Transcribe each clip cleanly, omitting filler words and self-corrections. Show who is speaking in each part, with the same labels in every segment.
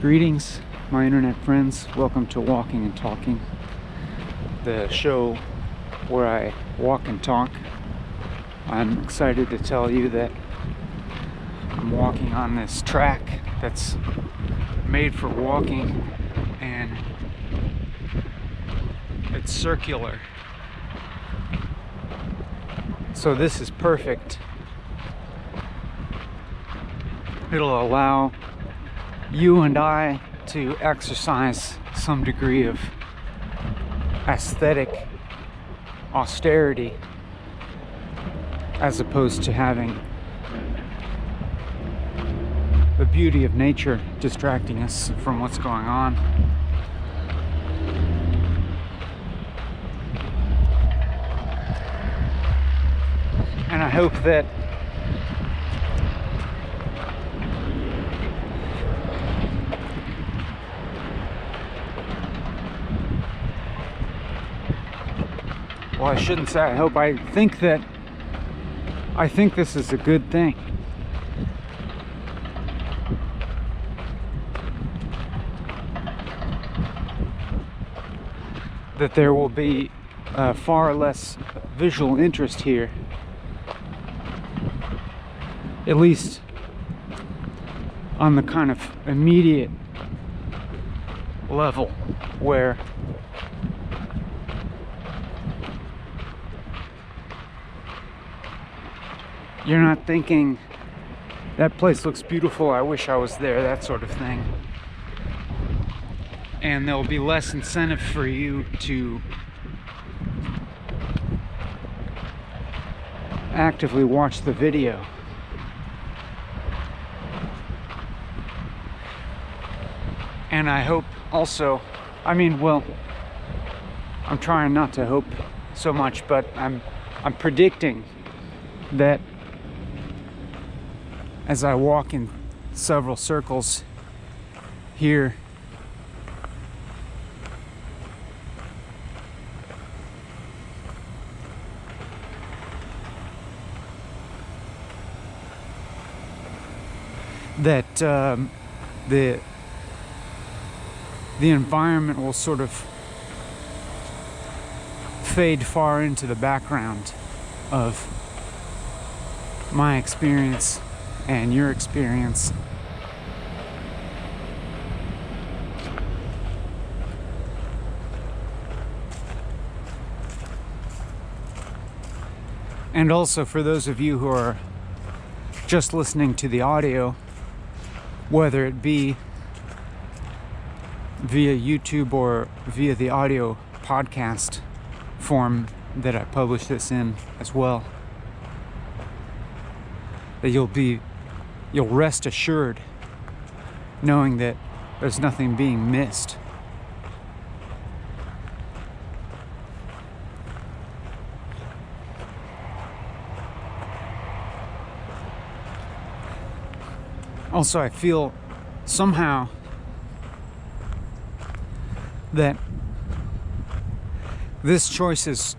Speaker 1: Greetings, my internet friends. Welcome to Walking and Talking, the show where I walk and talk. I'm excited to tell you that I'm walking on this track that's made for walking, and it's circular. So this is perfect. It'll allow you and I to exercise some degree of aesthetic austerity as opposed to having the beauty of nature distracting us from what's going on. And I hope that well, I shouldn't say I hope. I think this is a good thing. That there will be far less visual interest here, at least on the kind of immediate level where you're not thinking, that place looks beautiful, I wish I was there, that sort of thing. And there'll be less incentive for you to actively watch the video. And I hope also, I'm trying not to hope so much, but I'm predicting that as I walk in several circles here, that the environment will sort of fade far into the background of my experience and your experience. And also for those of you who are just listening to the audio, whether it be via YouTube or via the audio podcast form that I publish this in as well, that you'll rest assured knowing that there's nothing being missed. Also, I feel somehow that this choice is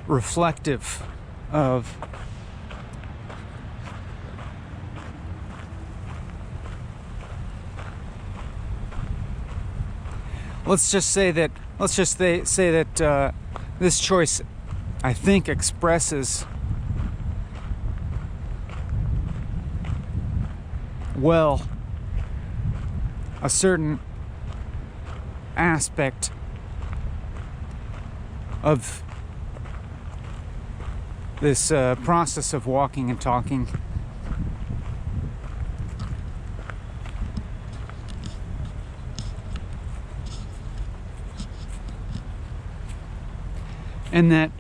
Speaker 1: reflective of let's just say that this choice, I think, expresses well a certain aspect of this process of walking and talking. And that,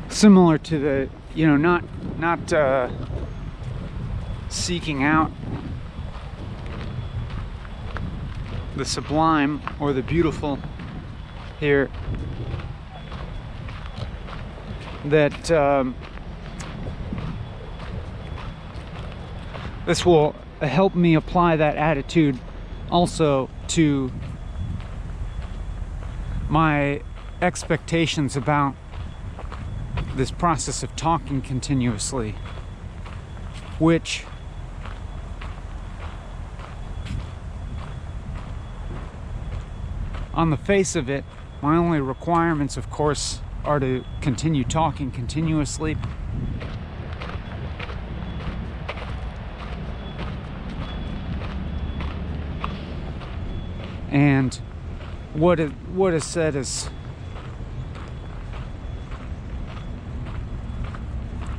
Speaker 1: similar to the, not seeking out the sublime or the beautiful here, that this will help me apply that attitude also to my expectations about this process of talking continuously, which on the face of it, my only requirements, of course, are to continue talking continuously. And what is said is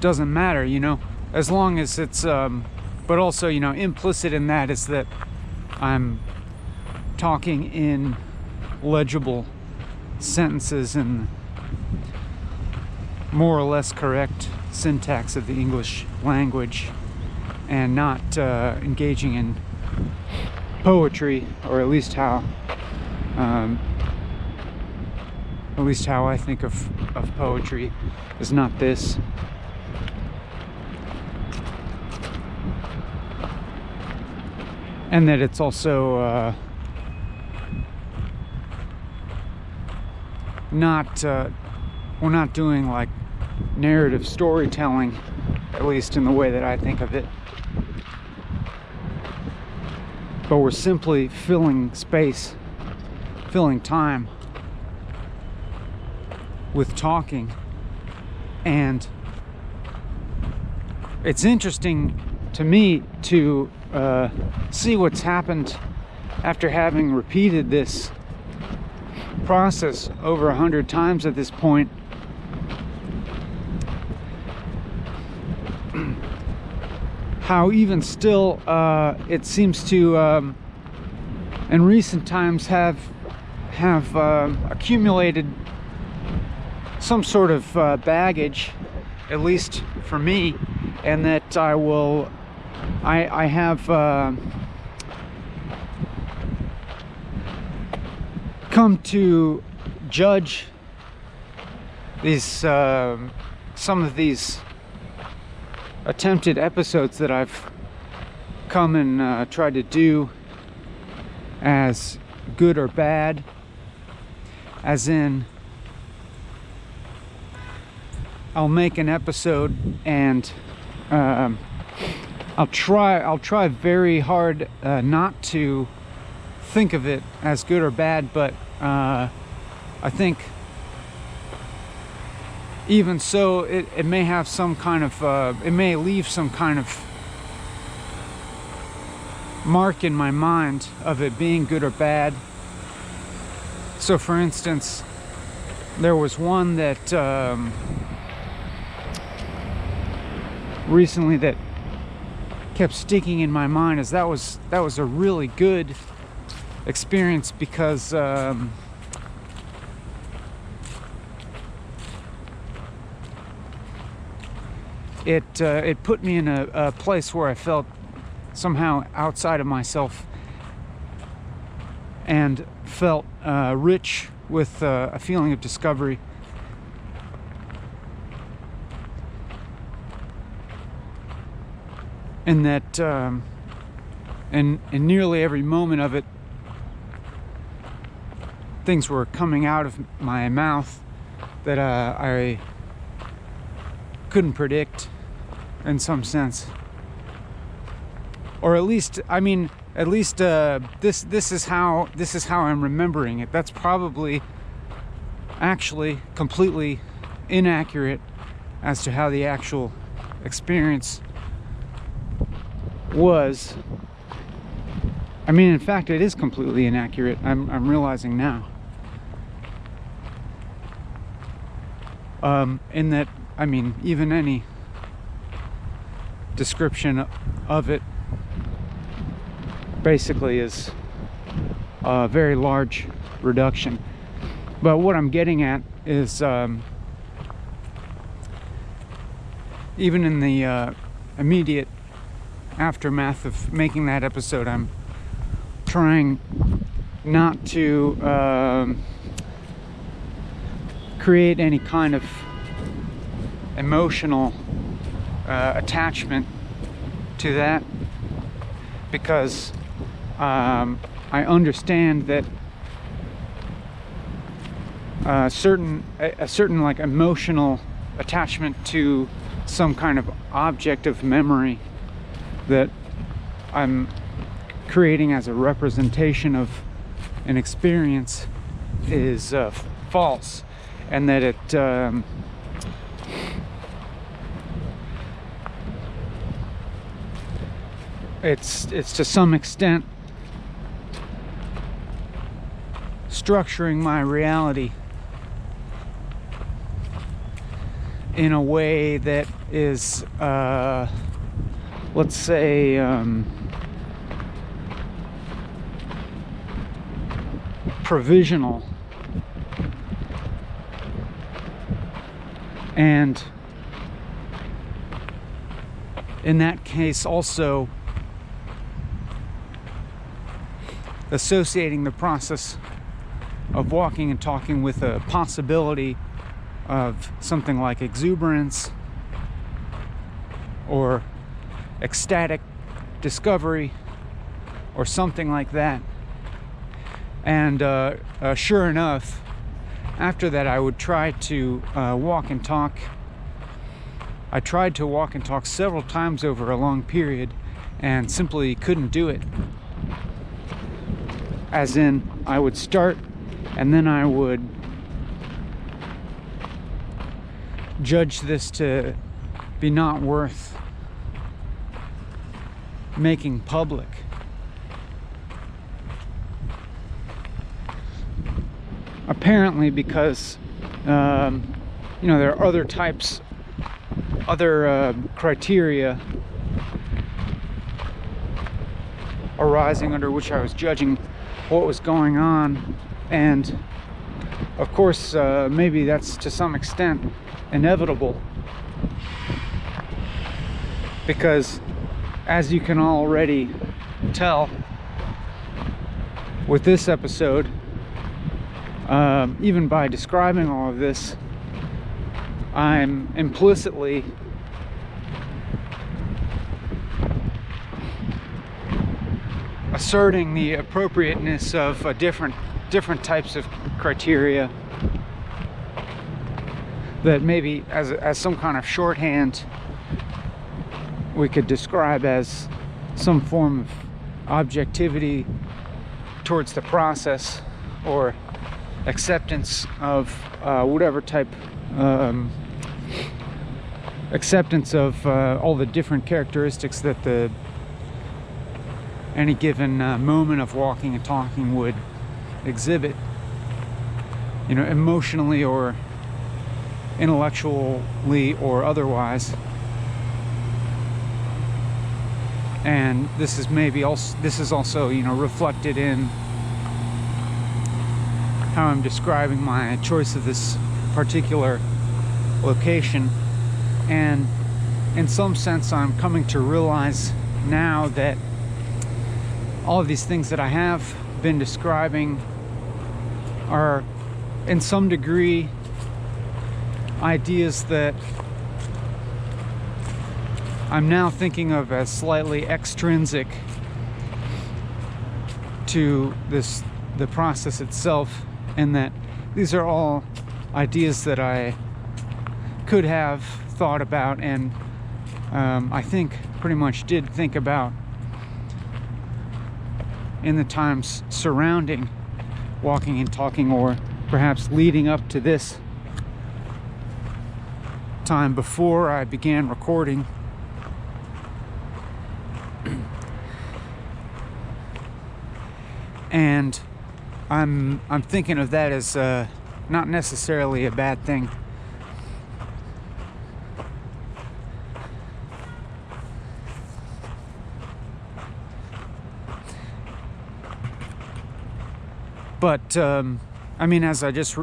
Speaker 1: doesn't matter, you know, as long as it's but also, you know, implicit in that is that I'm talking in legible sentences and more or less correct syntax of the English language, and not engaging in poetry, or at least how I think of poetry is not this. And that it's also we're not doing like narrative storytelling, at least in the way that I think of it, but we're simply filling space, filling time with talking. And it's interesting to me to see what's happened after having repeated this process over 100 times at this point. How even still it seems to in recent times have accumulated some sort of baggage, at least for me, and that I have come to judge these some of these attempted episodes that I've come and tried to do as good or bad, as in I'll make an episode and I'll try very hard not to think of it as good or bad, but I think even so it may have some kind of it may leave some kind of mark in my mind of it being good or bad. So for instance, there was one that recently that kept sticking in my mind, as that was a really good experience, because it put me in a place where I felt somehow outside of myself and felt rich with a feeling of discovery. And that in nearly every moment of it, things were coming out of my mouth that I couldn't predict in some sense, or at least, I mean, at least this is how I'm remembering it. That's probably actually completely inaccurate as to how the actual experience was. I mean, in fact, it is completely inaccurate. I'm realizing now. In that, I mean, even any description of it basically is a very large reduction. But what I'm getting at is even in the immediate aftermath of making that episode, I'm trying not to create any kind of emotional attachment to that, because I understand that a certain like emotional attachment to some kind of object of memory that I'm creating as a representation of an experience is false, and that it's to some extent structuring my reality in a way that is, let's say, provisional, and in that case also associating the process of walking and talking with a possibility of something like exuberance or ecstatic discovery or something like that. And sure enough, after that I would try to walk and talk. I tried to walk and talk several times over a long period and simply couldn't do it. As in, I would start and then I would judge this to be not worth making public. Apparently because, you know, there are other types, other criteria arising under which I was judging what was going on, and of course maybe that's to some extent inevitable, because as you can already tell with this episode, even by describing all of this, I'm implicitly asserting the appropriateness of different types of criteria that maybe as some kind of shorthand we could describe as some form of objectivity towards the process, or acceptance of whatever type, acceptance of all the different characteristics that any given moment of walking and talking would exhibit, you know, emotionally or intellectually or otherwise. And this is maybe also, you know, reflected in how I'm describing my choice of this particular location. And in some sense I'm coming to realize now that all of these things that I have been describing are in some degree ideas that I'm now thinking of as slightly extrinsic to the process itself, and that these are all ideas that I could have thought about, and I think pretty much did think about in the times surrounding walking and talking, or perhaps leading up to this time before I began recording. And I'm thinking of that as not necessarily a bad thing. But I mean, as I just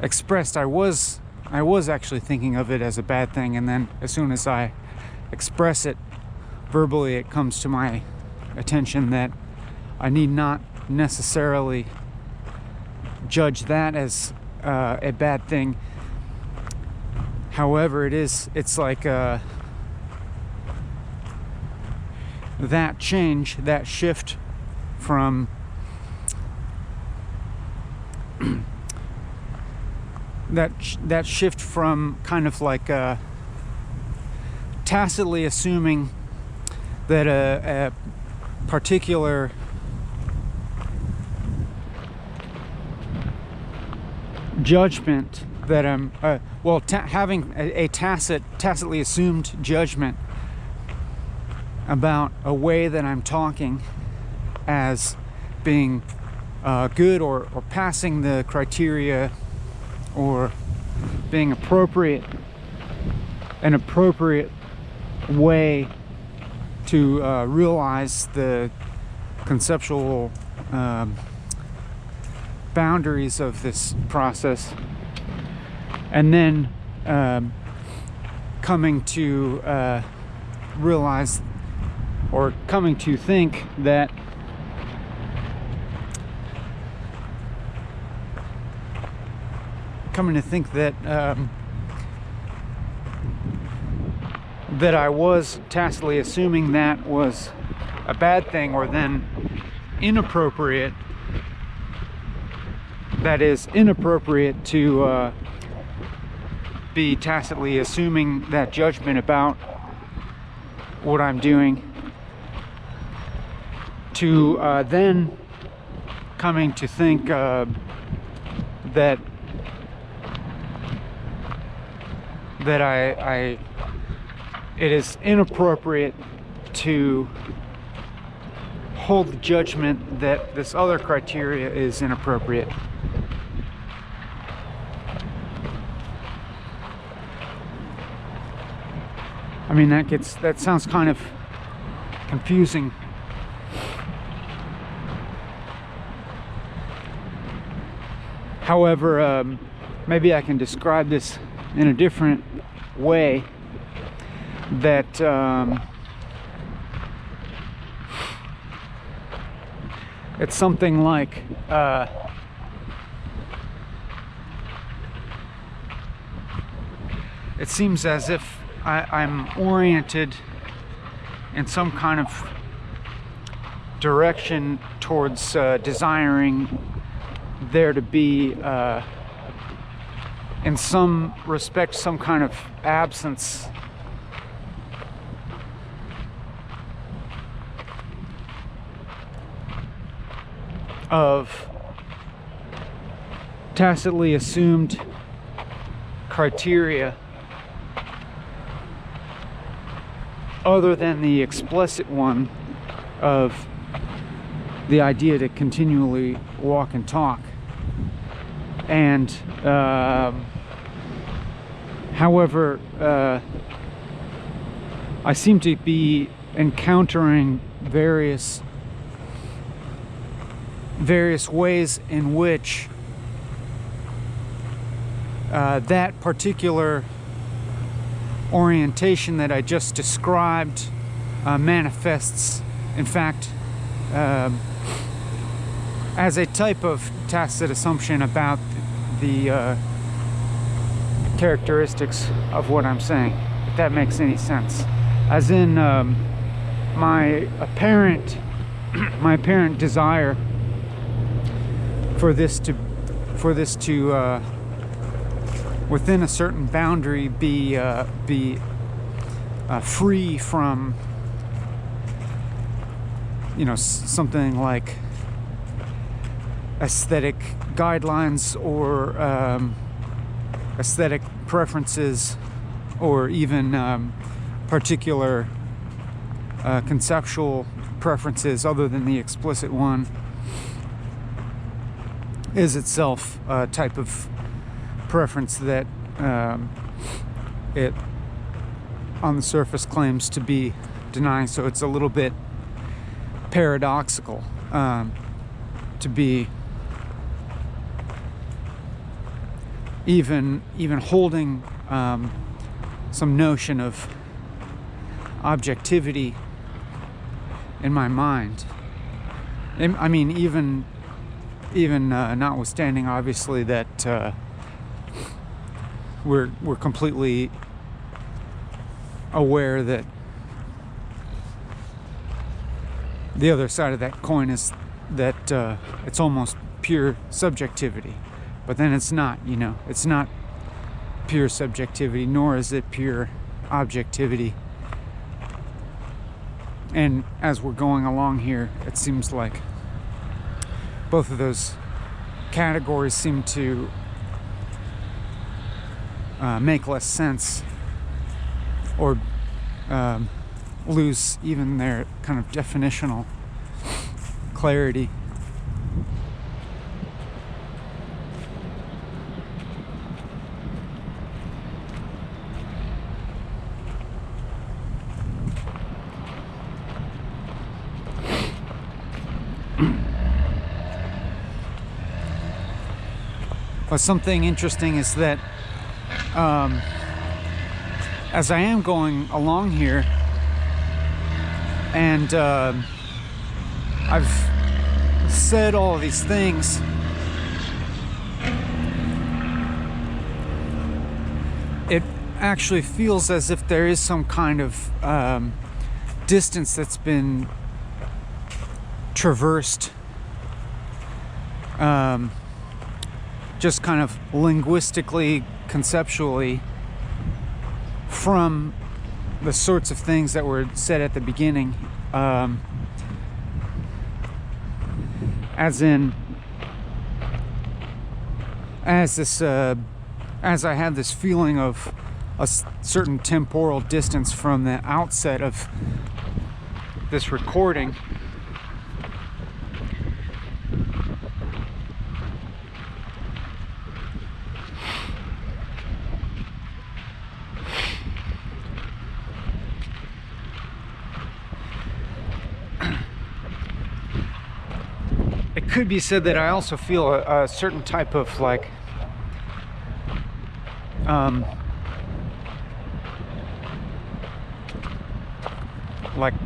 Speaker 1: expressed, I was actually thinking of it as a bad thing, and then as soon as I express it verbally, it comes to my attention that I need not necessarily judge that as a bad thing. However, it's like that change, that shift from that shift from kind of like tacitly assuming that a particular judgment that I'm having a tacitly assumed judgment about a way that I'm talking as being good or passing the criteria or being appropriate, an appropriate way to realize the conceptual boundaries of this process, and then coming to realize or coming to think that that I was tacitly assuming that was a bad thing, or then inappropriate. That is inappropriate to be tacitly assuming that judgment about what I'm doing, to then coming to think that it is inappropriate to hold the judgment that this other criteria is inappropriate. I mean, that sounds kind of confusing. However, maybe I can describe this in a different way, that it's something like it seems as if I'm oriented in some kind of direction towards desiring there to be in some respect some kind of absence of tacitly assumed criteria other than the explicit one of the idea to continually walk and talk. And however, I seem to be encountering various ways in which that particular orientation that I just described manifests, in fact, as a type of tacit assumption about the characteristics of what I'm saying, if that makes any sense. As in, my apparent desire for this to within a certain boundary be free from, something like aesthetic guidelines or aesthetic preferences, or even particular conceptual preferences other than the explicit one, is itself a type of preference that it on the surface claims to be denying. So it's a little bit paradoxical to be even holding some notion of objectivity in my mind. I mean, even notwithstanding, obviously, that we're completely aware that the other side of that coin is that it's almost pure subjectivity, but then it's not. It's not pure subjectivity, nor is it pure objectivity. And as we're going along here, it seems like both of those categories seem to make less sense, or lose even their kind of definitional clarity. But something interesting is that as I am going along here, and I've said all of these things, it actually feels as if there is some kind of distance that's been traversed, just kind of linguistically, conceptually, from the sorts of things that were said at the beginning, as I had this feeling of a certain temporal distance from the outset of this recording. It could be said that I also feel a certain type of like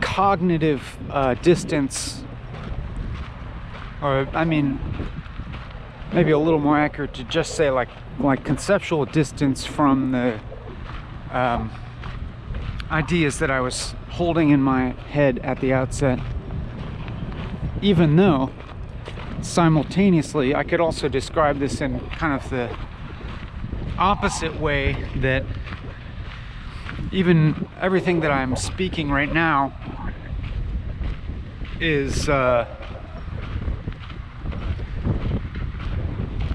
Speaker 1: cognitive distance, or I mean maybe a little more accurate to just say like conceptual distance from the ideas that I was holding in my head at the outset, even though simultaneously I could also describe this in kind of the opposite way, that even everything that I'm speaking right now is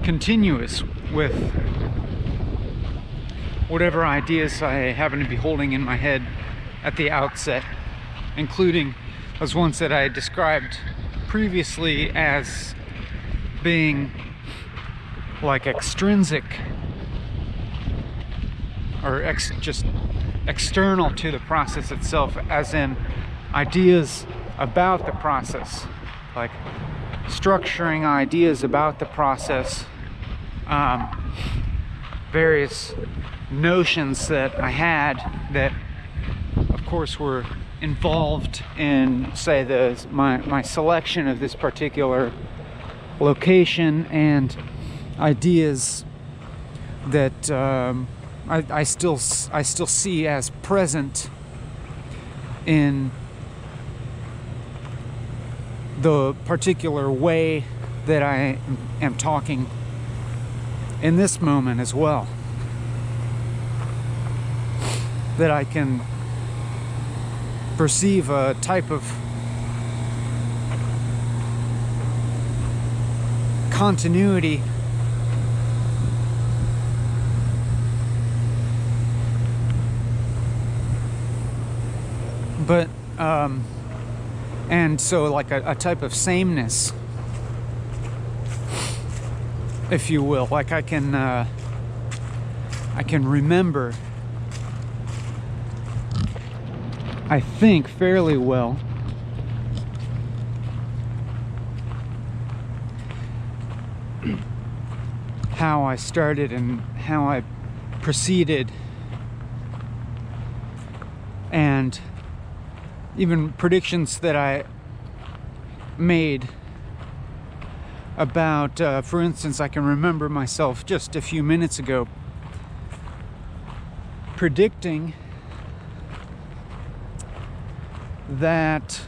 Speaker 1: continuous with whatever ideas I happen to be holding in my head at the outset, including those ones that I described previously as being like extrinsic, or just external to the process itself, as in ideas about the process, like structuring ideas about the process, various notions that I had that of course were involved in, say, my selection of this particular location, and ideas that I still see as present in the particular way that I am talking in this moment as well, that I can perceive a type of continuity but and so like a type of sameness, if you will. Like I can remember, I think, fairly well how I started and how I proceeded, and even predictions that I made about, for instance, I can remember myself just a few minutes ago predicting that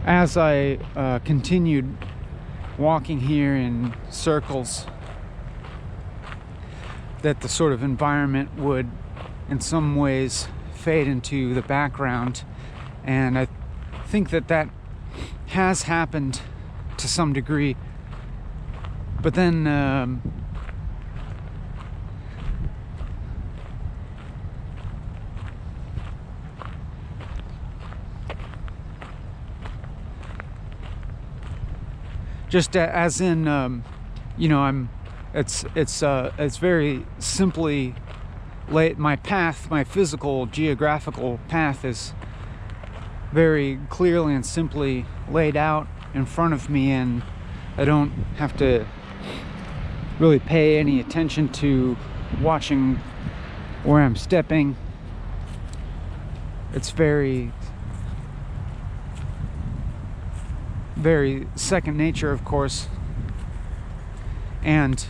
Speaker 1: as I continued walking here in circles, that the sort of environment would in some ways fade into the background, and think that that has happened to some degree, but then just as in you know, it's very simply laid. My path, my physical geographical path is very clearly and simply laid out in front of me, and I don't have to really pay any attention to watching where I'm stepping. It's very second nature, of course. And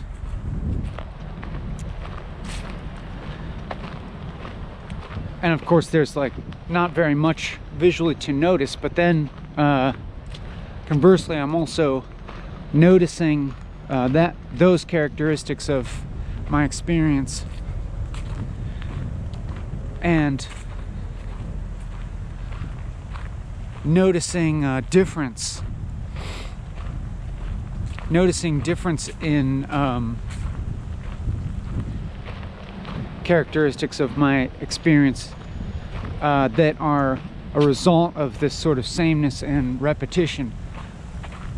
Speaker 1: of course there's like not very much visually to notice, but then conversely I'm also noticing that those characteristics of my experience, and noticing difference in characteristics of my experience that are a result of this sort of sameness and repetition.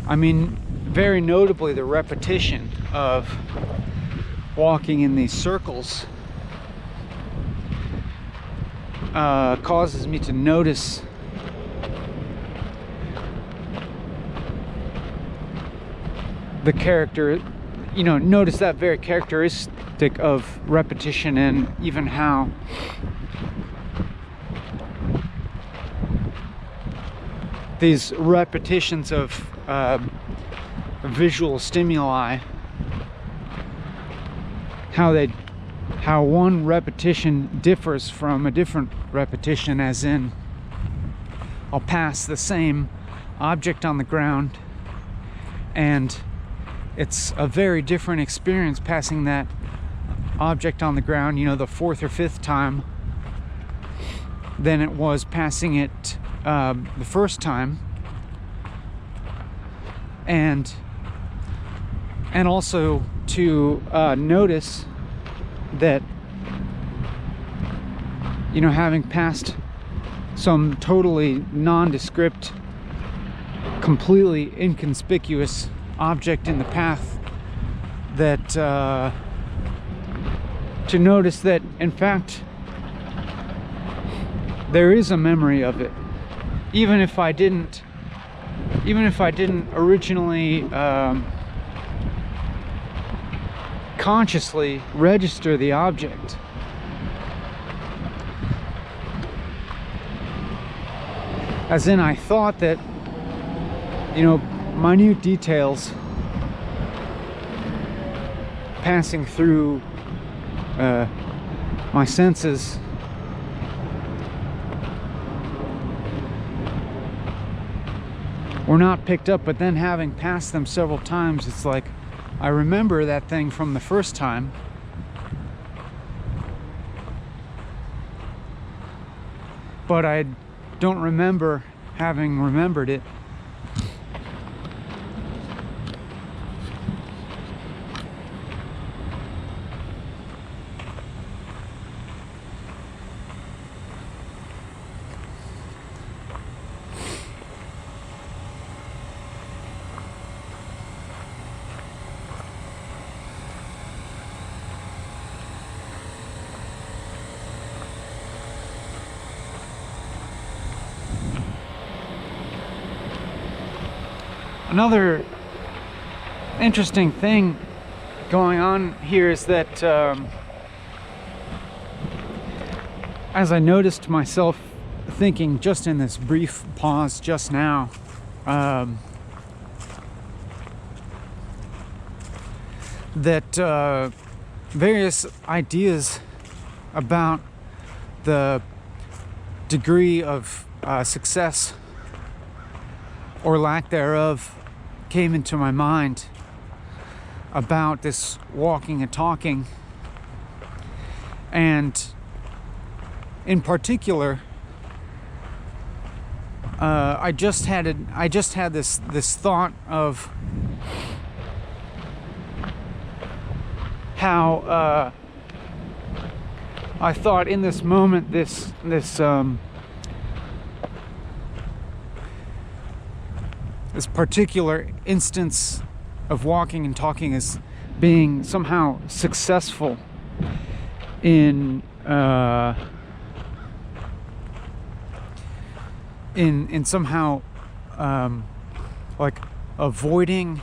Speaker 1: I mean, very notably, the repetition of walking in these circles causes me to notice the character, you know, notice that very characteristic of repetition, and even how these repetitions of visual stimuli, how one repetition differs from a different repetition, as in I'll pass the same object on the ground and it's a very different experience passing that object on the ground, you know, the fourth or fifth time than it was passing it the first time. And also to notice that, you know, having passed some totally nondescript, completely inconspicuous object in the path, that to notice that in fact there is a memory of it, even if I didn't originally consciously register the object. As in, I thought that, you know, minute details passing through my senses were not picked up, but then having passed them several times, it's like I remember that thing from the first time, but I don't remember having remembered it. Another interesting thing going on here is that as I noticed myself thinking just in this brief pause just now, that various ideas about the degree of success or lack thereof came into my mind about this walking and talking, and in particular I just had this thought of how I thought in this moment this particular instance of walking and talking as being somehow successful in somehow like avoiding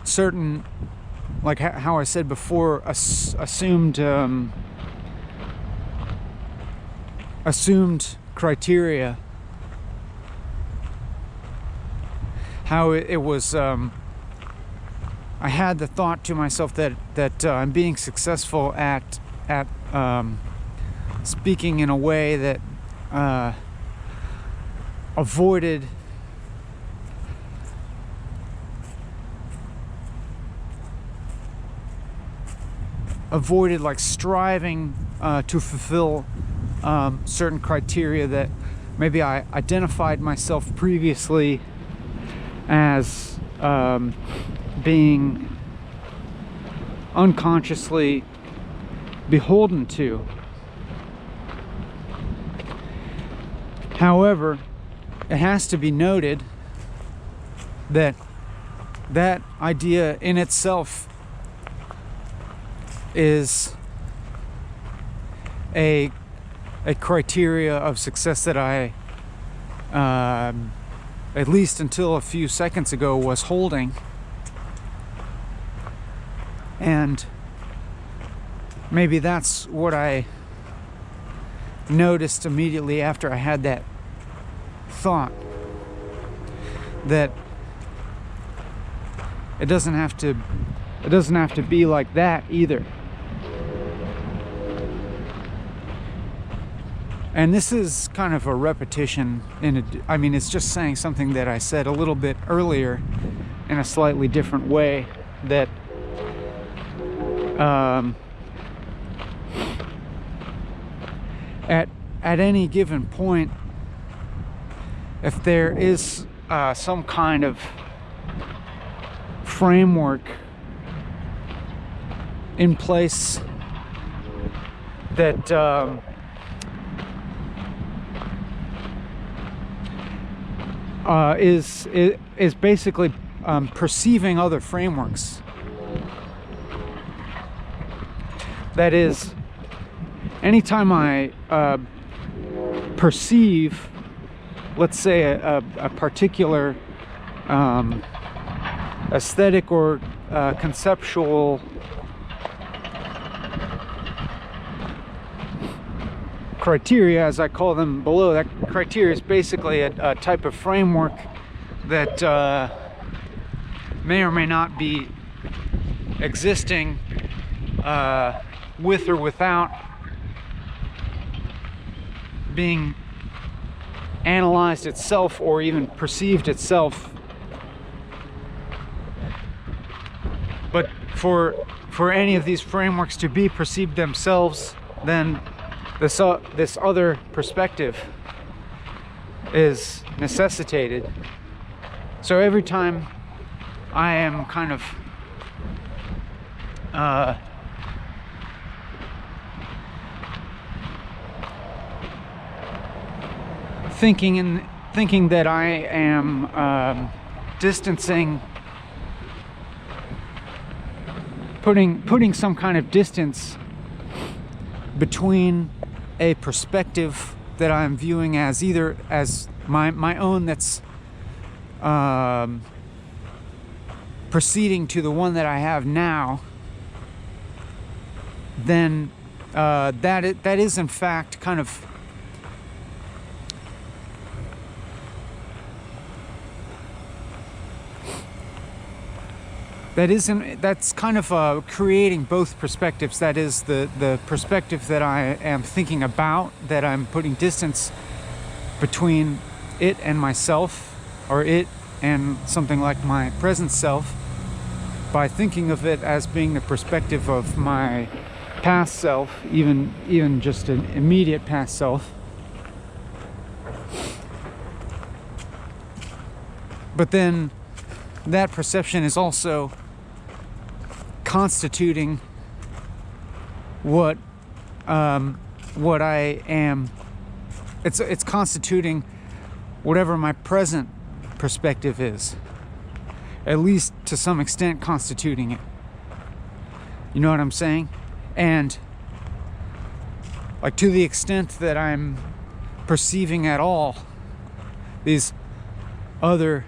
Speaker 1: certain, like how I said before, assumed criteria. How it was, I had the thought to myself that I'm being successful at speaking in a way that avoided like striving to fulfill certain criteria that maybe I identified myself previously as being unconsciously beholden to. However, it has to be noted that that idea in itself is a criteria of success that I, at least until a few seconds ago, was holding. And maybe that's what I noticed immediately after I had that thought, that it doesn't have to be like that either. And this is kind of a repetition I mean, it's just saying something that I said a little bit earlier in a slightly different way, that at any given point, if there is some kind of framework in place that is basically perceiving other frameworks. That is, anytime I perceive, let's say, a particular aesthetic or conceptual criteria, as I call them below, that criteria is basically a type of framework that may or may not be existing with or without being analyzed itself or even perceived itself. But for any of these frameworks to be perceived themselves, then this other perspective is necessitated. So every time I am kind of thinking that I am distancing, putting some kind of distance between a perspective that I'm viewing as either as my own, that's proceeding to the one that I have now, then that is in fact kind of that's kind of creating both perspectives. That is the perspective that I am thinking about, that I'm putting distance between it and myself, or it and something like my present self, by thinking of it as being the perspective of my past self, even just an immediate past self. But then that perception is also constituting what I am. It's constituting whatever my present perspective is, at least to some extent constituting it. You know what I'm saying? And like, to the extent that I'm perceiving at all these other,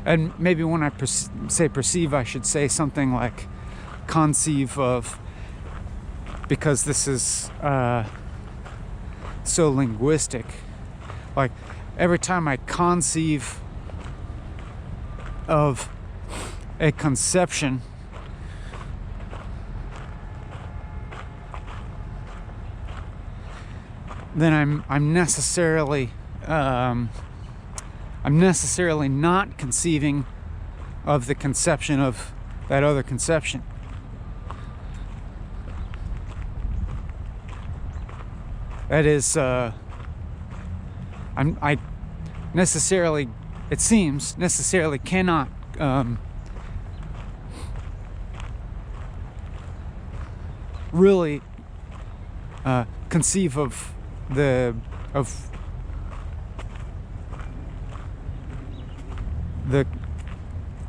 Speaker 1: and maybe when I say perceive, I should say something like conceive of, because this is so linguistic. Like, every time I conceive of a conception, then I'm necessarily not conceiving of the conception of that other conception. That is, I necessarily, it seems, necessarily cannot really conceive of the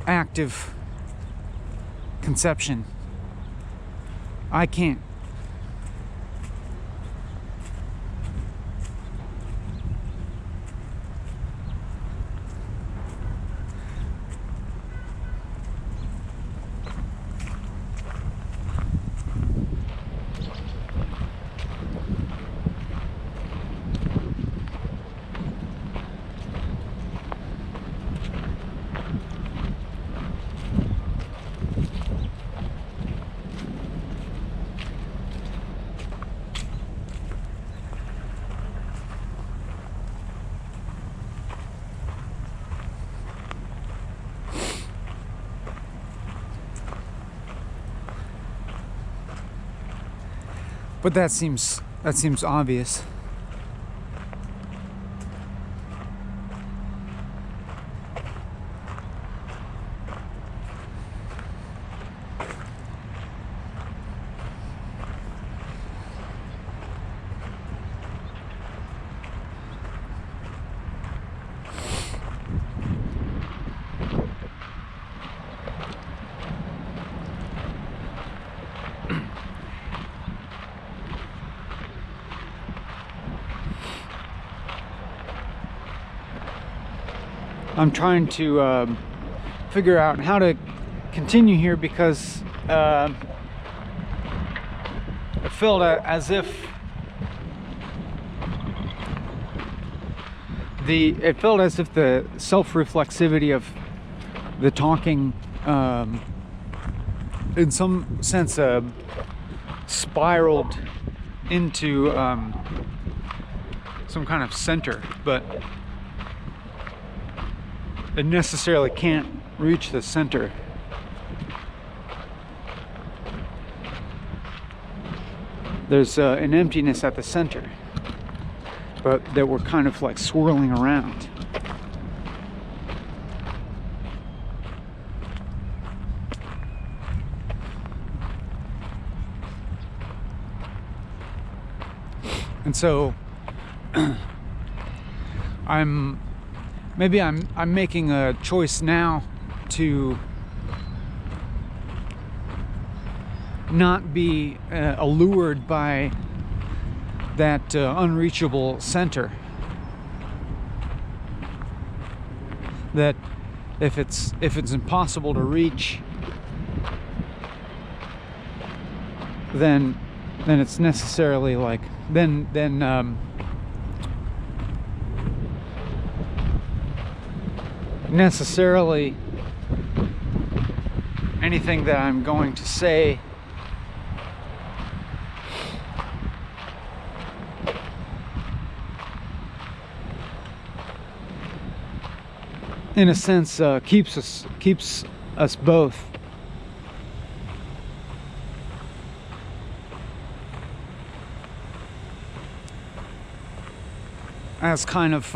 Speaker 1: active conception. I can't. But that seems obvious. I'm trying to figure out how to continue here, because it felt as if the self-reflexivity of the talking, in some sense, spiraled into some kind of center, but it necessarily can't reach the center. There's an emptiness at the center, but that we're kind of like swirling around. And so I'm making a choice now to not be allured by that unreachable center. That if it's impossible to reach, then it's necessarily like then necessarily anything that I'm going to say in a sense keeps us both as kind of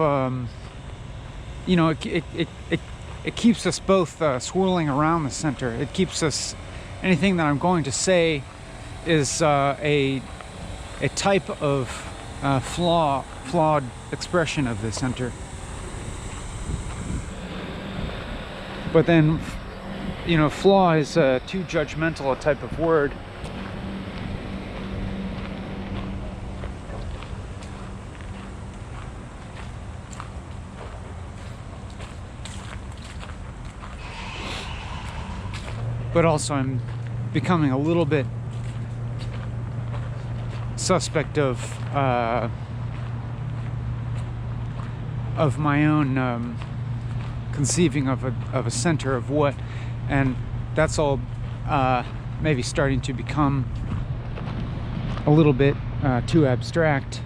Speaker 1: it keeps us both swirling around the center. It keeps us, anything that I'm going to say is a type of flawed expression of the center. But then, flaw is too judgmental a type of word. But also I'm becoming a little bit suspect of my own conceiving of a center of what, and that's all maybe starting to become a little bit too abstract.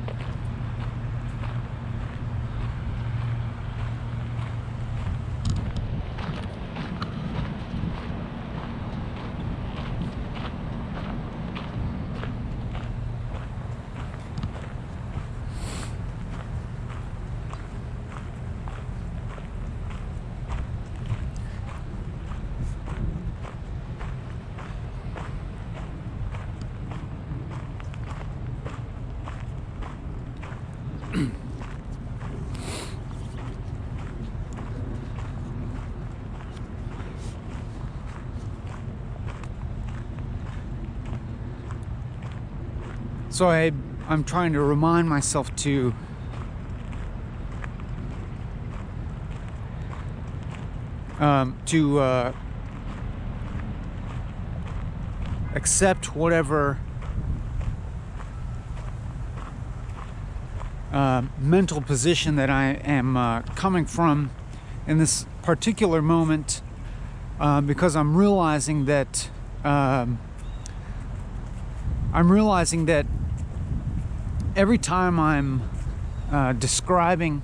Speaker 1: So I'm trying to remind myself to accept whatever mental position that I am coming from in this particular moment, because I'm realizing that every time I'm describing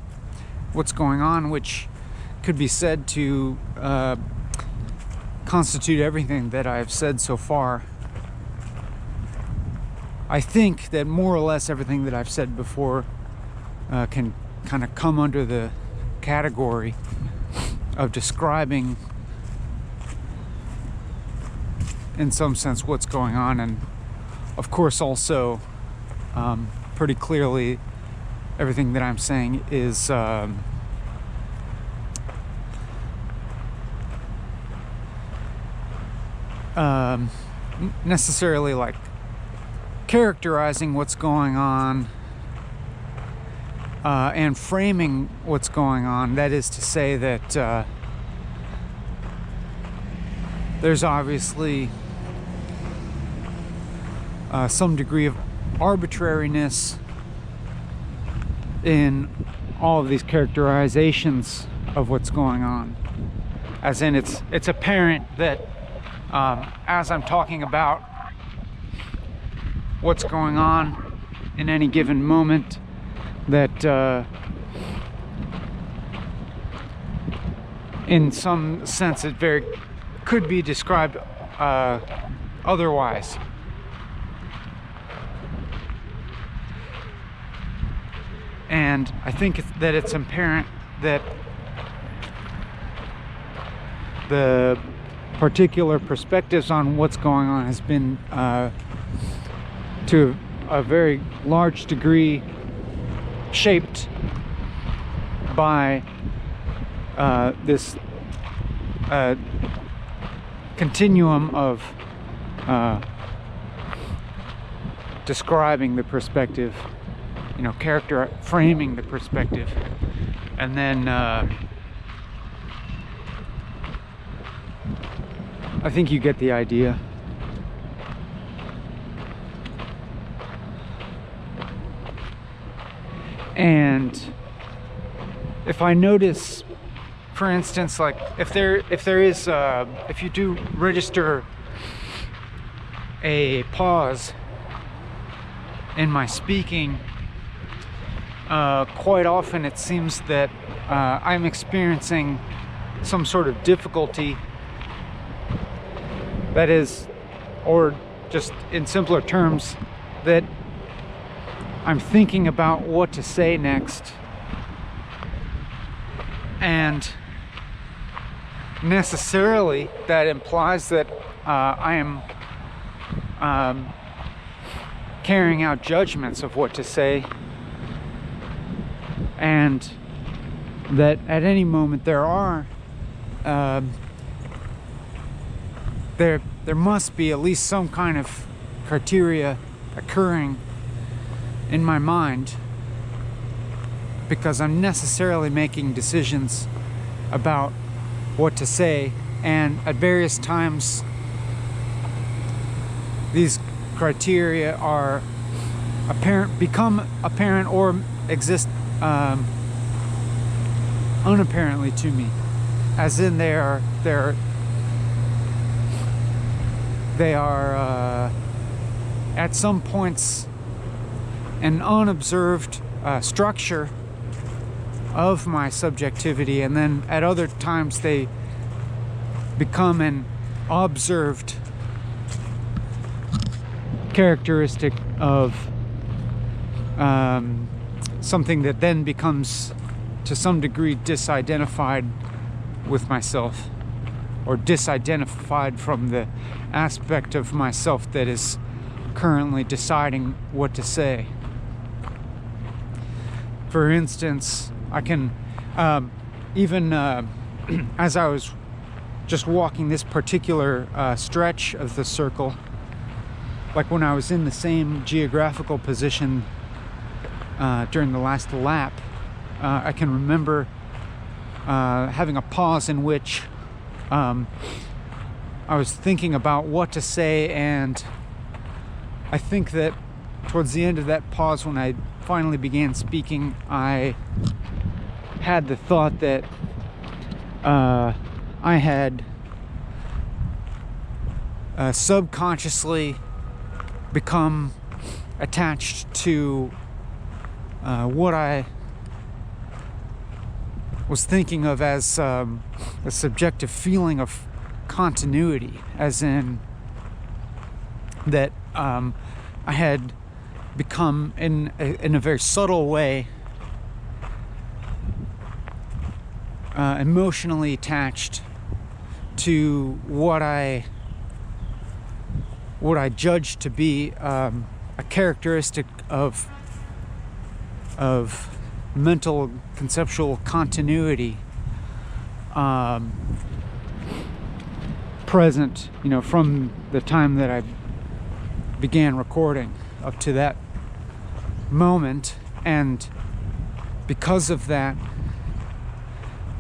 Speaker 1: what's going on, which could be said to constitute everything that I've said so far, I think that more or less everything that I've said before can kind of come under the category of describing, in some sense, what's going on, and of course also pretty clearly everything that I'm saying is necessarily like characterizing what's going on and framing what's going on. That is to say that there's obviously some degree of arbitrariness in all of these characterizations of what's going on. As in, it's apparent that as I'm talking about what's going on in any given moment, that in some sense it could be described otherwise. And I think that it's apparent that the particular perspectives on what's going on has been to a very large degree shaped by this continuum of describing the perspective, framing the perspective, and then I think you get the idea. And if I notice, for instance, like if you do register a pause in my speaking, quite often it seems that I'm experiencing some sort of difficulty. That is, or just in simpler terms, that I'm thinking about what to say next, And necessarily that implies that I am carrying out judgments of what to say, and that at any moment there must be at least some kind of criteria occurring in my mind, because I'm necessarily making decisions about what to say, and at various times these criteria are become apparent or exist unapparently to me, as in they are at some points an unobserved structure of my subjectivity, and then at other times they become an observed characteristic of something that then becomes to some degree disidentified with myself, or disidentified from the aspect of myself that is currently deciding what to say. For instance, I can even as I was just walking this particular stretch of the circle, like when I was in the same geographical position during the last lap, I can remember having a pause in which I was thinking about what to say, and I think that towards the end of that pause, when I finally began speaking, I had the thought that I had subconsciously become attached to what I was thinking of as a subjective feeling of continuity, as in that I had become, in a very subtle way, emotionally attached to what I judged to be a characteristic of mental conceptual continuity present, from the time that I began recording up to that moment. And because of that,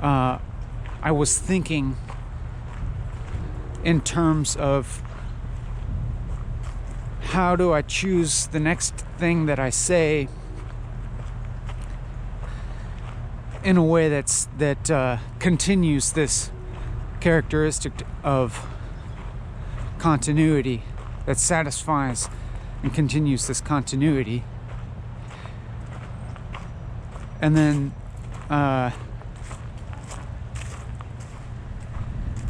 Speaker 1: I was thinking in terms of how do I choose the next thing that I say in a way that continues this characteristic of continuity, that satisfies and continues this continuity. And then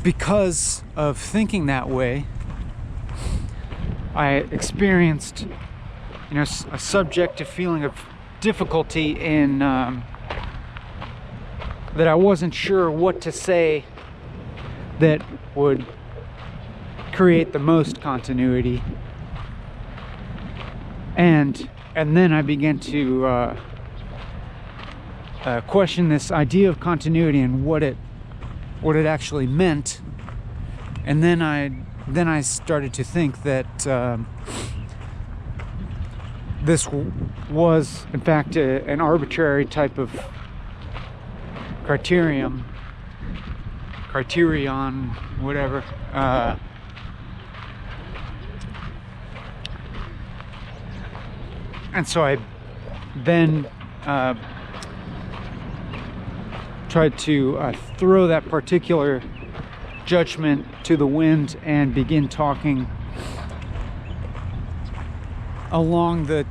Speaker 1: because of thinking that way, I experienced a subjective feeling of difficulty in that I wasn't sure what to say that would create the most continuity, and then I began to question this idea of continuity and what it actually meant. And then I started to think that this was in fact an arbitrary type of criterion, whatever. And so I then tried to throw that particular judgment to the wind and begin talking along the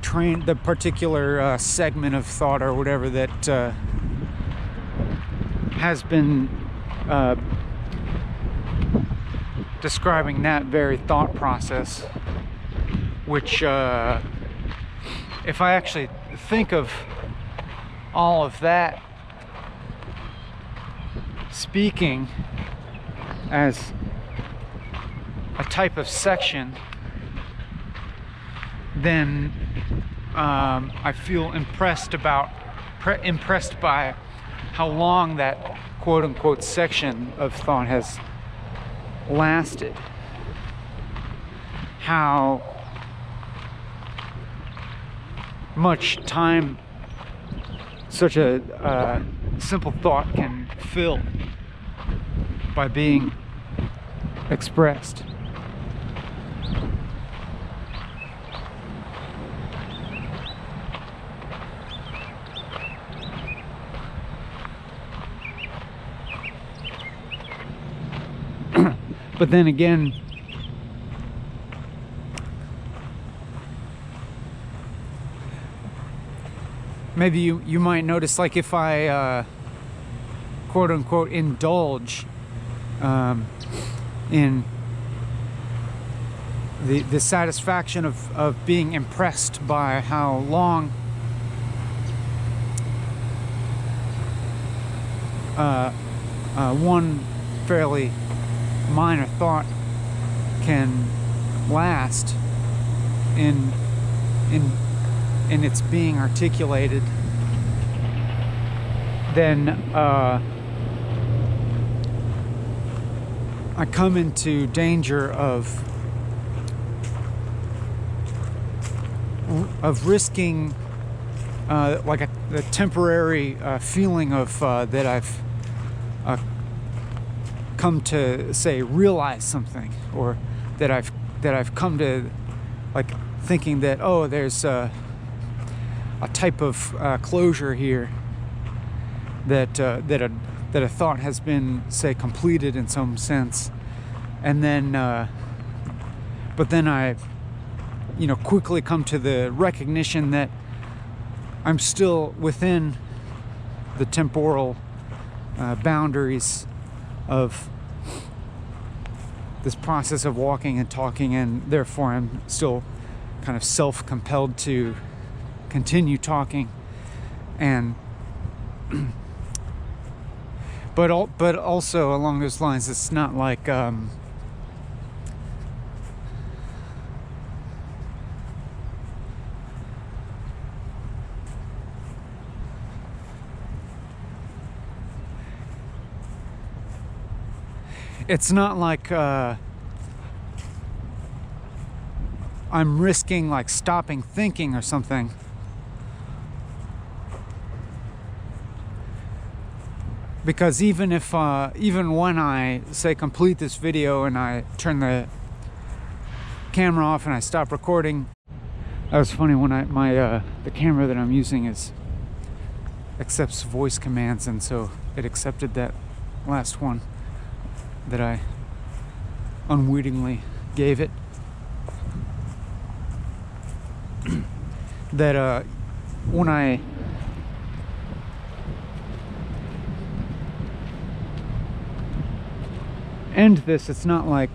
Speaker 1: particular segment of thought or whatever that has been describing that very thought process, which if I actually think of all of that speaking as a type of section, then I feel impressed by how long that quote-unquote section of thought has lasted, how much time such a simple thought can fill by being expressed. But then again, maybe you might notice, like, if I quote unquote indulge in the satisfaction of being impressed by how long one fairly minor thought can last in its being articulated, then I come into danger of risking like a temporary feeling of that I've come to, say, realize something, or that I've come to, like, thinking that, oh, there's a type of closure here, that a thought has been, say, completed in some sense, and then but then I quickly come to the recognition that I'm still within the temporal boundaries of this process of walking and talking, and therefore I'm still kind of self-compelled to continue talking, and but also along those lines, it's not like it's not like I'm risking, like, stopping thinking or something. Because even when I, say, complete this video and I turn the camera off and I stop recording, that was funny, when the camera that I'm using accepts voice commands, and so it accepted that last one that I unwittingly gave it. That when I end this, it's not like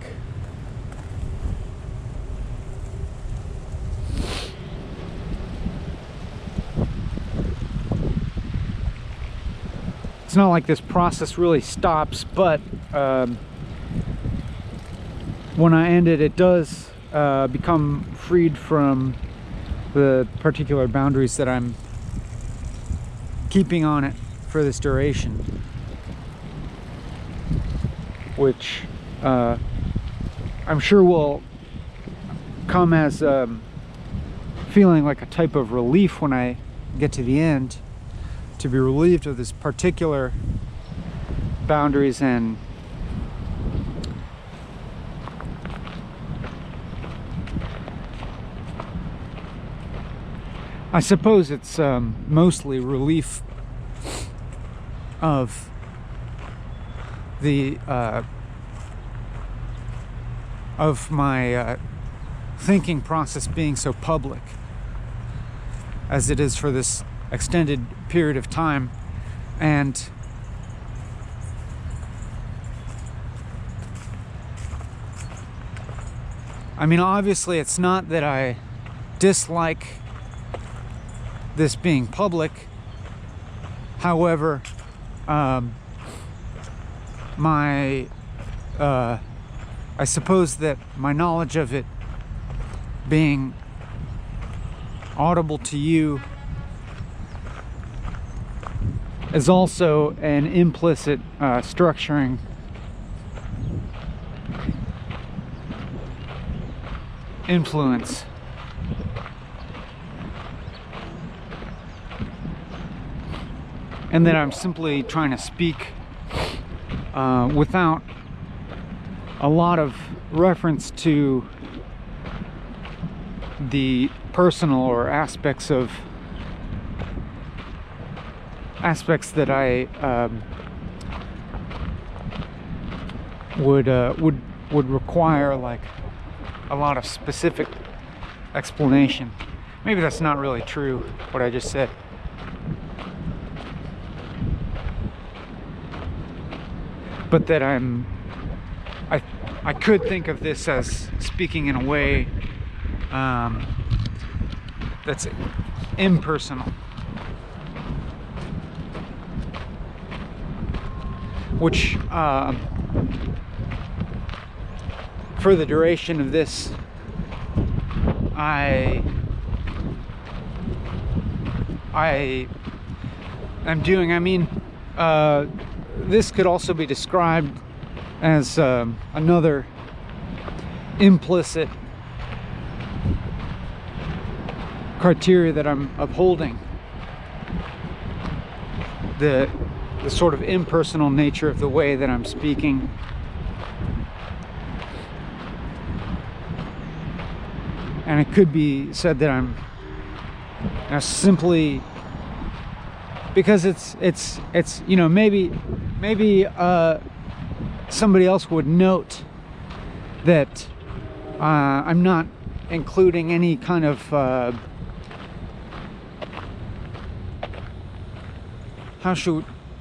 Speaker 1: this process really stops, but when I end it, it does become freed from the particular boundaries that I'm keeping on it for this duration, which I'm sure will come as feeling like a type of relief when I get to the end, to be relieved of this particular boundaries. And I suppose it's mostly relief of the of my thinking process being so public, as it is for this extended period of time. And I mean, obviously it's not that I dislike this being public. However, my I suppose that my knowledge of it being audible to you is also an implicit structuring influence. And that I'm simply trying to speak without a lot of reference to the personal or aspects that I would require like a lot of specific explanation. Maybe that's not really true, what I just said. But that I could think of this as speaking in a way that's impersonal, which for the duration of this I am doing. I mean, this could also be described as another implicit criteria that I'm upholding, the sort of impersonal nature of the way that I'm speaking. And it could be said that I'm simply, because it's you know, maybe somebody else would note that I'm not including any kind of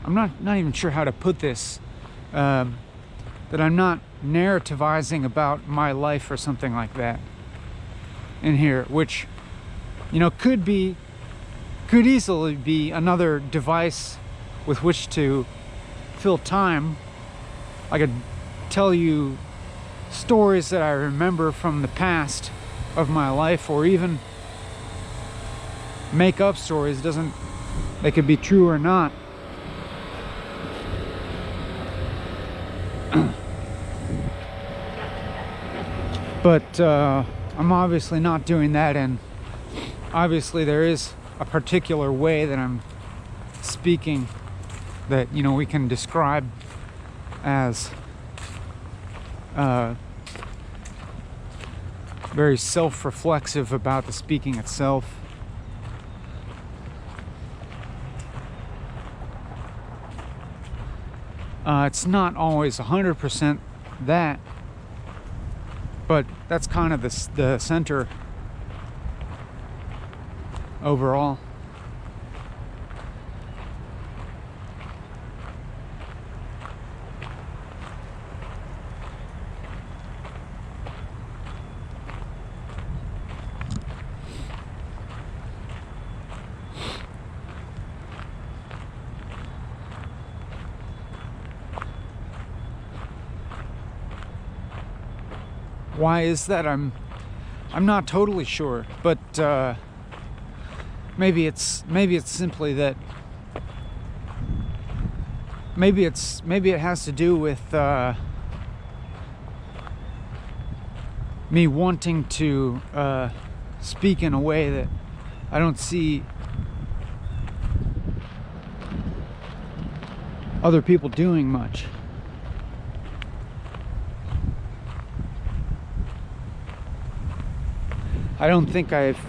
Speaker 1: I'm not even sure how to put this, that I'm not narrativizing about my life or something like that in here, which, you know, could easily be another device with which to fill time. I could tell you stories that I remember from the past of my life, or even make up stories. They could be true or not. But I'm obviously not doing that, and obviously there is a particular way that I'm speaking that, you know, we can describe as very self-reflexive about the speaking itself. It's not always 100% that, but that's kind of the center overall. Why is that? I'm not totally sure, but maybe it's simply that maybe it has to do with me wanting to speak in a way that I don't see other people doing much. I don't think I've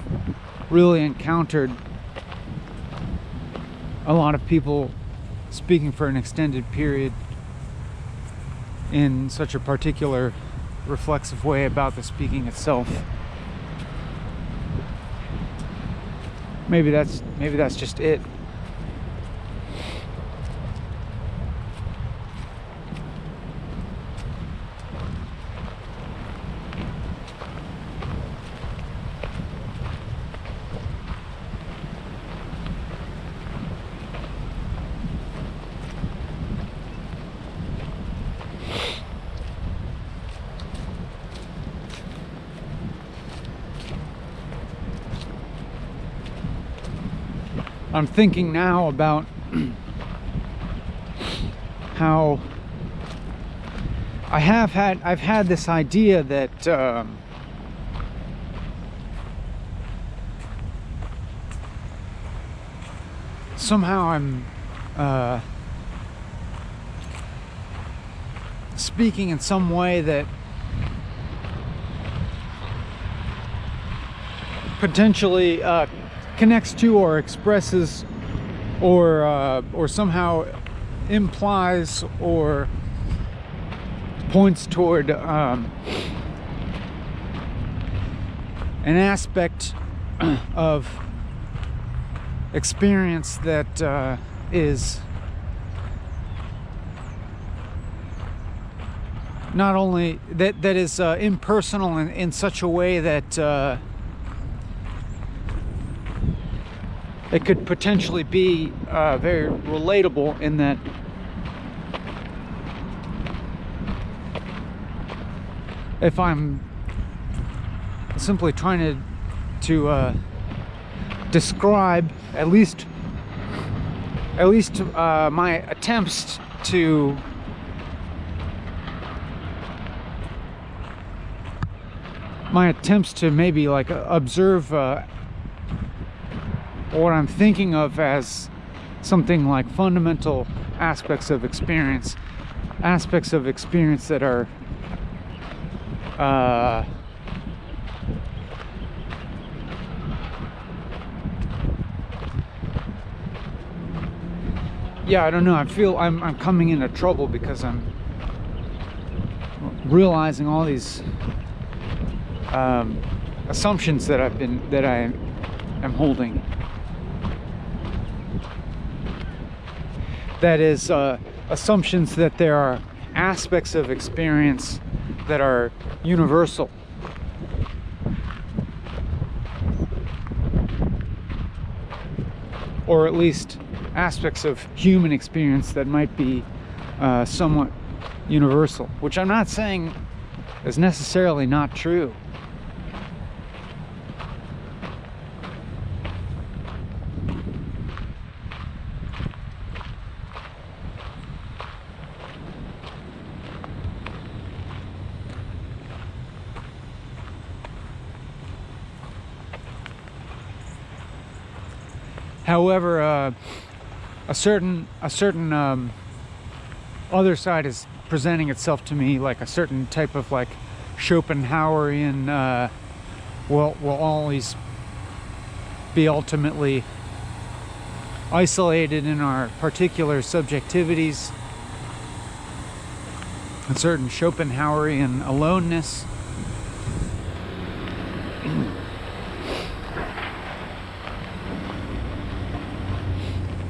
Speaker 1: really encountered a lot of people speaking for an extended period in such a particular reflexive way about the speaking itself. Maybe that's just it. I'm thinking now about how I've had this idea that somehow I'm speaking in some way that potentially connects to or expresses or somehow implies or points toward an aspect of experience that is not only that is impersonal in such a way that it could potentially be very relatable, in that if I'm simply trying to describe at least my attempts to maybe like observe what I'm thinking of as something like fundamental aspects of experience that are yeah, I don't know. I feel I'm coming into trouble because I'm realizing all these assumptions that I am holding. That is, assumptions that there are aspects of experience that are universal. Or at least aspects of human experience that might be somewhat universal, which I'm not saying is necessarily not true. However, a certain other side is presenting itself to me, like a certain type of like Schopenhauerian will always be ultimately isolated in our particular subjectivities, a certain Schopenhauerian aloneness.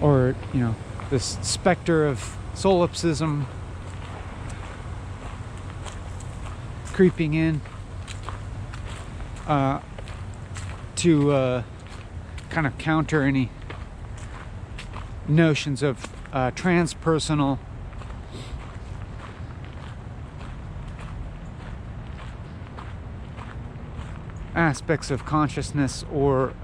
Speaker 1: Or, you know, this specter of solipsism creeping in to kind of counter any notions of transpersonal aspects of consciousness, or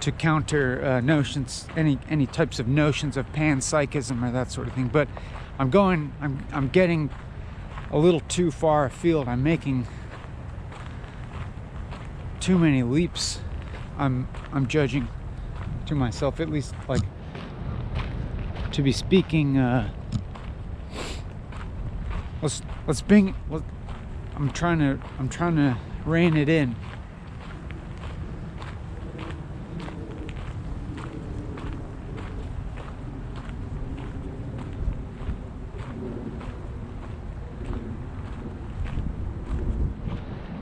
Speaker 1: to counter notions, any types of notions of panpsychism or that sort of thing. But I'm getting a little too far afield. I'm making too many leaps. I'm judging to myself, at least, like, to be speaking. I'm trying to rein it in.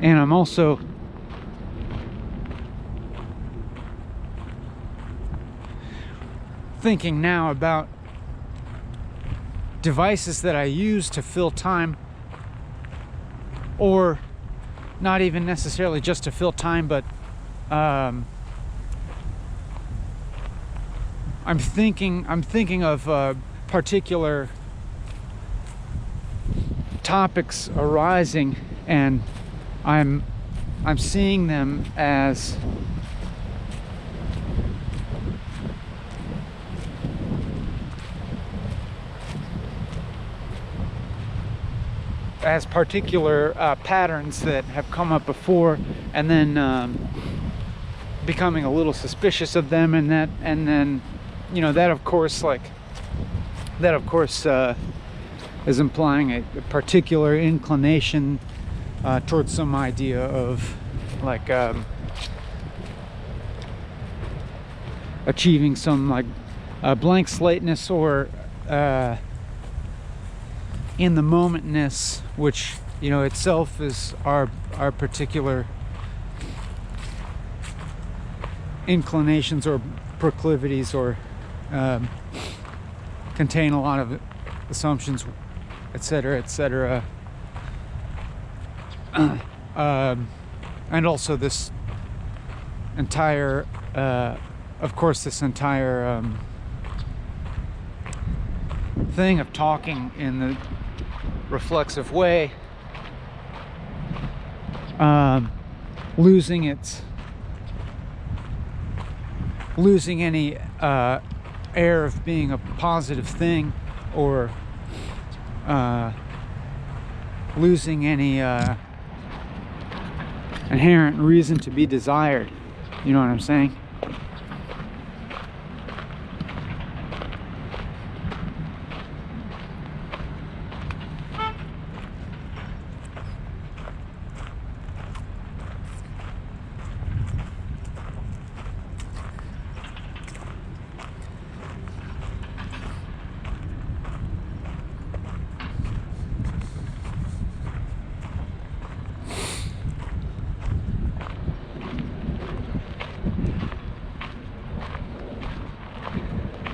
Speaker 1: And I'm also thinking now about devices that I use to fill time, or not even necessarily just to fill time, but I'm thinking of particular topics arising, and I'm I'm seeing them as particular patterns that have come up before, and then becoming a little suspicious of them, and then you know, that of course is implying a particular inclination towards some idea of like achieving some like blank slateness, or in the momentness, which, you know, itself is our particular inclinations or proclivities, or contain a lot of assumptions, etc., etc. And also this entire of course, this entire thing of talking in the reflexive way, losing any air of being a positive thing, or losing any inherent reason to be desired. You know what I'm saying?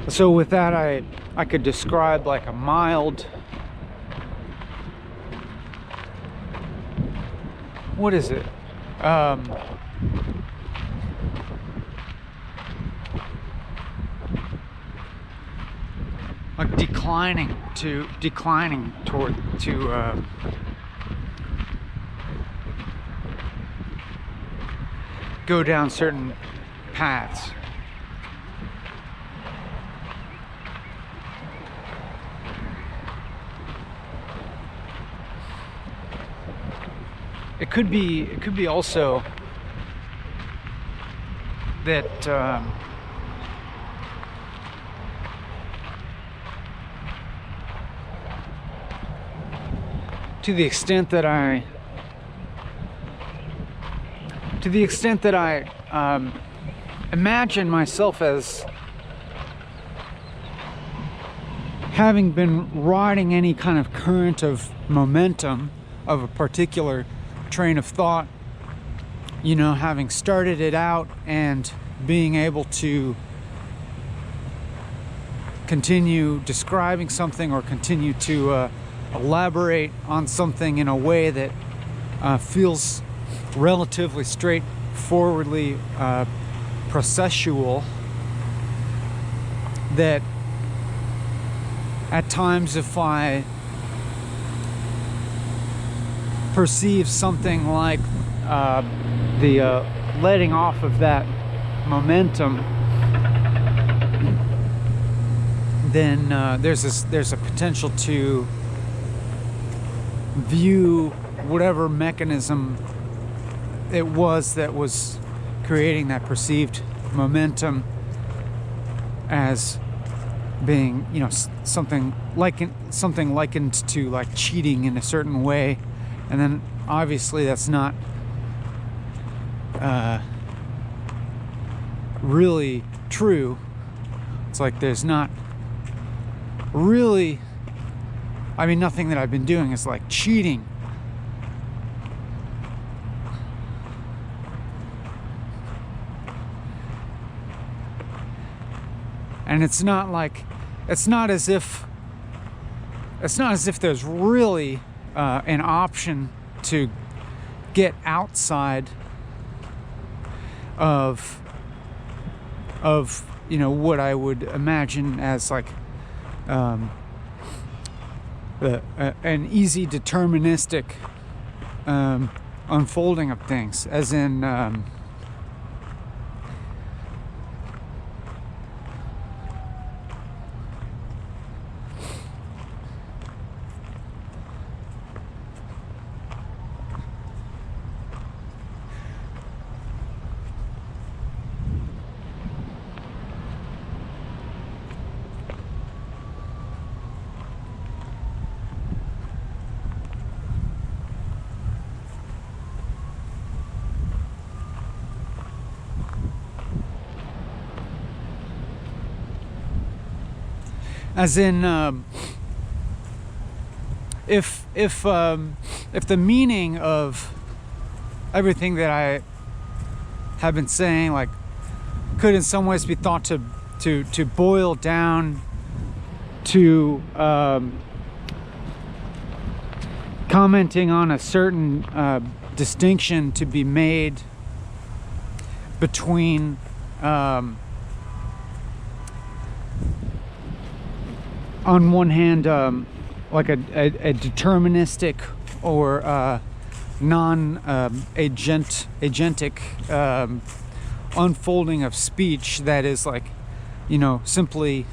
Speaker 1: So with that, I could describe like a mild, what is it? Like declining toward go down certain paths. It could be also that to the extent that I imagine myself as having been riding any kind of current of momentum of a particular train of thought, you know, having started it out and being able to continue describing something, or continue to elaborate on something in a way that feels relatively straightforwardly processual, that at times, if I perceive something like the letting off of that momentum, then there's a potential to view whatever mechanism it was that was creating that perceived momentum as being, you know, something likened to like cheating in a certain way. And then obviously that's not really true. It's like there's not really, I mean, nothing that I've been doing is like cheating. And it's not as if there's really an option to get outside of you know, what I would imagine as like an easy deterministic unfolding of things, as in if the meaning of everything that I have been saying, like, could in some ways be thought to boil down to commenting on a certain distinction to be made between on one hand, like a deterministic or non-agentic unfolding of speech that is, like, you know, simply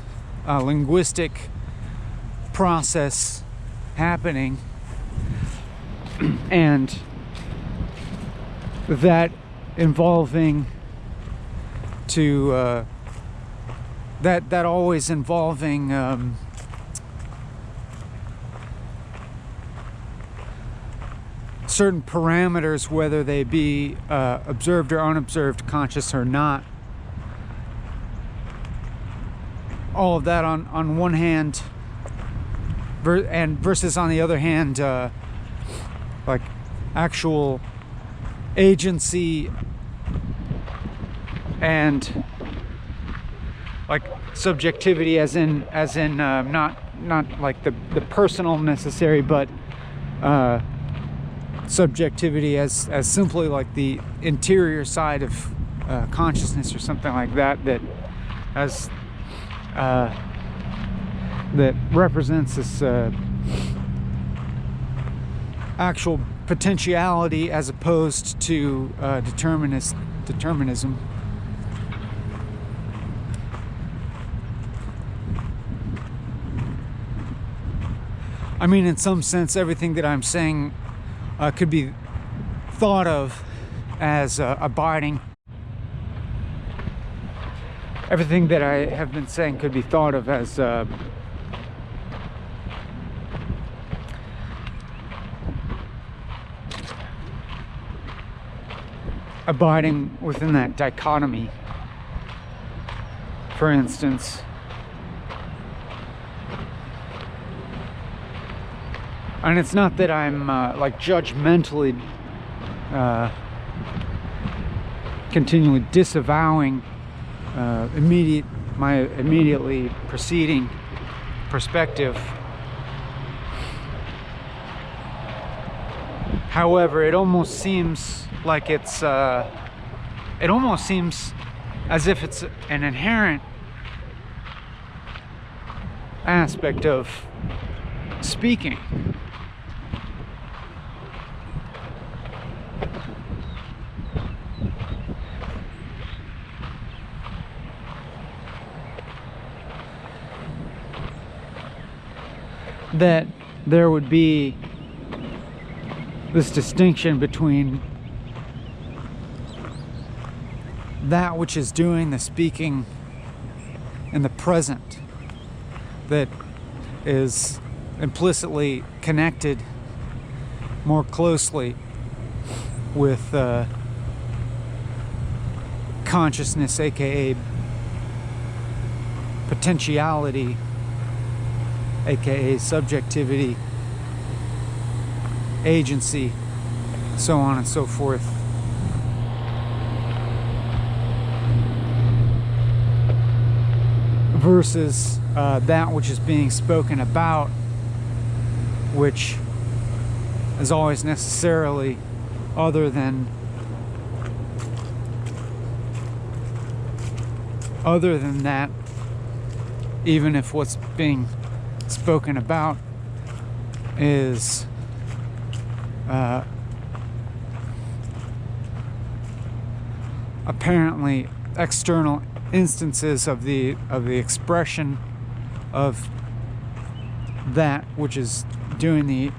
Speaker 1: a linguistic process happening, and that involving to that always involving certain parameters, whether they be observed or unobserved, conscious or not. All of that on one hand, and versus on the other hand, like actual agency and like subjectivity, as in not like the personal necessary, but subjectivity as simply like the interior side of consciousness or something like that, that as that represents this actual potentiality as opposed to determinism. I mean, in some sense, everything that I'm saying could be thought of as abiding. Everything that I have been saying could be thought of as abiding within that dichotomy. For instance, and it's not that I'm like judgmentally continually disavowing my immediately preceding perspective. However, it almost seems like it almost seems as if it's an inherent aspect of speaking. That there would be this distinction between that which is doing the speaking in the present, that is implicitly connected more closely with consciousness, aka potentiality, aka subjectivity, agency, so on and so forth. Versus that which is being spoken about, which is always necessarily other than that, even if what's being spoken about is apparently external instances of the expression of that which is doing the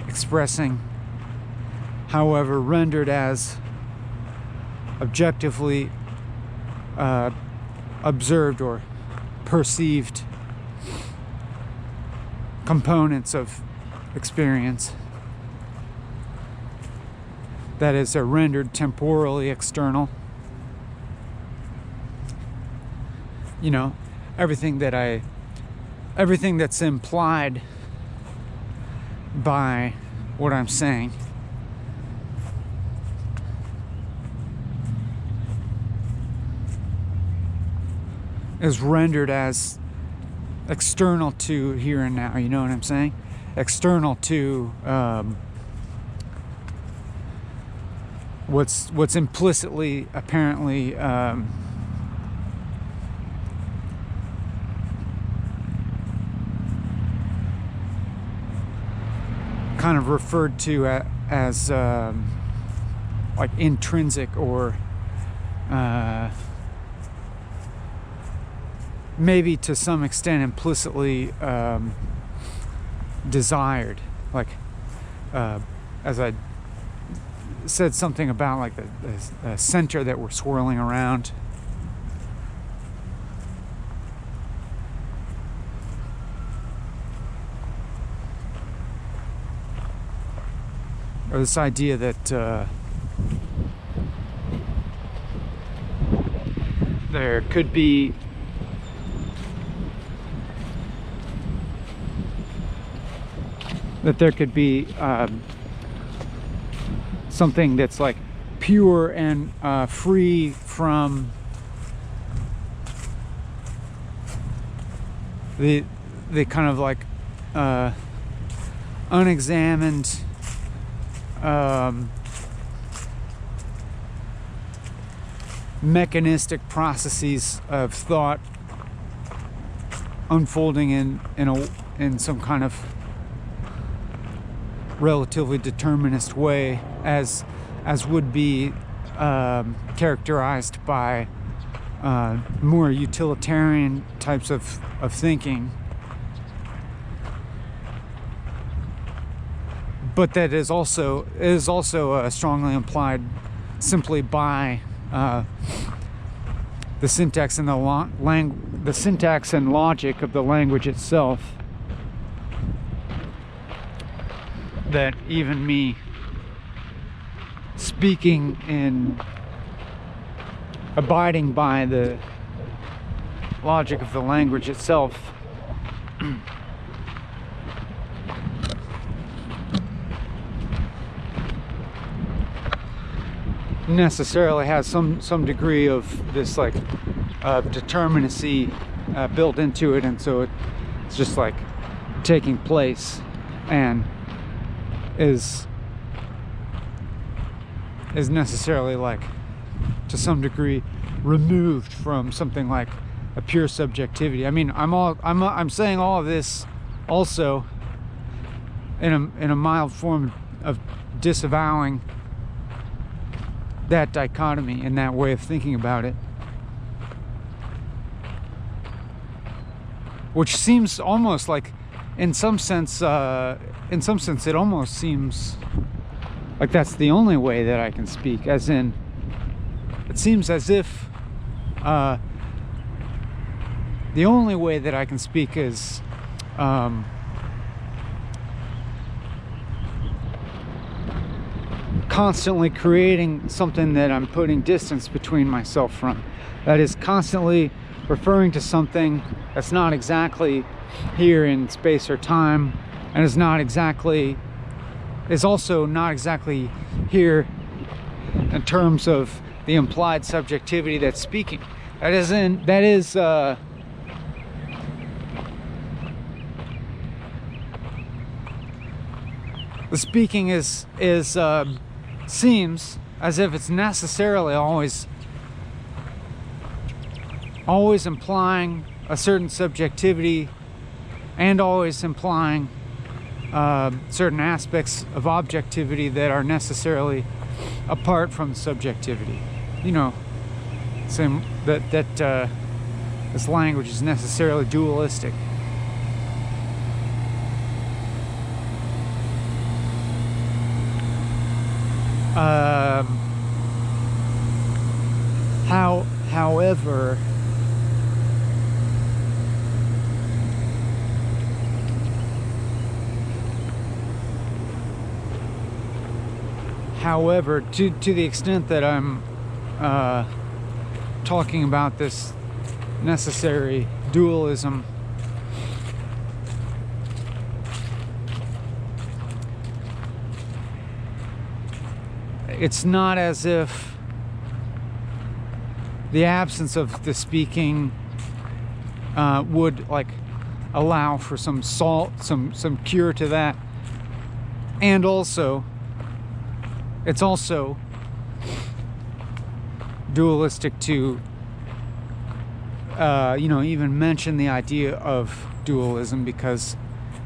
Speaker 1: expressing, however rendered as objectively observed or perceived components of experience, that is, are rendered temporally external. You know, everything that's implied by what I'm saying is rendered as external to here and now. You know what I'm saying? External to what's implicitly apparently kind of referred to as like intrinsic, or maybe to some extent implicitly desired, like as I said something about like the center that we're swirling around. Or this idea that there could be something that's like pure and free from the kind of like unexamined mechanistic processes of thought unfolding in some kind of relatively determinist way, as would be characterized by more utilitarian types of thinking, but that is also strongly implied simply by the syntax and the syntax and logic of the language itself. That even me speaking and abiding by the logic of the language itself necessarily has some degree of this like determinacy built into it, and so it's just like taking place and is necessarily like to some degree removed from something like a pure subjectivity. I mean, I'm saying all of this also in a mild form of disavowing that dichotomy and that way of thinking about it, which seems almost like, in some sense it almost seems like that's the only way that I can speak, as in it seems as if the only way that I can speak is constantly creating something that I'm putting distance between myself from. That is, constantly referring to something that's not exactly here in space or time, and is also not exactly here in terms of the implied subjectivity that's speaking. The speaking seems as if it's necessarily always implying a certain subjectivity, and always implying certain aspects of objectivity that are necessarily apart from subjectivity. you know, saying that this language is necessarily dualistic. However, to the extent that I'm talking about this necessary dualism, it's not as if the absence of the speaking would like allow for some some cure to that. And also, it's also dualistic to you know, even mention the idea of dualism, because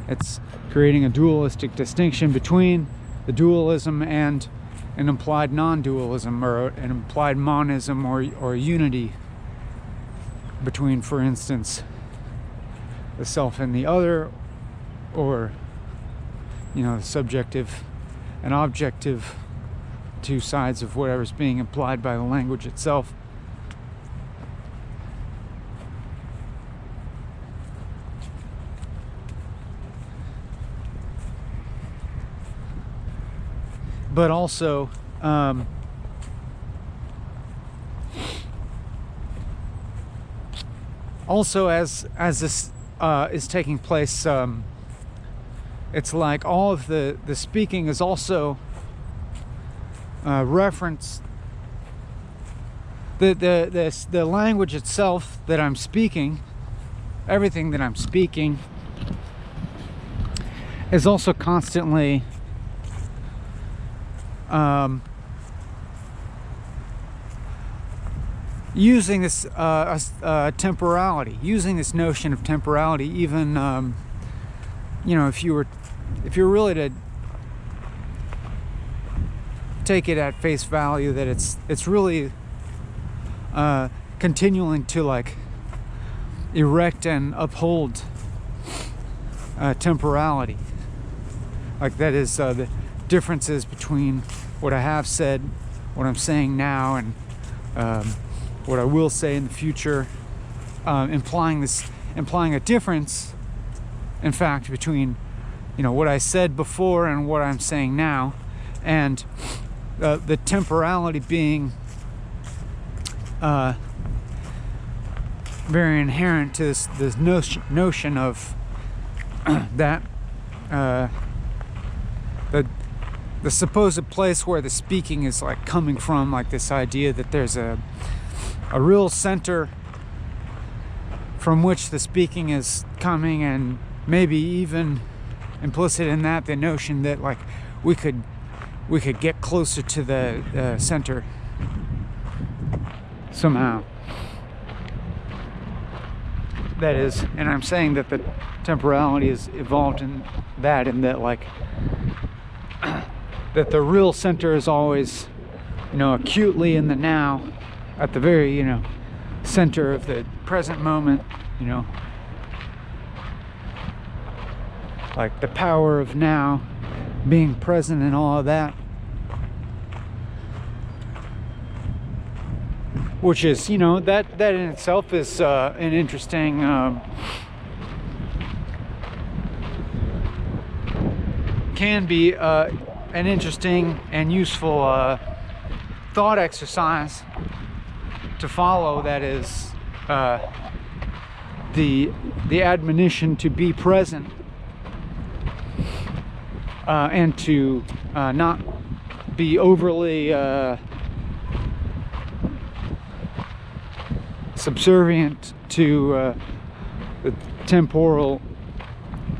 Speaker 1: it's creating a dualistic distinction between the dualism and an implied non-dualism, or an implied monism, or unity between, for instance, the self and the other, or, you know, the subjective and objective, two sides of whatever's being implied by the language itself. But also, as this is taking place, it's like all of the speaking is also reference the language itself that I'm speaking. Everything that I'm speaking is also constantly using this temporality, using this notion of temporality. Even you know, if you're really to take it at face value, that it's really continuing to like erect and uphold temporality. Like that is the differences between what I have said, what I'm saying now, and what I will say in the future, implying a difference, in fact, between, you know, what I said before and what I'm saying now, and the temporality being very inherent to this notion of that the supposed place where the speaking is like coming from, like this idea that there's a real center from which the speaking is coming, and maybe even implicit in that the notion that like we could get closer to the center somehow. That is, and I'm saying that the temporality is evolved in that like that the real center is always, you know, acutely in the now, at the very, you know, center of the present moment, you know, like the power of now being present and all of that, which is, you know, that in itself is an interesting can be an interesting and useful thought exercise to follow. That is the admonition to be present, and to not be overly subservient to the temporal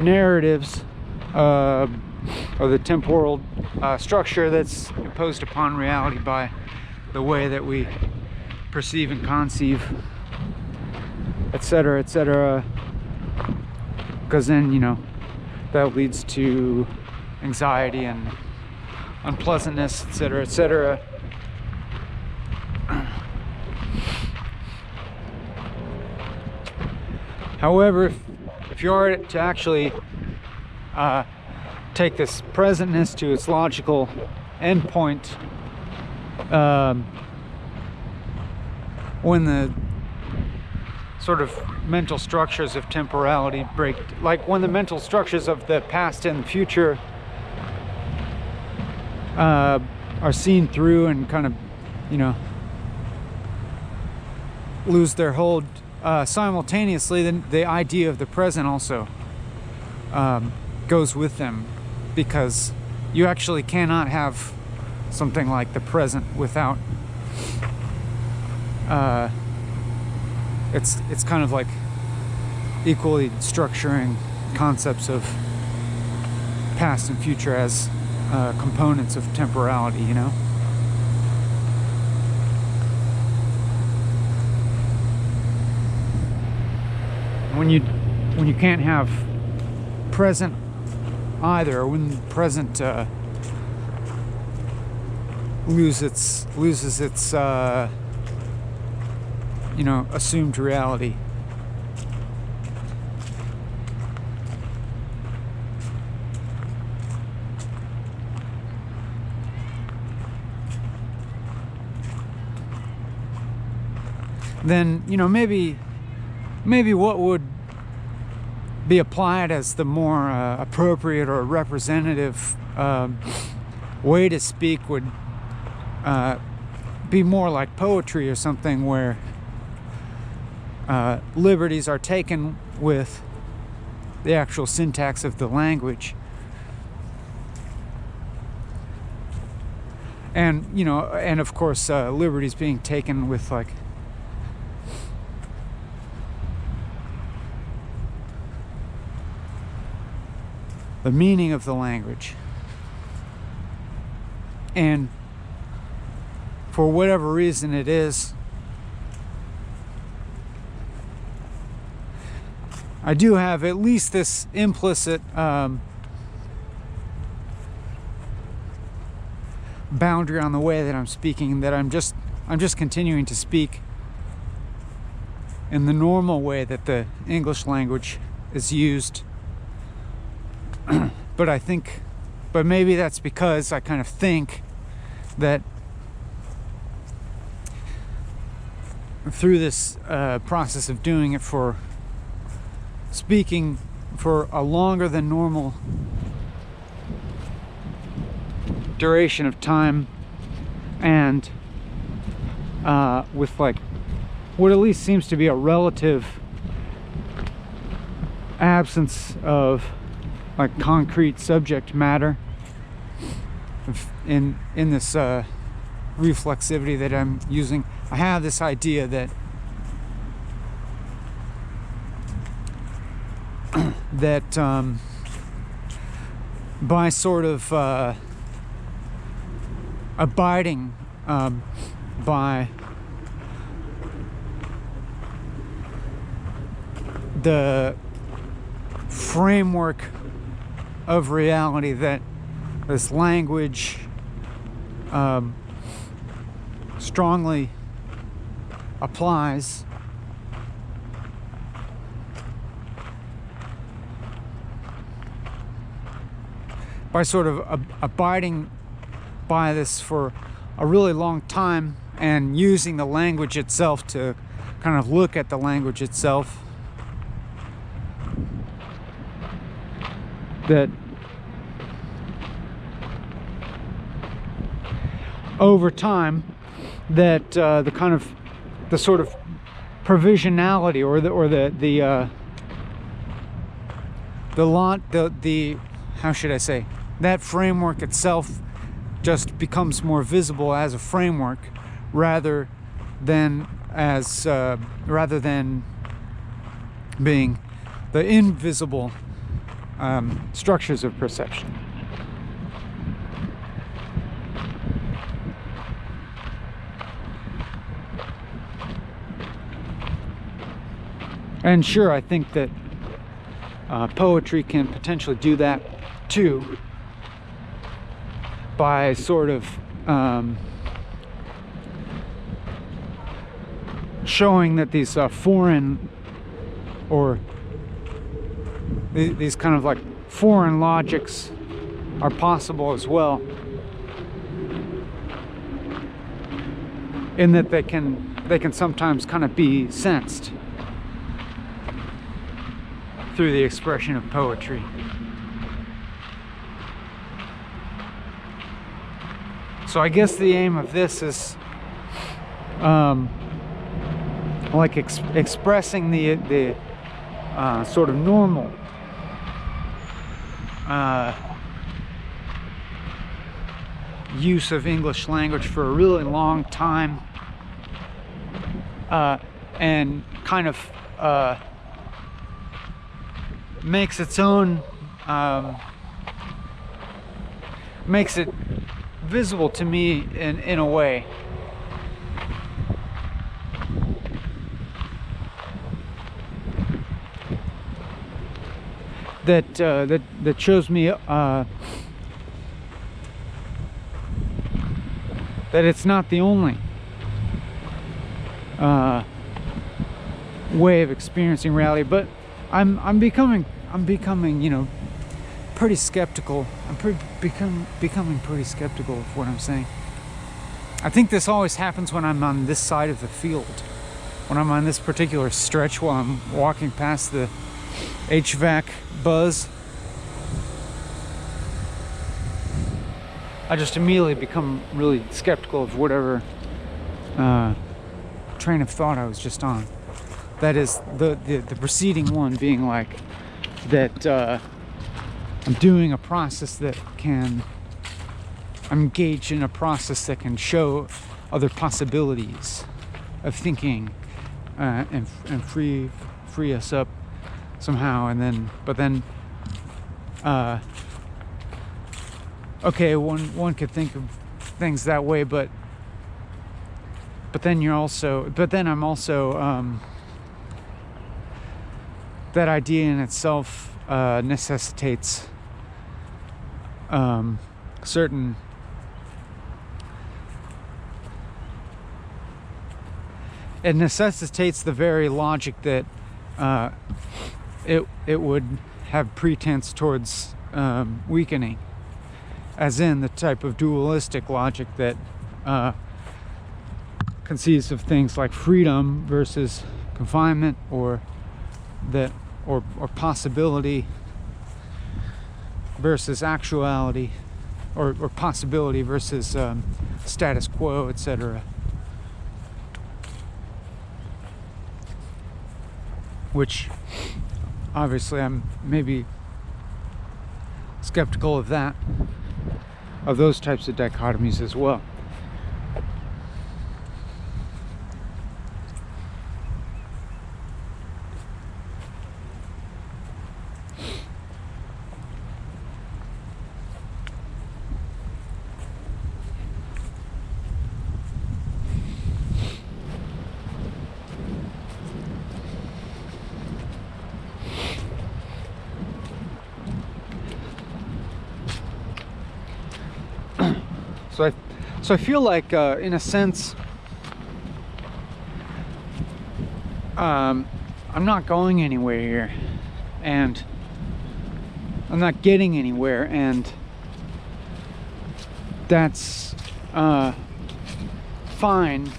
Speaker 1: narratives, or the temporal structure that's imposed upon reality by the way that we perceive and conceive, etc., etc. Because then, you know, that leads to anxiety and unpleasantness, etc., etc. However, if you are to actually take this presentness to its logical endpoint, when the sort of mental structures of temporality break, like when the mental structures of the past and the future are seen through and kind of, you know, lose their hold, simultaneously, then the idea of the present also goes with them, because you actually cannot have something like the present without it's kind of like equally structuring concepts of past and future as components of temporality, you know. When you can't have present either, or when present loses its you know, assumed reality. Then, you know, maybe what would be applied as the more appropriate or representative way to speak would be more like poetry or something, where liberties are taken with the actual syntax of the language. And, you know, and of course liberties being taken with, like, the meaning of the language. And for whatever reason it is, I do have at least this implicit boundary on the way that I'm speaking, that I'm just continuing to speak in the normal way that the English language is used. But maybe that's because I kind of think that through this process of doing it, for speaking for a longer than normal duration of time, and with, like, what at least seems to be a relative absence of, like, concrete subject matter in this reflexivity that I'm using, I have this idea that by sort of abiding by the framework of reality that this language strongly applies, by sort of abiding by this for a really long time and using the language itself to kind of look at the language itself, that over time, that the kind of the sort of provisionality, or the how should I say, that framework itself just becomes more visible as a framework rather than being the invisible structures of perception. And sure, I think that poetry can potentially do that too, by sort of showing that these foreign or these kind of like foreign logics are possible as well, in that they can sometimes kind of be sensed through the expression of poetry. So I guess the aim of this is like expressing the sort of normal use of English language for a really long time, and kind of makes its own, makes it visible to me in a way that shows me that it's not the only way of experiencing reality. But I'm becoming, you know, pretty skeptical. I'm becoming pretty skeptical of what I'm saying. I think this always happens when I'm on this side of the field, when I'm on this particular stretch while I'm walking past the HVAC buzz. I just immediately become really skeptical of whatever train of thought I was just on. That is the preceding one being like that I'm doing a process that can, I'm engaged in a process that can show other possibilities of thinking and free us up somehow. And then, but then, okay, one could think of things that way, but then I'm also that idea in itself necessitates certain it necessitates the very logic that it would have pretense towards weakening, as in the type of dualistic logic that conceives of things like freedom versus confinement, or possibility versus actuality, or possibility versus status quo, etc. Which obviously I'm maybe skeptical of that, of those types of dichotomies as well. So I feel like, in a sense, I'm not going anywhere here, and I'm not getting anywhere, and that's fine.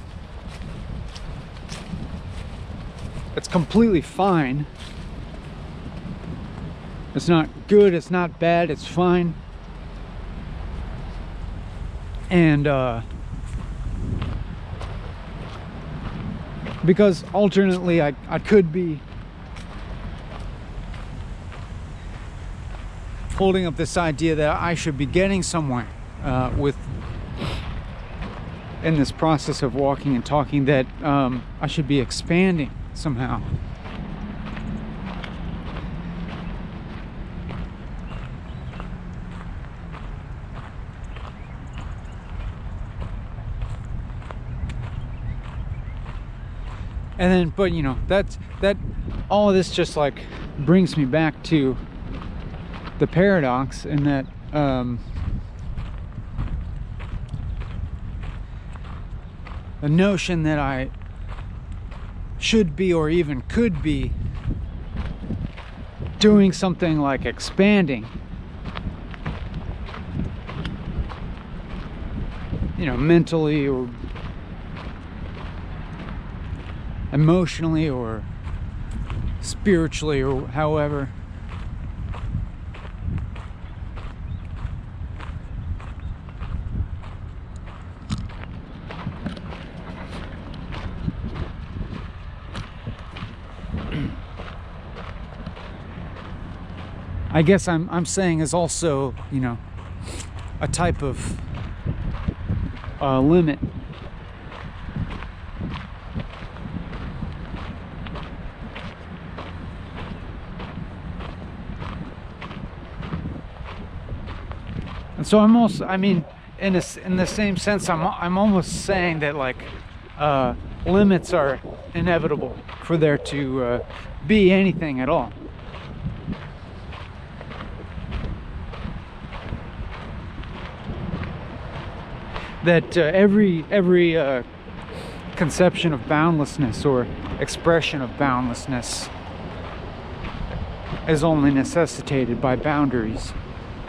Speaker 1: It's completely fine. It's not good, it's not bad, it's fine. And because alternately I could be holding up this idea that I should be getting somewhere with in this process of walking and talking, that I should be expanding somehow. And then, but you know, that all of this just like brings me back to the paradox, in that the notion that I should be, or even could be, doing something like expanding, you know, mentally or emotionally or spiritually or however. I guess I'm saying is also, you know, a type of limit. And so I'm also, I mean, in the same sense, I'm almost saying that, like, limits are inevitable for there to be anything at all. That every conception of boundlessness or expression of boundlessness is only necessitated by boundaries,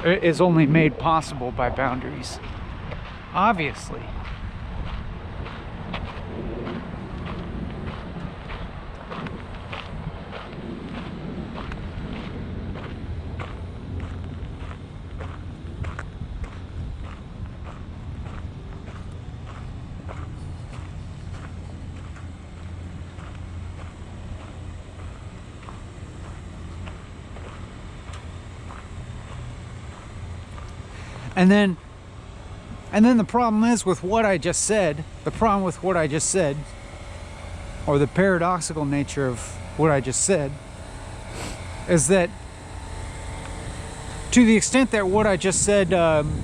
Speaker 1: is only made possible by boundaries, obviously. And then the problem is with what I just said, or the paradoxical nature of what I just said, is that to the extent that what I just said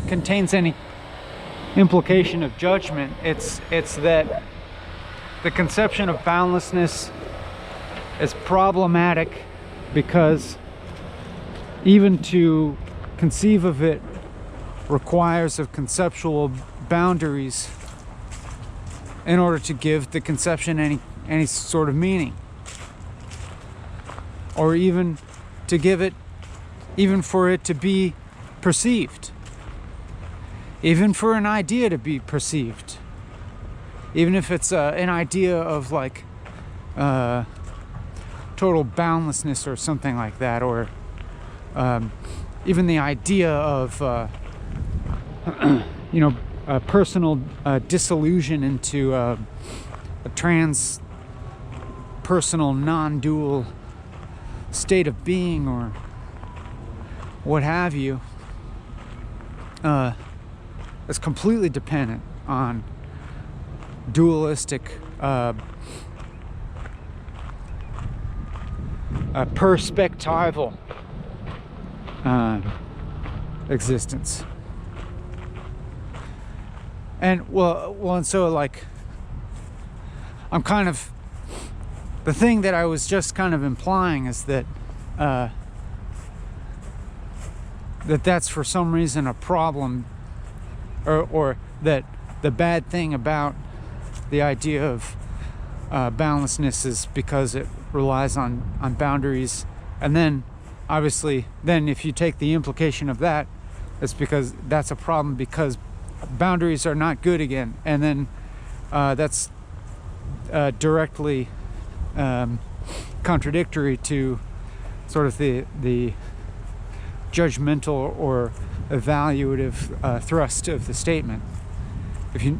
Speaker 1: contains any implication of judgment, it's that the conception of boundlessness is problematic because even to conceive of it requires of conceptual boundaries in order to give the conception any sort of meaning, or even to give it, even for it to be perceived, even for an idea to be perceived, even if it's an idea of like total boundlessness or something like that, or even the idea of you know, personal disillusion into a trans-personal, non-dual state of being, or what have you, is completely dependent on dualistic perspectival existence. And and so, like, I'm kind of, the thing that I was just kind of implying is that that's for some reason a problem, or that the bad thing about the idea of boundlessness is because it relies on boundaries. And then obviously then if you take the implication of that, it's because that's a problem because boundaries are not good again, and then that's directly contradictory to sort of the judgmental or evaluative thrust of the statement, if you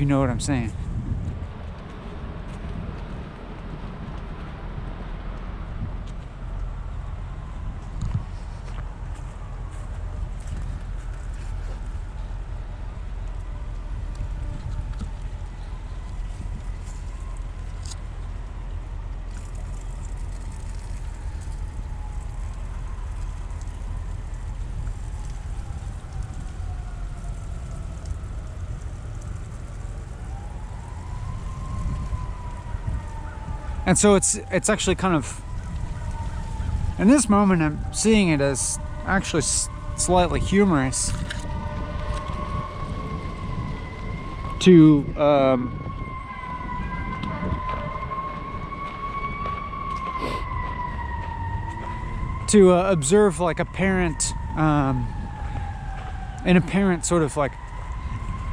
Speaker 1: know what I'm saying. And so it's actually kind of, in this moment I'm seeing it as actually slightly humorous to to observe like an apparent sort of like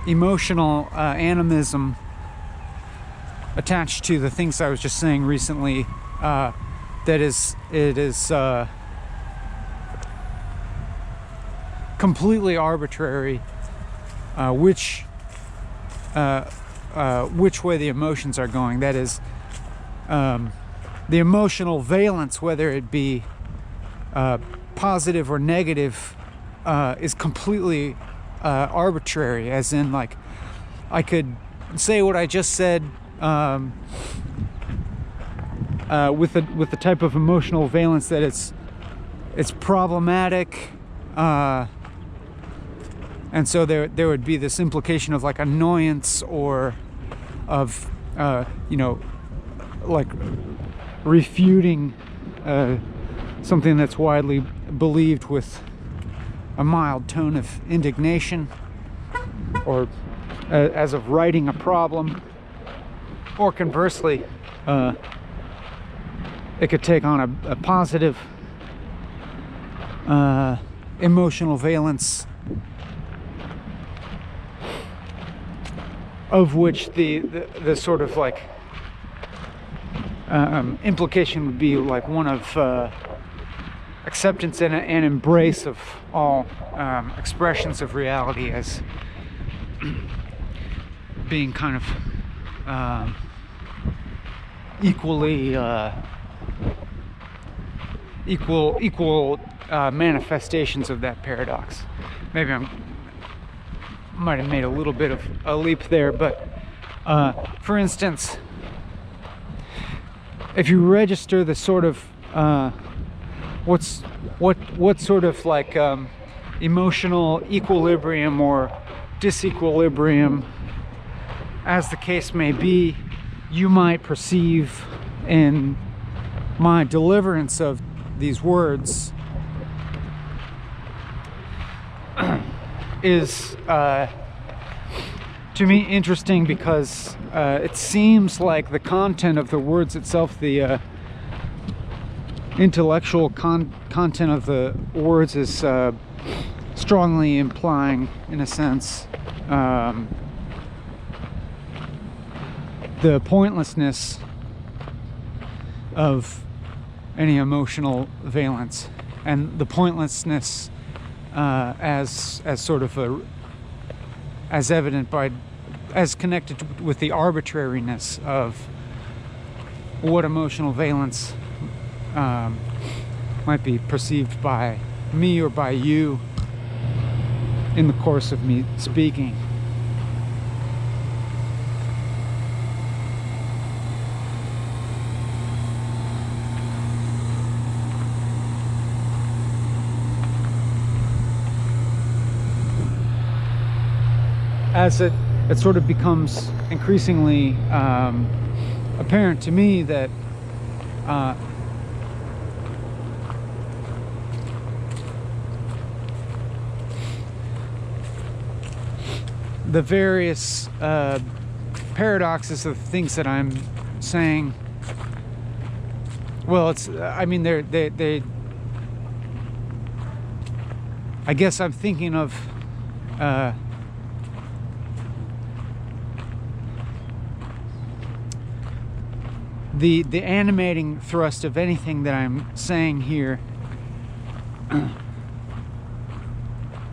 Speaker 1: emotional animism attached to the things I was just saying recently. It is completely arbitrary which way the emotions are going. That is, the emotional valence, whether it be positive or negative, is completely arbitrary. As in, like, I could say what I just said with the type of emotional valence that it's problematic, and so there would be this implication of like annoyance or of like refuting something that's widely believed with a mild tone of indignation, or as of righting a problem. Or conversely, it could take on a positive emotional valence, of which the sort of like implication would be like one of acceptance and embrace of all expressions of reality as being kind of equally equal manifestations of that paradox. Maybe might have made a little bit of a leap there, but for instance, if you register the sort of what sort of like emotional equilibrium or disequilibrium, as the case may be, you might perceive in my deliverance of these words, is to me interesting, because it seems like the content of the words itself, the intellectual content of the words, is strongly implying, in a sense, the pointlessness of any emotional valence, and the pointlessness as sort of as evident by, as connected with the arbitrariness of what emotional valence might be perceived by me or by you in the course of me speaking. As it sort of becomes increasingly apparent to me that the various paradoxes of things that I'm saying, well, I mean, they I guess I'm thinking of the animating thrust of anything that I'm saying here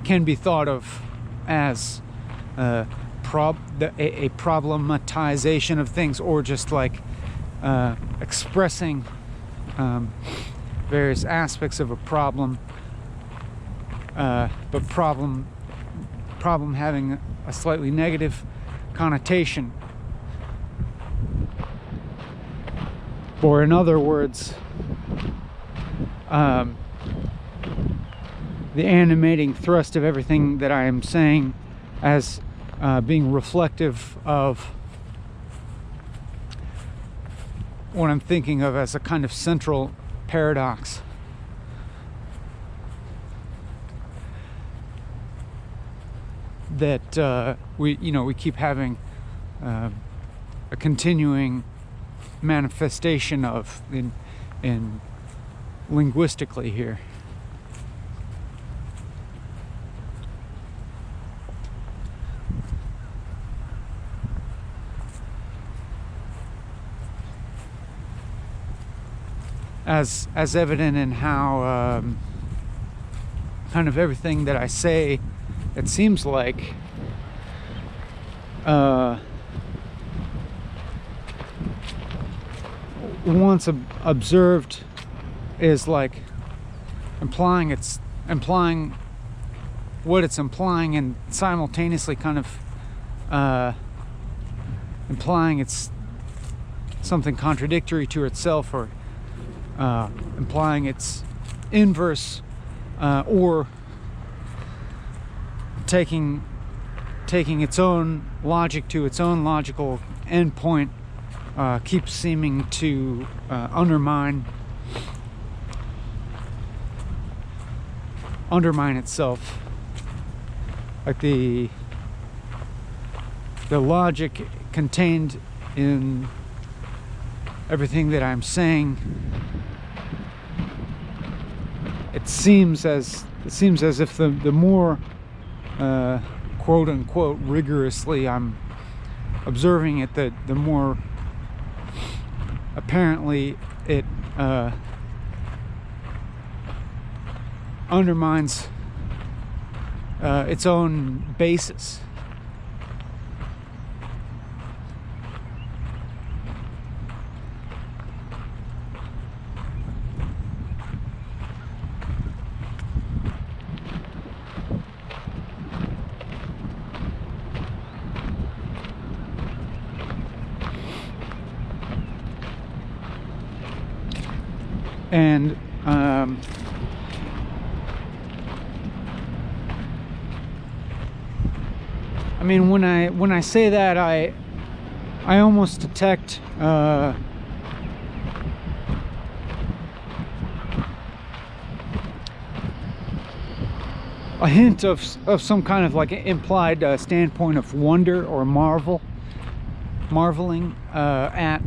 Speaker 1: can be thought of as a problematization of things, or just like expressing various aspects of a problem, but problem having a slightly negative connotation. Or in other words, the animating thrust of everything that I am saying as being reflective of what I'm thinking of as a kind of central paradox. That we keep having a continuing manifestation of in linguistically here. As evident in how kind of everything that I say, it seems like once observed is like implying what it's implying, and simultaneously kind of implying it's something contradictory to itself, or implying its inverse, or taking its own logic to its own logical endpoint, keeps seeming to undermine itself. Like the logic contained in everything that I'm saying, it seems as if the more quote unquote rigorously I'm observing it, the more apparently it undermines its own basis. And I mean, when I say that, I almost detect a hint of some kind of like implied standpoint of wonder or marveling at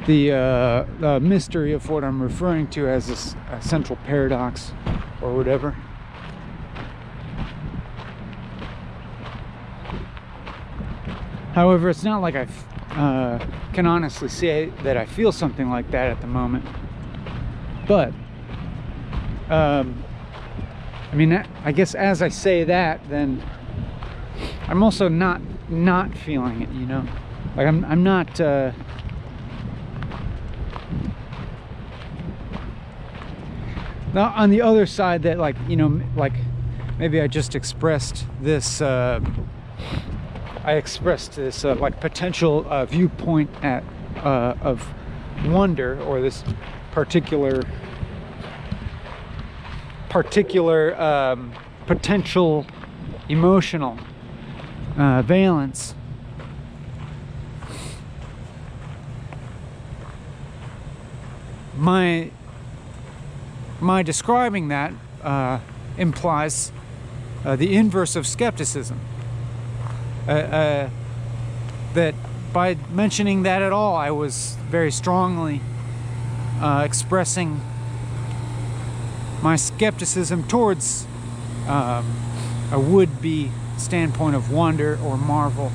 Speaker 1: the mystery of what I'm referring to as this central paradox or whatever. However, it's not like I can honestly say that I feel something like that at the moment. But I mean, I guess as I say that, then I'm also not feeling it, you know? Like I'm not now on the other side, that, like, you know, like maybe I just expressed this like potential viewpoint of wonder, or this particular potential emotional valence. My describing that implies the inverse of skepticism. That by mentioning that at all, I was very strongly expressing my skepticism towards a would-be standpoint of wonder or marvel.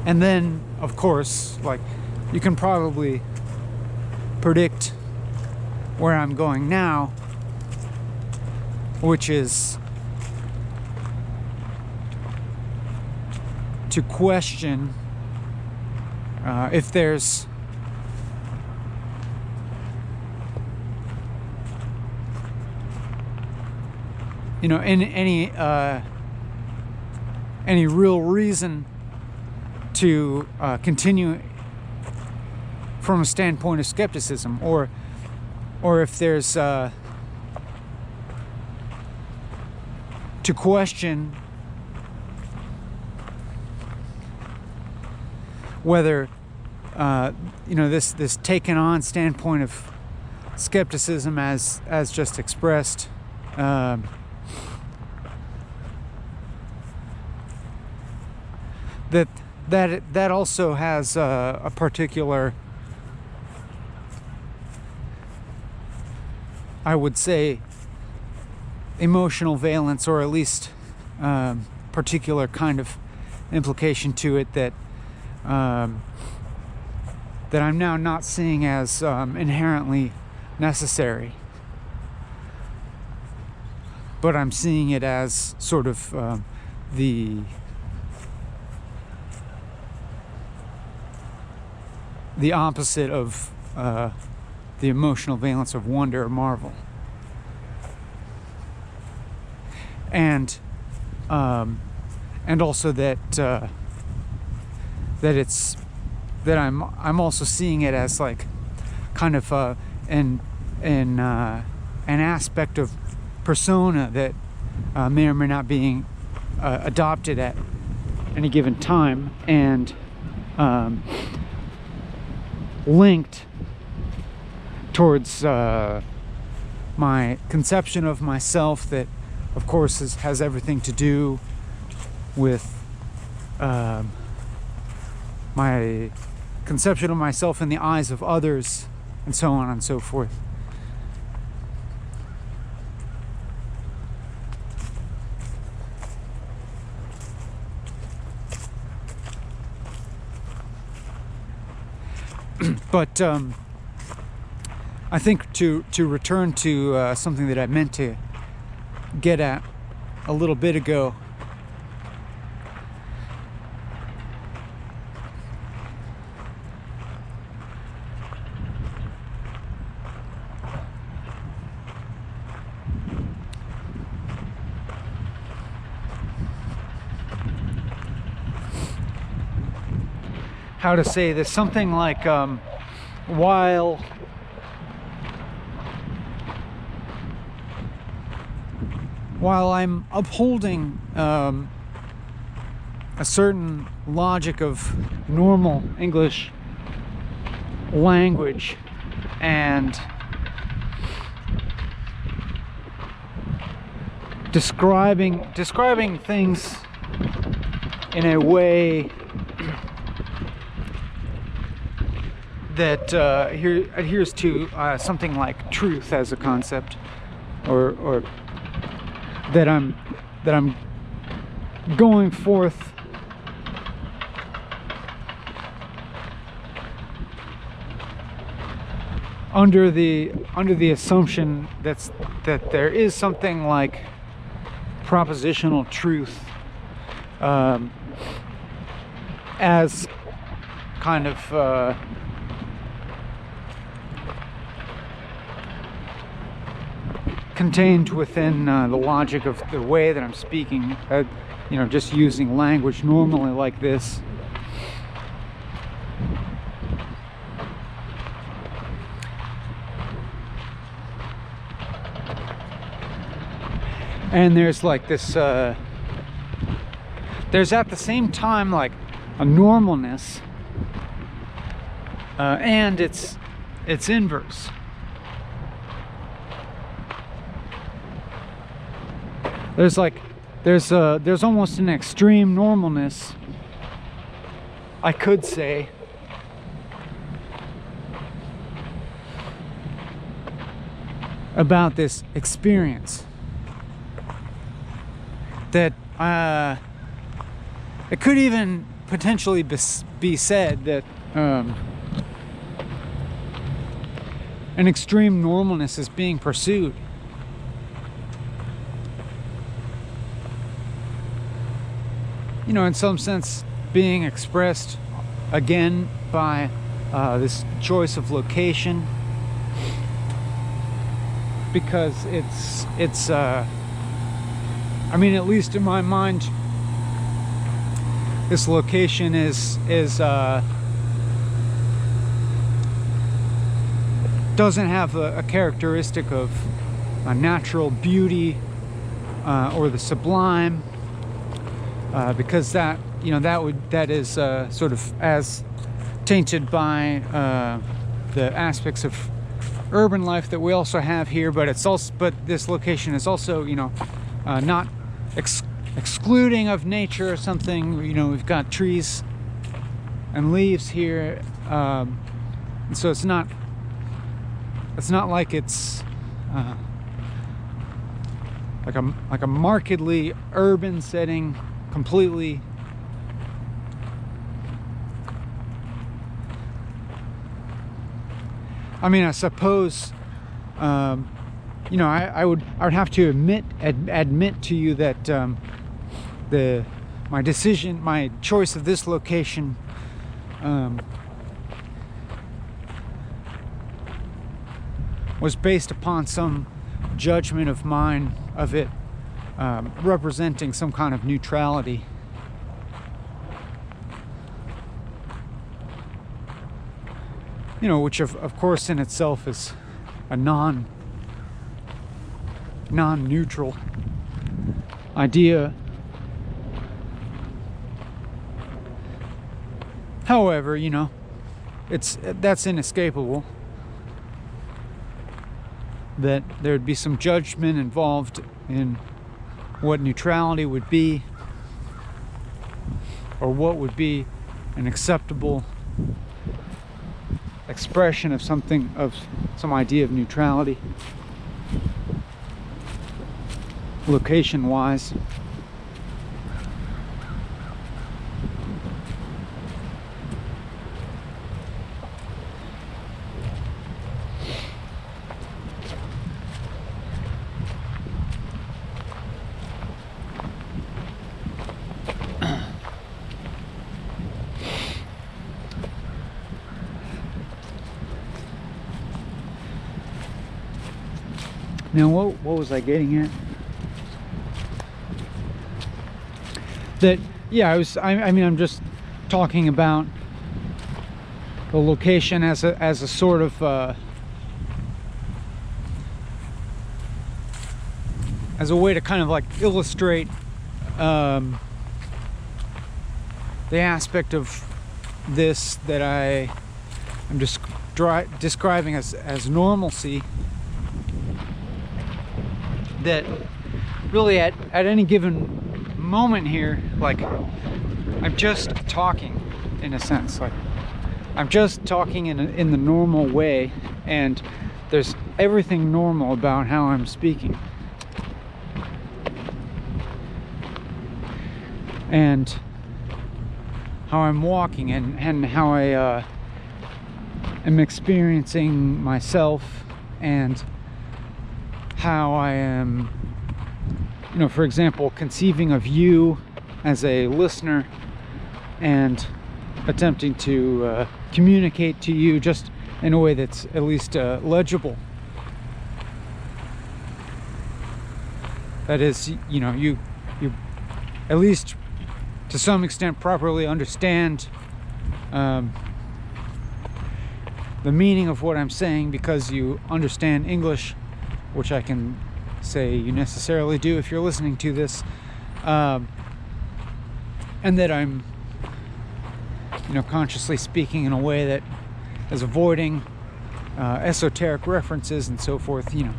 Speaker 1: And then, of course, like, you can probably predict where I'm going now, which is to question if there's you know any real reason to continue from a standpoint of skepticism, or if there's to question whether you know, this taken on standpoint skepticism as just expressed. That also has a particular, I would say, emotional valence, or at least particular kind of implication to it that that I'm now not seeing as inherently necessary, but I'm seeing it as sort of the opposite of the emotional valence of wonder or marvel. And also that I'm also seeing it as like kind of an aspect of persona that may or may not being adopted at any given time, and linked towards my conception of myself that, of course, has everything to do with my conception of myself in the eyes of others, and so on and so forth. But I think to return to something that I meant to get at a little bit ago, how to say this, something like while I'm upholding a certain logic of normal English language and describing things in a way that adheres to something like truth as a concept, or that I'm going forth under the assumption that there is something like propositional truth as kind of contained within the logic of the way that I'm speaking, just using language normally like this. And there's like this, there's at the same time like a normalness, and its inverse. There's almost an extreme normalness, I could say, about this experience. That it could even potentially be said that an extreme normalness is being pursued. In some sense, being expressed again by this choice of location, because it's at least in my mind, this location is doesn't have a characteristic of a natural beauty or the sublime. Because that is sort of as tainted by the aspects of urban life that we also have here, but this location is also, you know, not excluding of nature or something. You know, we've got trees and leaves here, and so it's not like it's like a markedly urban setting completely. I mean, I suppose, you know, I would have to admit to you that my choice of this location was based upon some judgment of mine of it representing some kind of neutrality. You know, which of course in itself is a non-neutral idea. However, you know, that's inescapable, that there'd be some judgment involved in what neutrality would be, or what would be an acceptable expression of something, of some idea of neutrality, location wise. Now, what was I getting at? That, yeah, I mean, I'm just talking about the location as a sort of as a way to kind of like illustrate the aspect of this that I am just describing as normalcy. That really at any given moment here, like, I'm just talking in a sense, like I'm just talking in the normal way, and there's everything normal about how I'm speaking, and how I'm walking, and how I am experiencing myself, and how I am, you know, for example, conceiving of you as a listener and attempting to communicate to you just in a way that's at least legible. That is, you know, you at least to some extent properly understand the meaning of what I'm saying, because you understand English, which I can say you necessarily do if you're listening to this, and that I'm, you know, consciously speaking in a way that is avoiding esoteric references and so forth. You know,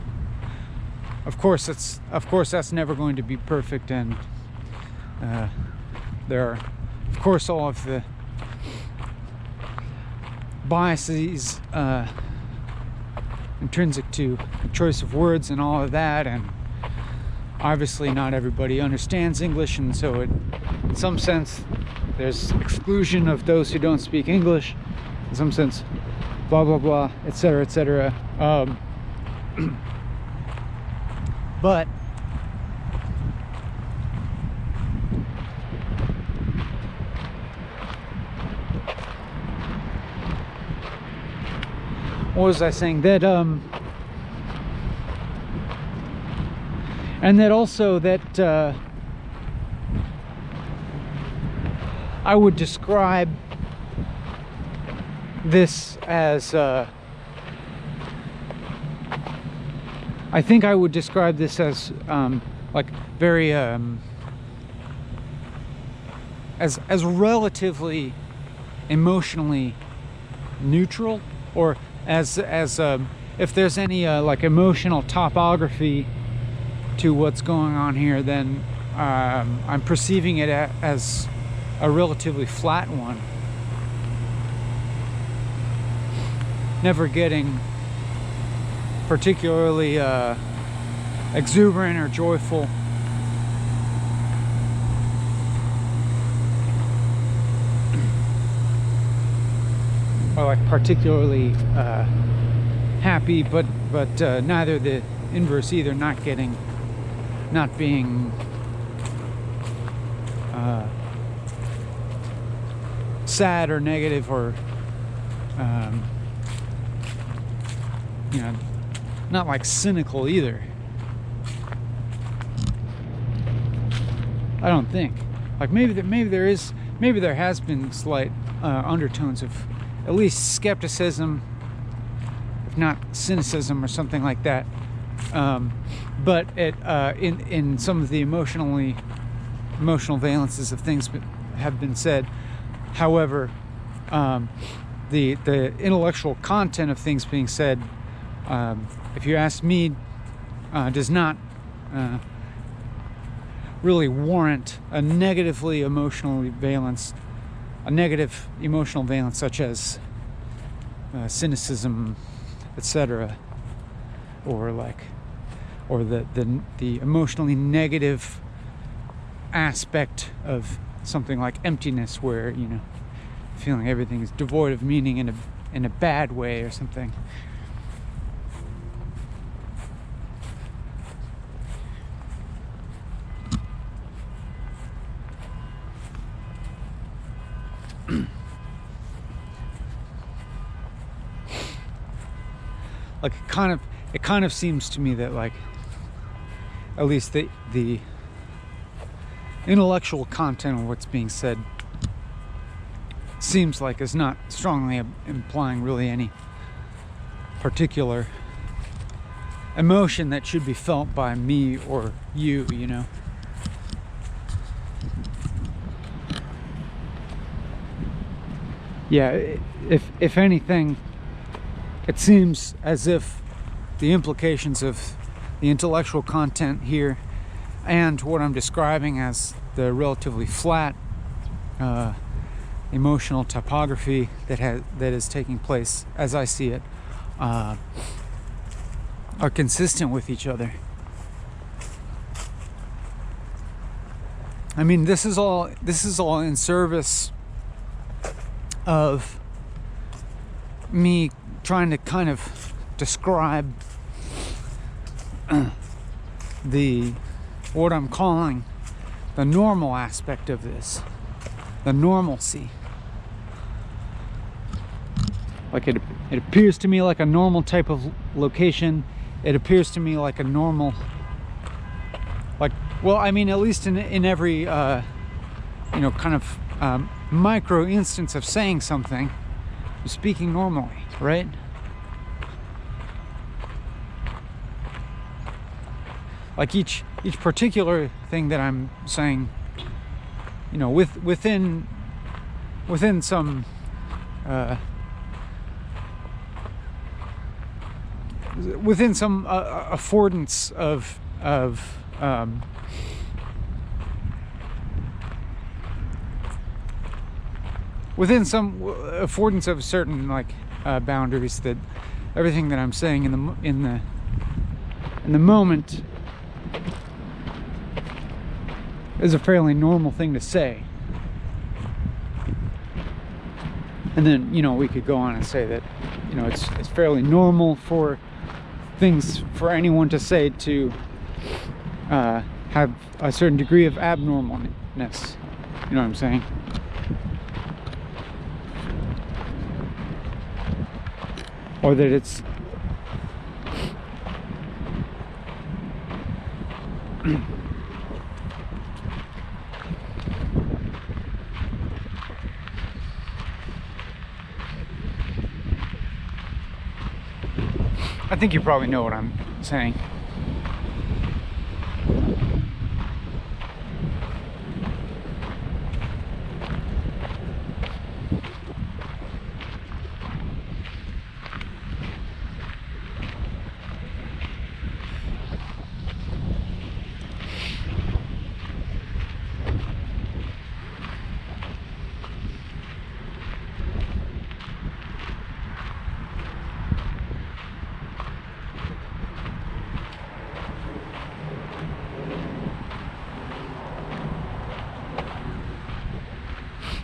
Speaker 1: of course that's never going to be perfect, and there are, of course, all of the biases intrinsic to the choice of words and all of that, and obviously not everybody understands English, and so in some sense there's exclusion of those who don't speak English, in some sense, blah blah blah, etc., etc. But what was I saying? That and that also that I would describe this as I think I would describe this as like very as relatively emotionally neutral, or as if there's any like emotional topography to what's going on here, then I'm perceiving it as a relatively flat one, never getting particularly exuberant or joyful. Or like particularly happy, but neither the inverse either, not being sad or negative, or you know, not like cynical either. I don't think. Like maybe there has been slight undertones of at least skepticism, if not cynicism or something like that. But in some of the emotional valences of things have been said. However, the intellectual content of things being said, if you ask me, does not really warrant a negative emotional valence such as cynicism, etc., or the emotionally negative aspect of something like emptiness, where, you know, feeling everything is devoid of meaning in a bad way or something. Like it kind of seems to me that, like, at least the intellectual content of what's being said seems like is not strongly implying really any particular emotion that should be felt by me or you, you know. Yeah, if anything, it seems as if the implications of the intellectual content here and what I'm describing as the relatively flat emotional topography that is taking place, as I see it, are consistent with each other. I mean, this is all in service of me trying to kind of describe what I'm calling the normal aspect of this, the normalcy. Like it appears to me like a normal type of location. It appears to me like a normal, like, well, I mean, at least in every you know, kind of micro instance of saying something, you're speaking normally, right? Like each particular thing that I'm saying, you know, within some affordance of within some affordance of certain, like, boundaries, that everything that I'm saying in the moment is a fairly normal thing to say. And then, you know, we could go on and say that, you know, it's fairly normal for things, for anyone to say, to have a certain degree of abnormalness. You know what I'm saying? Or that it's I think you probably know what I'm saying.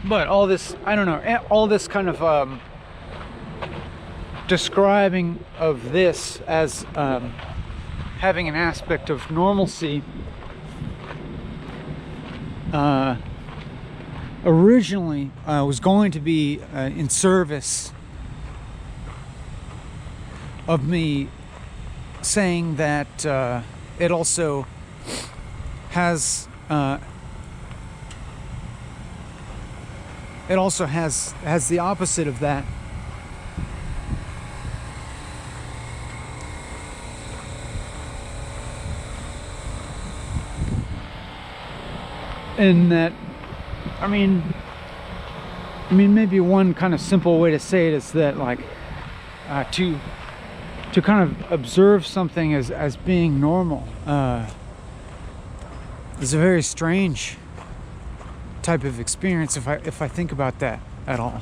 Speaker 1: But all this, I don't know, all this kind of describing of this as having an aspect of normalcy originally was going to be in service of me saying that it also has the opposite of that. In that, I mean, maybe one kind of simple way to say it is that, like, to kind of observe something as being normal is a very strange type of experience if I think about that at all.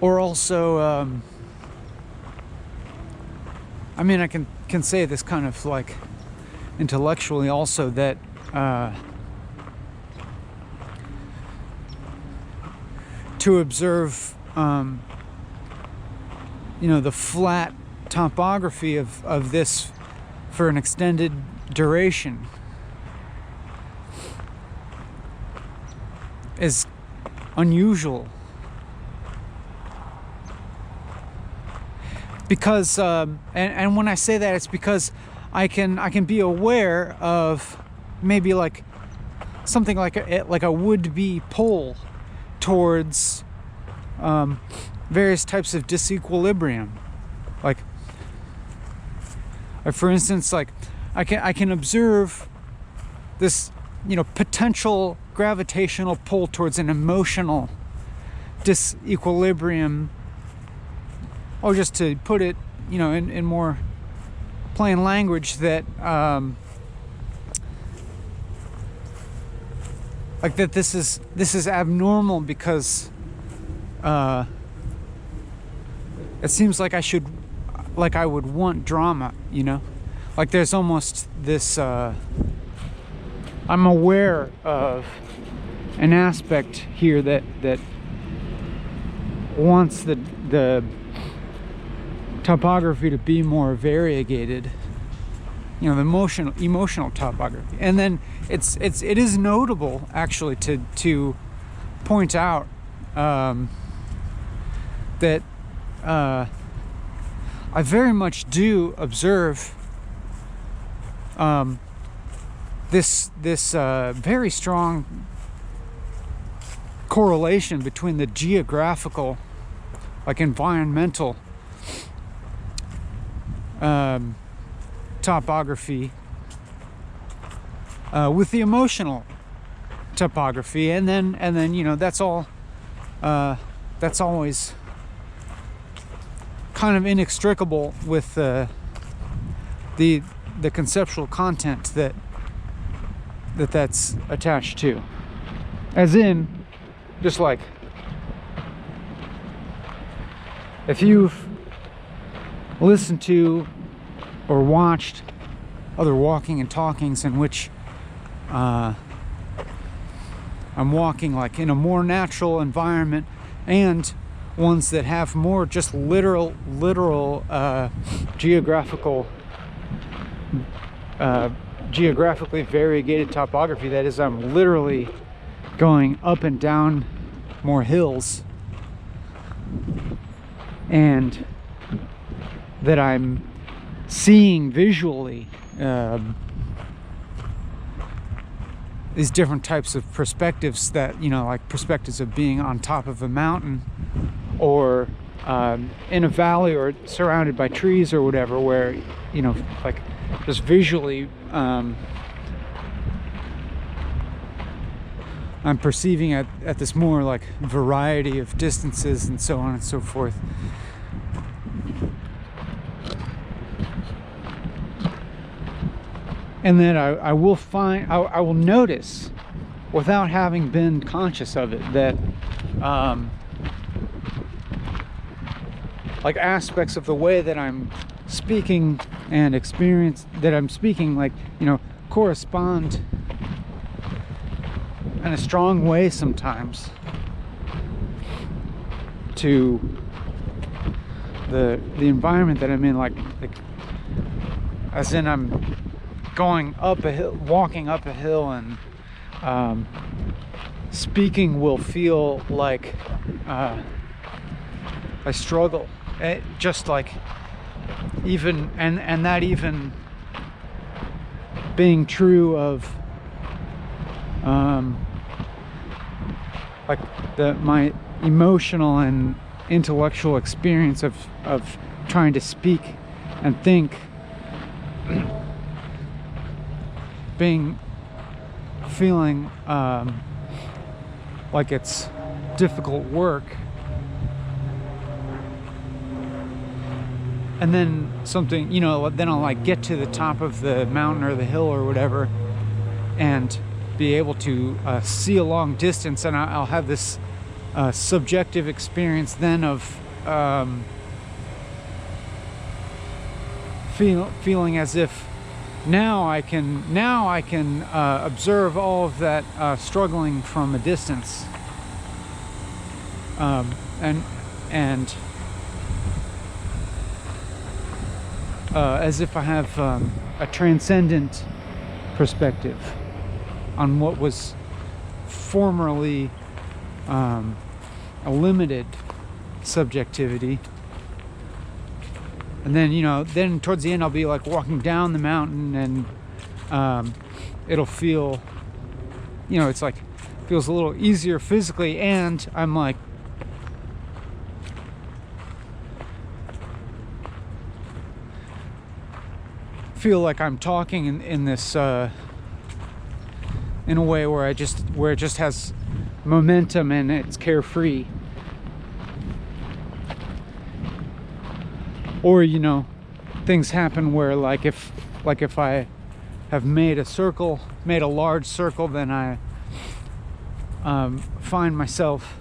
Speaker 1: Or also, I mean, I can say this kind of like intellectually also, that to observe, you know, the flat topography of this for an extended duration is unusual. Because and when I say that, it's because I can be aware of maybe like something like a would-be pull towards various types of disequilibrium. Like for instance, like I can observe this, you know, potential gravitational pull towards an emotional disequilibrium. Or just to put it, you know, in more plain language, that like that this is abnormal because it seems like I would want drama, you know, like there's almost this I'm aware of an aspect here that wants the topography to be more variegated, you know, the emotional topography. And then it is notable actually to point out that I very much do observe this very strong correlation between the geographical, like environmental topography with the emotional topography, and then you know, that's always kind of inextricable with the conceptual content that's attached to, as in, just like if you've listened to or watched other walking and talkings in which I'm walking like in a more natural environment, and ones that have more just literal geographically variegated topography, that is, I'm literally going up and down more hills, and that I'm seeing visually these different types of perspectives, that, you know, like perspectives of being on top of a mountain or in a valley or surrounded by trees or whatever, where, you know, like just visually I'm perceiving at this more like variety of distances and so on and so forth. and then I will find, I will notice, without having been conscious of it, that like aspects of the way that I'm speaking and experience that I'm speaking, like, you know, correspond in a strong way sometimes to the environment that I'm in, like as in I'm going up a hill, walking up a hill, and speaking will feel like I struggle, just like, even and that even being true of like my emotional and intellectual experience of trying to speak and think, feeling like it's difficult work. And then something, you know, then I'll like get to the top of the mountain or the hill or whatever, and be able to see a long distance, and I'll have this subjective experience then of feeling as if now I can observe all of that struggling from a distance, and as if I have a transcendent perspective on what was formerly a limited subjectivity. And then, you know, then towards the end I'll be like walking down the mountain, and it'll feel, you know, it's like feels a little easier physically, and I'm like feel like I'm talking in this in a way where it just has momentum and it's carefree. Or, you know, things happen where like if I have made a large circle, then I find myself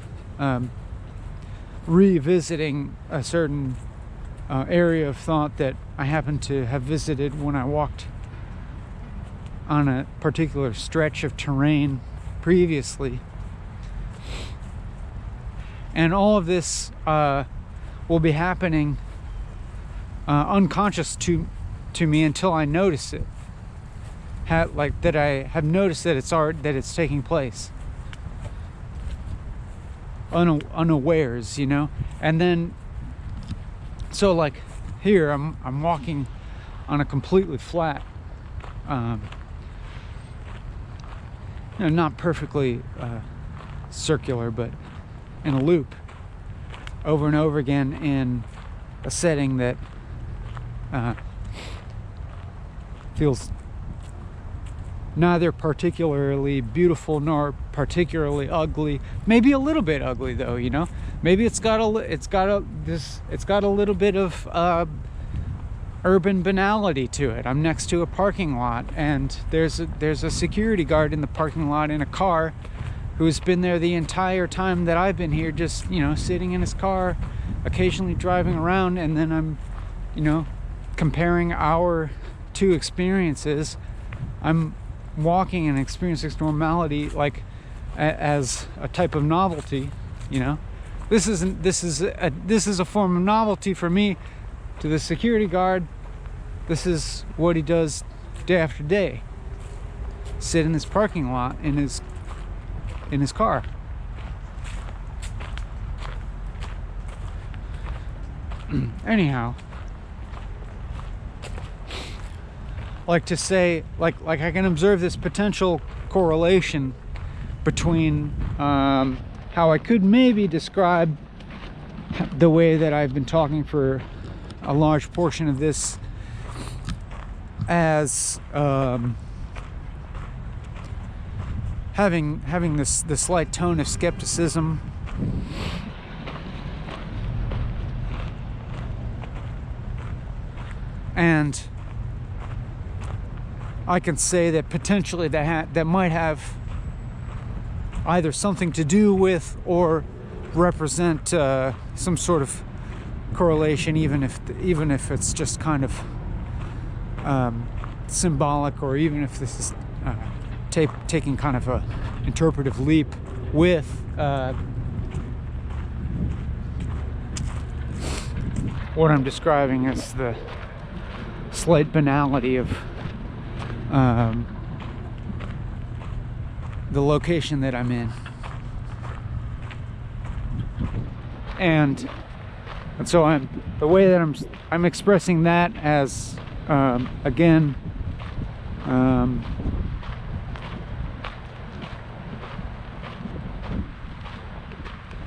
Speaker 1: revisiting a certain area of thought that I happen to have visited when I walked on a particular stretch of terrain previously. And all of this will be happening unconscious to me until I notice it. Like that I have noticed that it's taking place. Unawares, you know. And then, so like here I'm walking on a completely flat, you know, not perfectly circular, but in a loop, over and over again, in a setting that feels neither particularly beautiful nor particularly ugly. Maybe a little bit ugly, though, you know. Maybe it's got a little bit of urban banality to it. I'm next to a parking lot, and there's a security guard in the parking lot in a car who's been there the entire time that I've been here, just, you know, sitting in his car, occasionally driving around. And then I'm, you know, comparing our two experiences. I'm walking and experiencing normality like as a type of novelty, you know. This is a form of novelty for me. To the security guard, this is what he does day after day. Sit in this parking lot in his car. Anyhow, like to say, like I can observe this potential correlation between how I could maybe describe the way that I've been talking for a large portion of this as having this slight tone of skepticism, and I can say that potentially that might have either something to do with or represent some sort of correlation, even if it's just kind of symbolic, or even if this is taking kind of a interpretive leap with what I'm describing as the slight banality of the location that I'm in. And so the way that I'm expressing that as again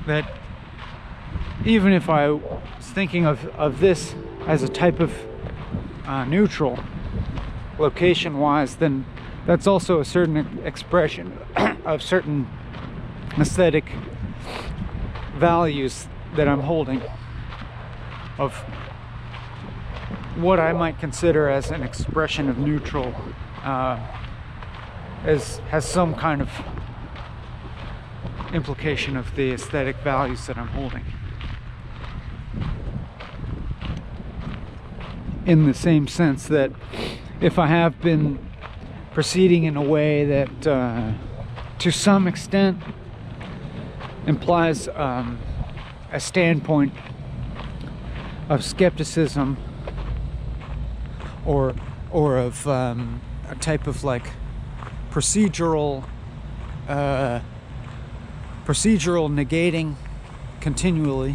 Speaker 1: that even if I was thinking of this as a type of neutral location wise, then that's also a certain expression of certain aesthetic values that I'm holding, of what I might consider as an expression of neutral, has some kind of implication of the aesthetic values that I'm holding. In the same sense that if I have been proceeding in a way that to some extent implies a standpoint of skepticism, or of a type of like procedural negating continually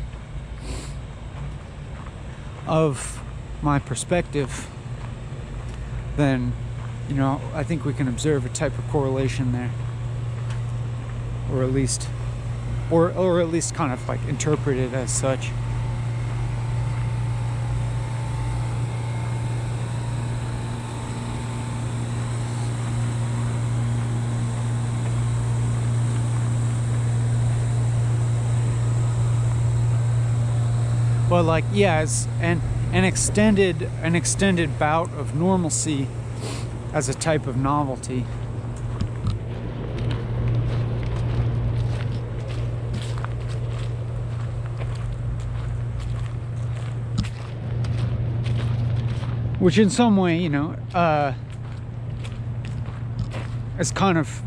Speaker 1: of my perspective, then, you know, I think we can observe a type of correlation there, or at least kind of like interpret it as such. But like, yeah, as an extended bout of normalcy as a type of novelty. Which in some way, you know, is kind of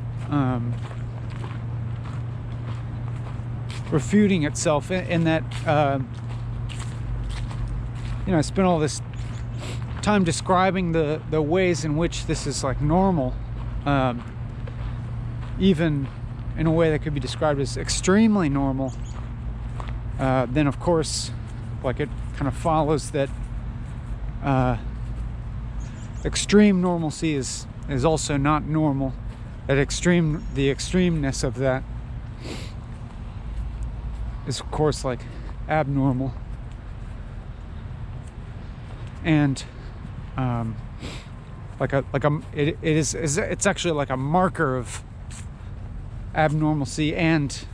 Speaker 1: refuting itself in that, you know, I spent all this time describing the ways in which this is like normal, even in a way that could be described as extremely normal. Then of course, like, it kind of follows that extreme normalcy is also not normal. That the extremeness of that is of course like abnormal. And it's actually like a marker of abnormalcy, and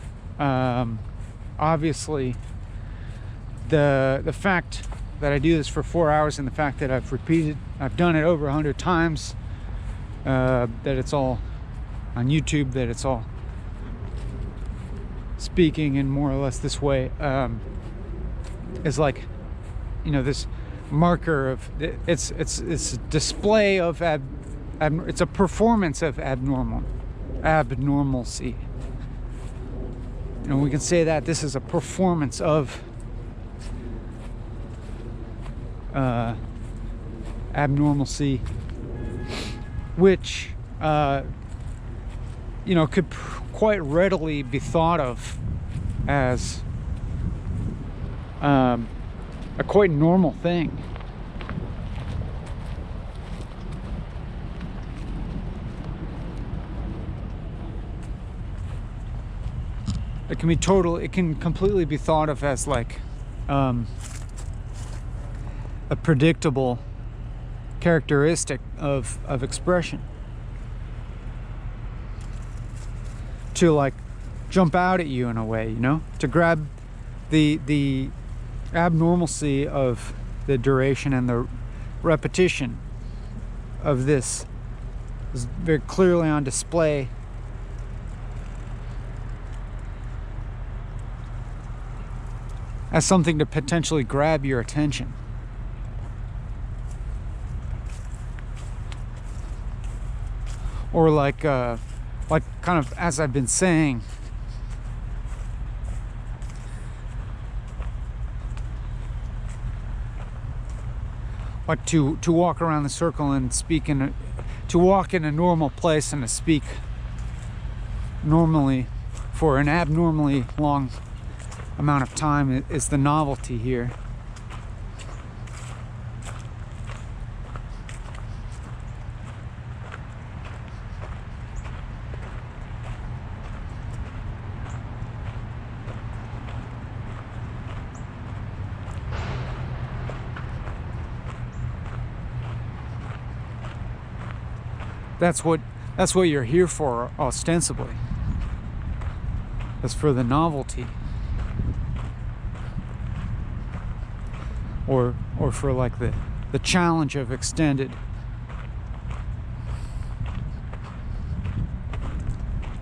Speaker 1: obviously the fact that I do this for 4 hours, and the fact that I've done it over 100 times, that it's all on YouTube, that it's all speaking in more or less this way, is like, you know, this marker of it's a display of it's a performance of abnormalcy. You know, we can say that this is a performance of abnormalcy, which you know, could quite readily be thought of as a quite normal thing. It can completely be thought of as like a predictable characteristic of expression, to like jump out at you in a way, you know, to grab the abnormalcy of the duration and the repetition of this is very clearly on display. As something to potentially grab your attention. Or like kind of, as I've been saying, like to walk around the circle and speak to walk in a normal place and to speak normally for an abnormally long amount of time is the novelty here. That's what you're here for, ostensibly. That's for the novelty. Or for like the challenge of extended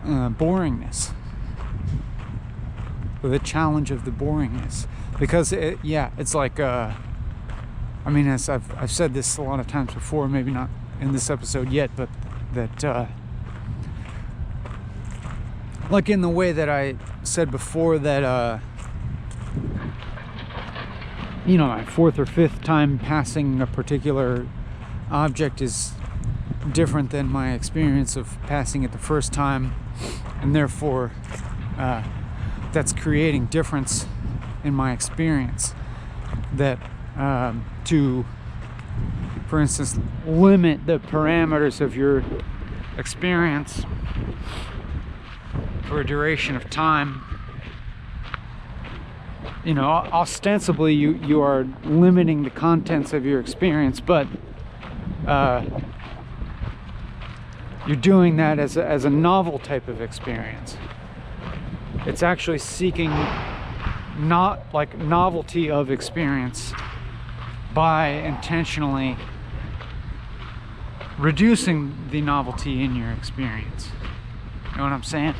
Speaker 1: boringness. Or the challenge of the boringness. Because it's like I mean, as I've said this a lot of times before, maybe not in this episode yet, but that like in the way that I said before that you know, my fourth or fifth time passing a particular object is different than my experience of passing it the first time, and therefore that's creating difference in my experience. That to, for instance, limit the parameters of your experience for a duration of time. You know, ostensibly you are limiting the contents of your experience, but you're doing that as a novel type of experience. It's actually seeking not like novelty of experience by intentionally reducing the novelty in your experience. You know what I'm saying?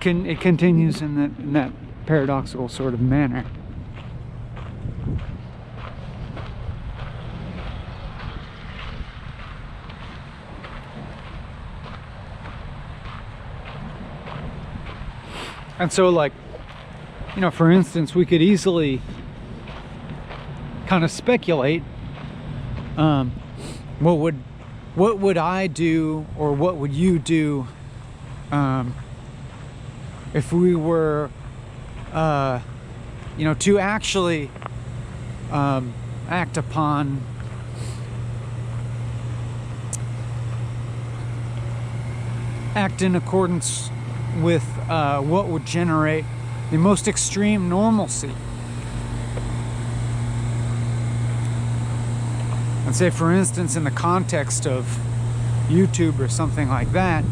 Speaker 1: It continues in that paradoxical sort of manner. And so, like, you know, for instance, we could easily kind of speculate what would I do, or what would you do if we were you know, to actually act upon act in accordance with what would generate the most extreme normalcy. And say, for instance, in the context of YouTube or something like that,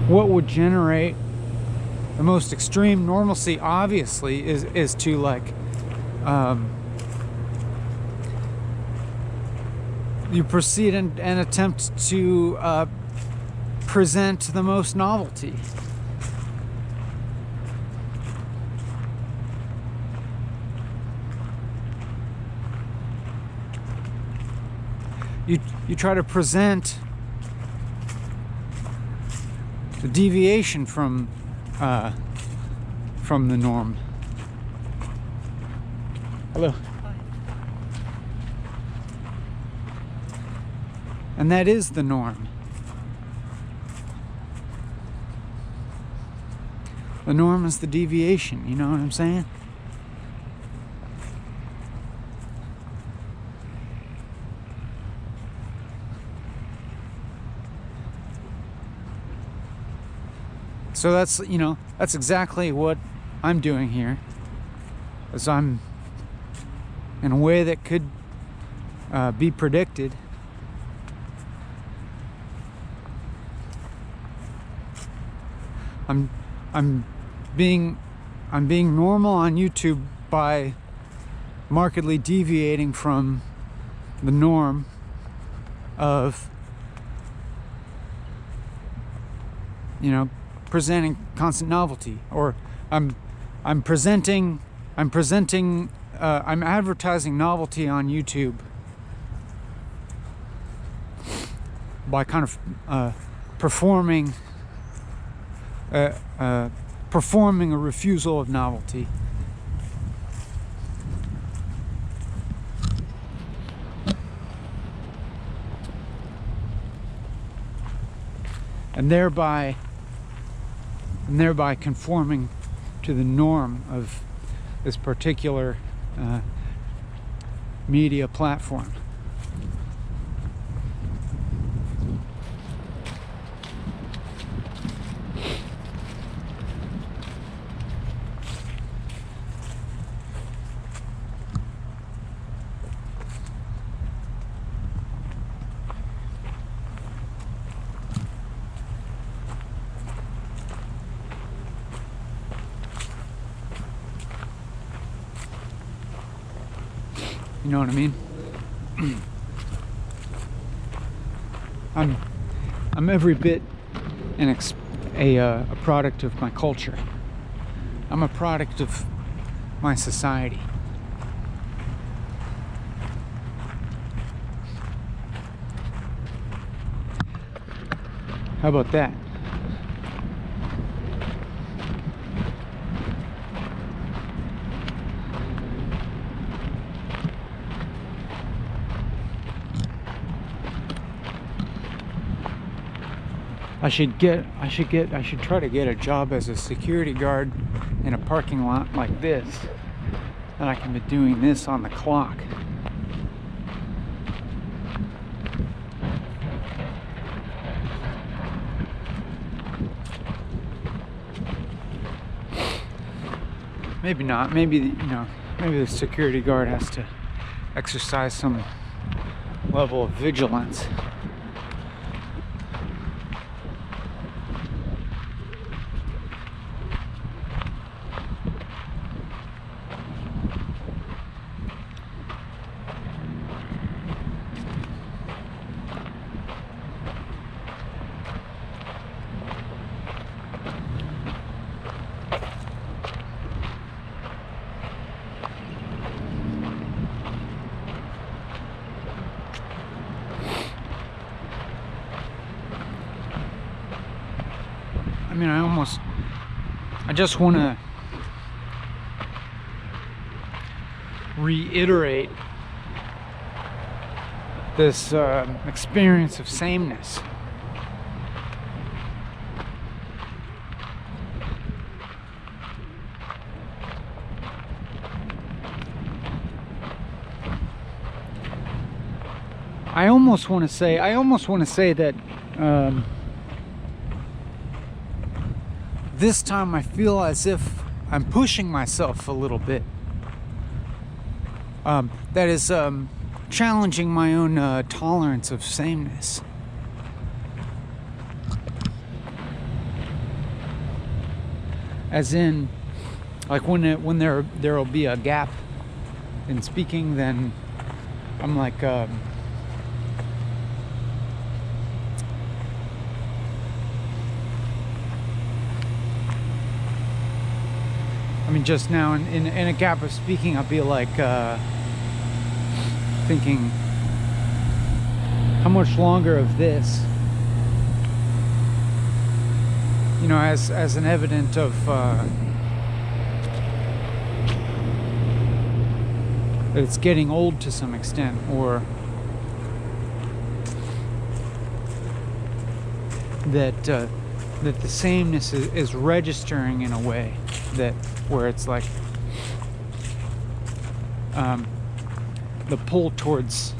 Speaker 1: what would generate the most extreme normalcy, obviously, is to, like, you proceed and attempt to present the most novelty. You try to present the deviation from the norm. Hello. Hi. And that is the norm. The norm is the deviation, you know what I'm saying? So that's, you know, that's exactly what I'm doing here. As I'm, in a way that could be predicted, I'm being I'm being normal on YouTube by markedly deviating from the norm of, you know, presenting constant novelty, or I'm advertising novelty on YouTube by kind of performing a refusal of novelty. And thereby conforming to the norm of this particular media platform. You know what I mean? I'm every bit a product of my culture. I'm a product of my society. How about that? I should try to get a job as a security guard in a parking lot like this, and I can be doing this on the clock. Maybe not. Maybe, you know, maybe the security guard has to exercise some level of vigilance. I mean, I just want to reiterate this experience of sameness. I almost want to say that this time I feel as if I'm pushing myself a little bit. That is challenging my own tolerance of sameness. As in, like when there'll be a gap in speaking, then I'm like, I mean, just now in a gap of speaking, I'll be like thinking, how much longer of this, you know, as an evidence of that it's getting old to some extent, or that the sameness is registering in a way that where it's like the pull towards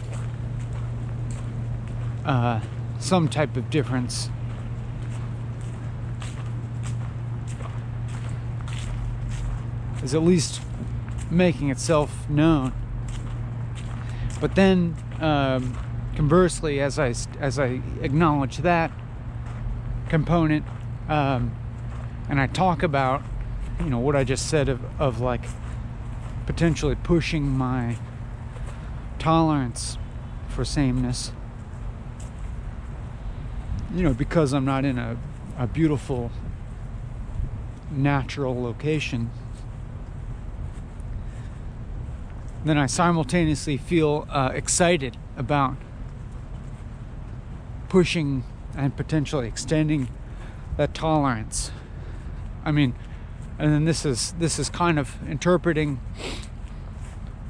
Speaker 1: some type of difference is at least making itself known. But then conversely, as I acknowledge that component, and I talk about you know, what I just said of like potentially pushing my tolerance for sameness, you know, because I'm not in a beautiful natural location, then I simultaneously feel excited about pushing and potentially extending that tolerance. I mean, and then this is kind of interpreting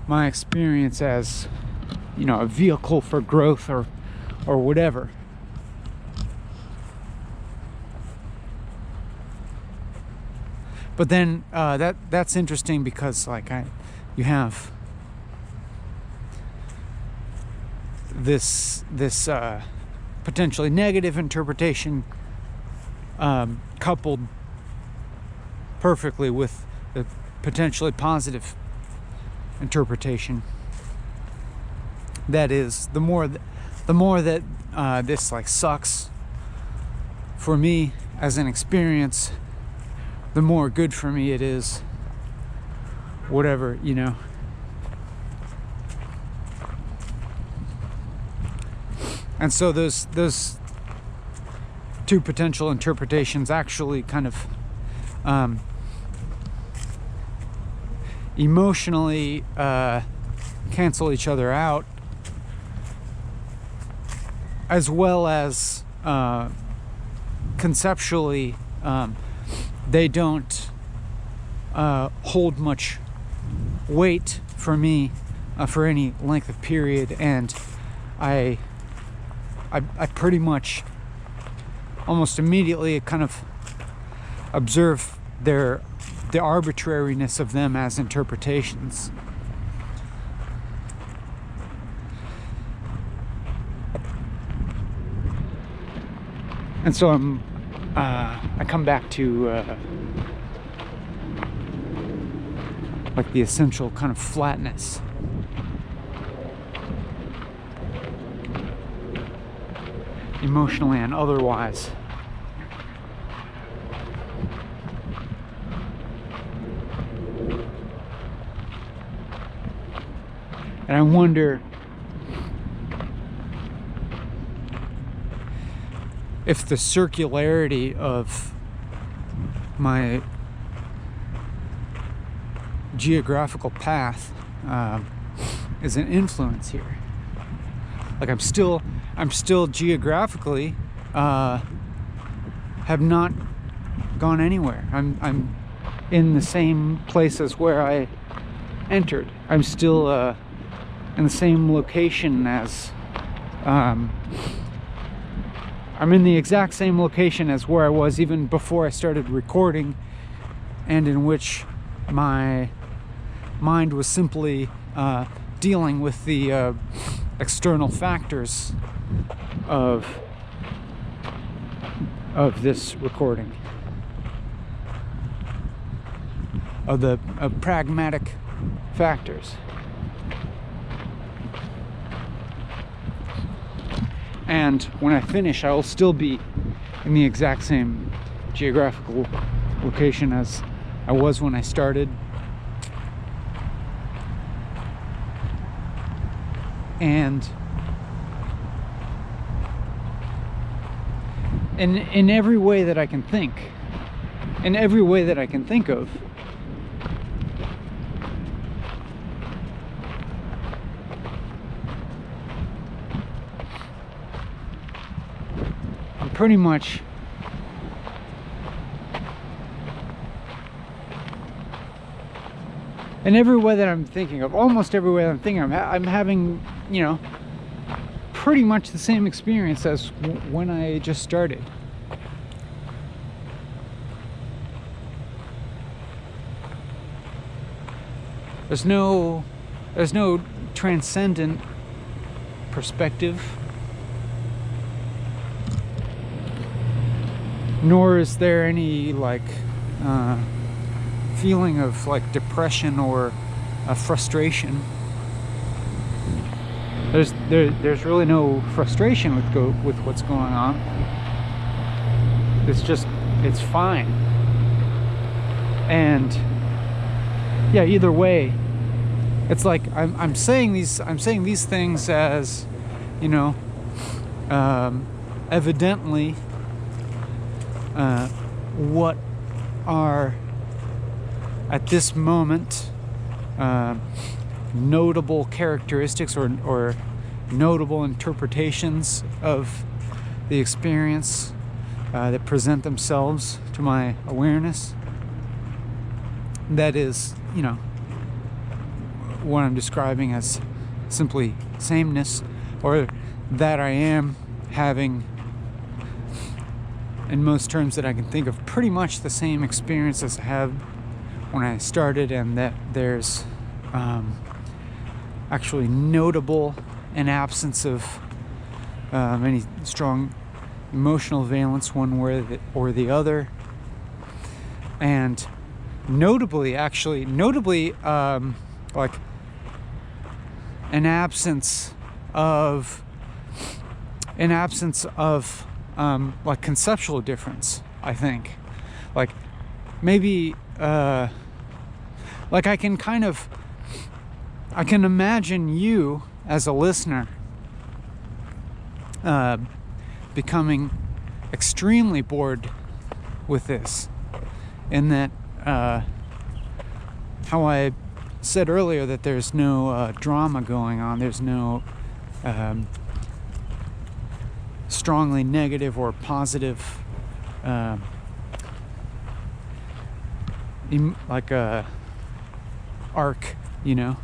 Speaker 1: my experience as, you know, a vehicle for growth or whatever. But then that's interesting because like you have this potentially negative interpretation coupled perfectly with the potentially positive interpretation. That is, the more that this like sucks for me as an experience, the more good for me it is. Whatever, you know. And so those two potential interpretations actually kind of emotionally cancel each other out, as well as conceptually they don't hold much weight for me for any length of period, and I pretty much almost immediately kind of observe the arbitrariness of them as interpretations. And so I come back to like the essential kind of flatness. Emotionally and otherwise. And I wonder if the circularity of my geographical path is an influence here. Like I'm still geographically have not gone anywhere. I'm in the same place as where I entered. I'm still in the same location as I'm in the exact same location as where I was even before I started recording, and in which my mind was simply dealing with the external factors of this recording, of pragmatic factors. And when I finish, I will still be in the exact same geographical location as I was when I started. And in every way that I can think, in every way that I can think of, I'm pretty much in every way that I'm thinking of, almost every way that I'm thinking of, I'm having, you know, pretty much the same experience as when I just started. There's no transcendent perspective, nor is there any like feeling of like depression or frustration. There's really no frustration with what's going on. It's fine. And yeah, either way, it's like I'm saying these things as, you know, evidently what are at this moment notable characteristics or notable interpretations of the experience that present themselves to my awareness. That is, you know, what I'm describing as simply sameness, or that I am having, in most terms that I can think of, pretty much the same experience as I had when I started, and that there's actually notable an absence of any strong emotional valence one way or the other, and notably like an absence of like conceptual difference, I think. Like maybe like I can imagine you as a listener becoming extremely bored with this, in that how I said earlier that there's no drama going on, there's no strongly negative or positive like a arc, you know,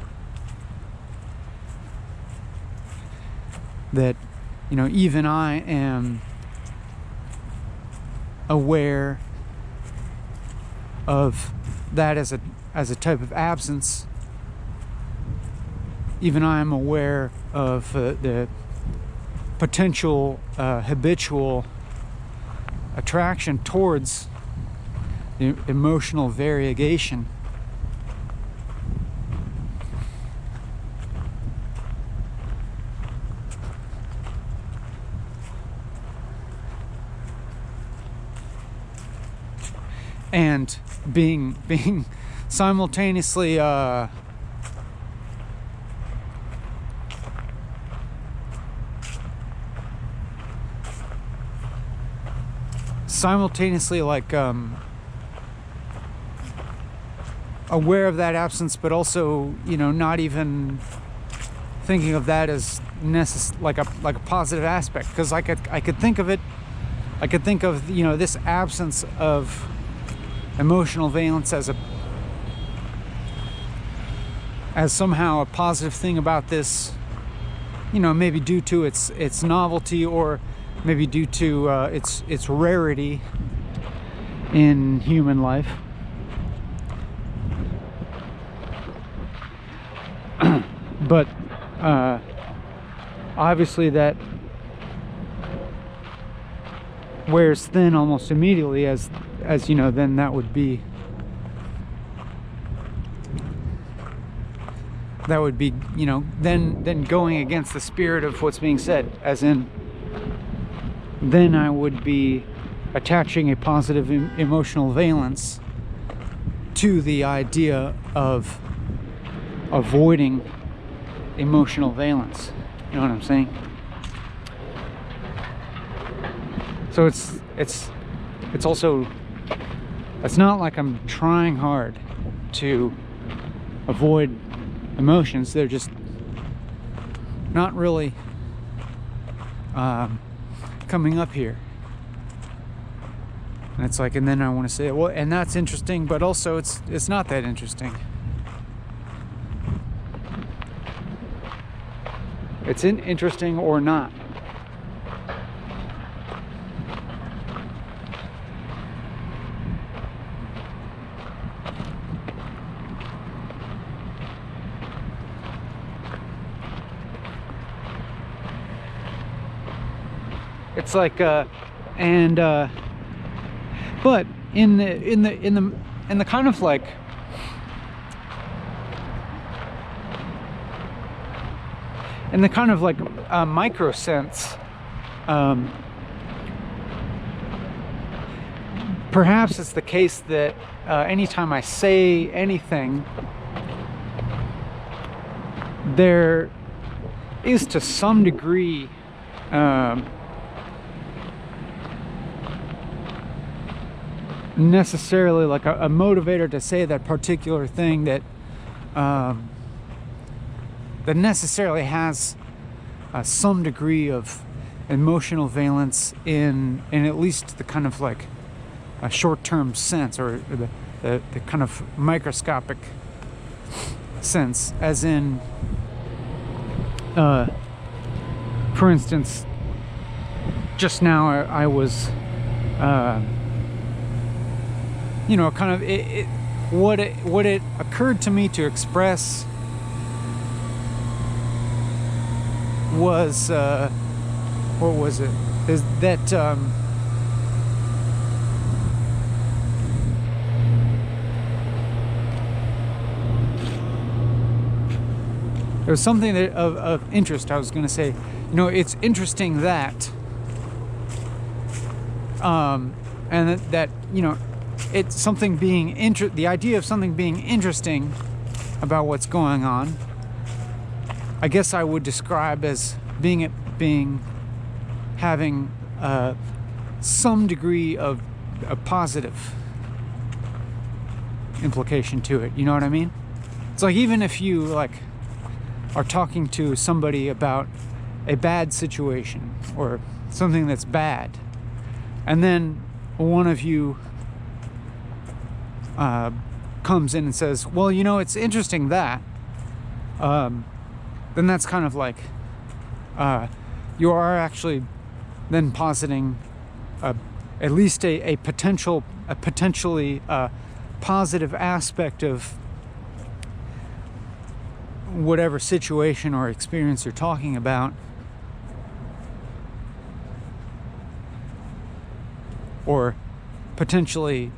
Speaker 1: that, you know, even I am aware of that as a type of absence. Even I am aware of the potential habitual attraction towards the emotional variegation. And being simultaneously like aware of that absence, but also, you know, not even thinking of that as like a positive aspect, because I could think of, you know, this absence of emotional valence as somehow a positive thing about this, you know, maybe due to its novelty, or maybe due to its rarity in human life. But obviously that wears thin almost immediately, as you know, then that would be, you know, then going against the spirit of what's being said, as in, then I would be attaching a positive emotional valence to the idea of avoiding emotional valence. You know what I'm saying? So it's also, it's not like I'm trying hard to avoid emotions. They're just not really coming up here. And it's like, and then I want to say, well, and that's interesting, but also it's not that interesting. It's interesting or not. It's like but in the kind of like micro sense, perhaps it's the case that anytime I say anything, there is to some degree necessarily like a motivator to say that particular thing that that necessarily has some degree of emotional valence in at least the kind of like a short-term sense, or the kind of microscopic sense, as in for instance, just now I was you know, kind of what it occurred to me to express was what was it? Is that there was something that of interest. I was going to say, you know, it's interesting that and that you know, it's something being the idea of something being interesting about what's going on, I guess I would describe as having some degree of a positive implication to it. You know what I mean? It's like, even if you like are talking to somebody about a bad situation or something that's bad, and then one of you comes in and says, well, you know, it's interesting that, then that's kind of like you are actually then positing at least a potentially positive aspect of whatever situation or experience you're talking about, or potentially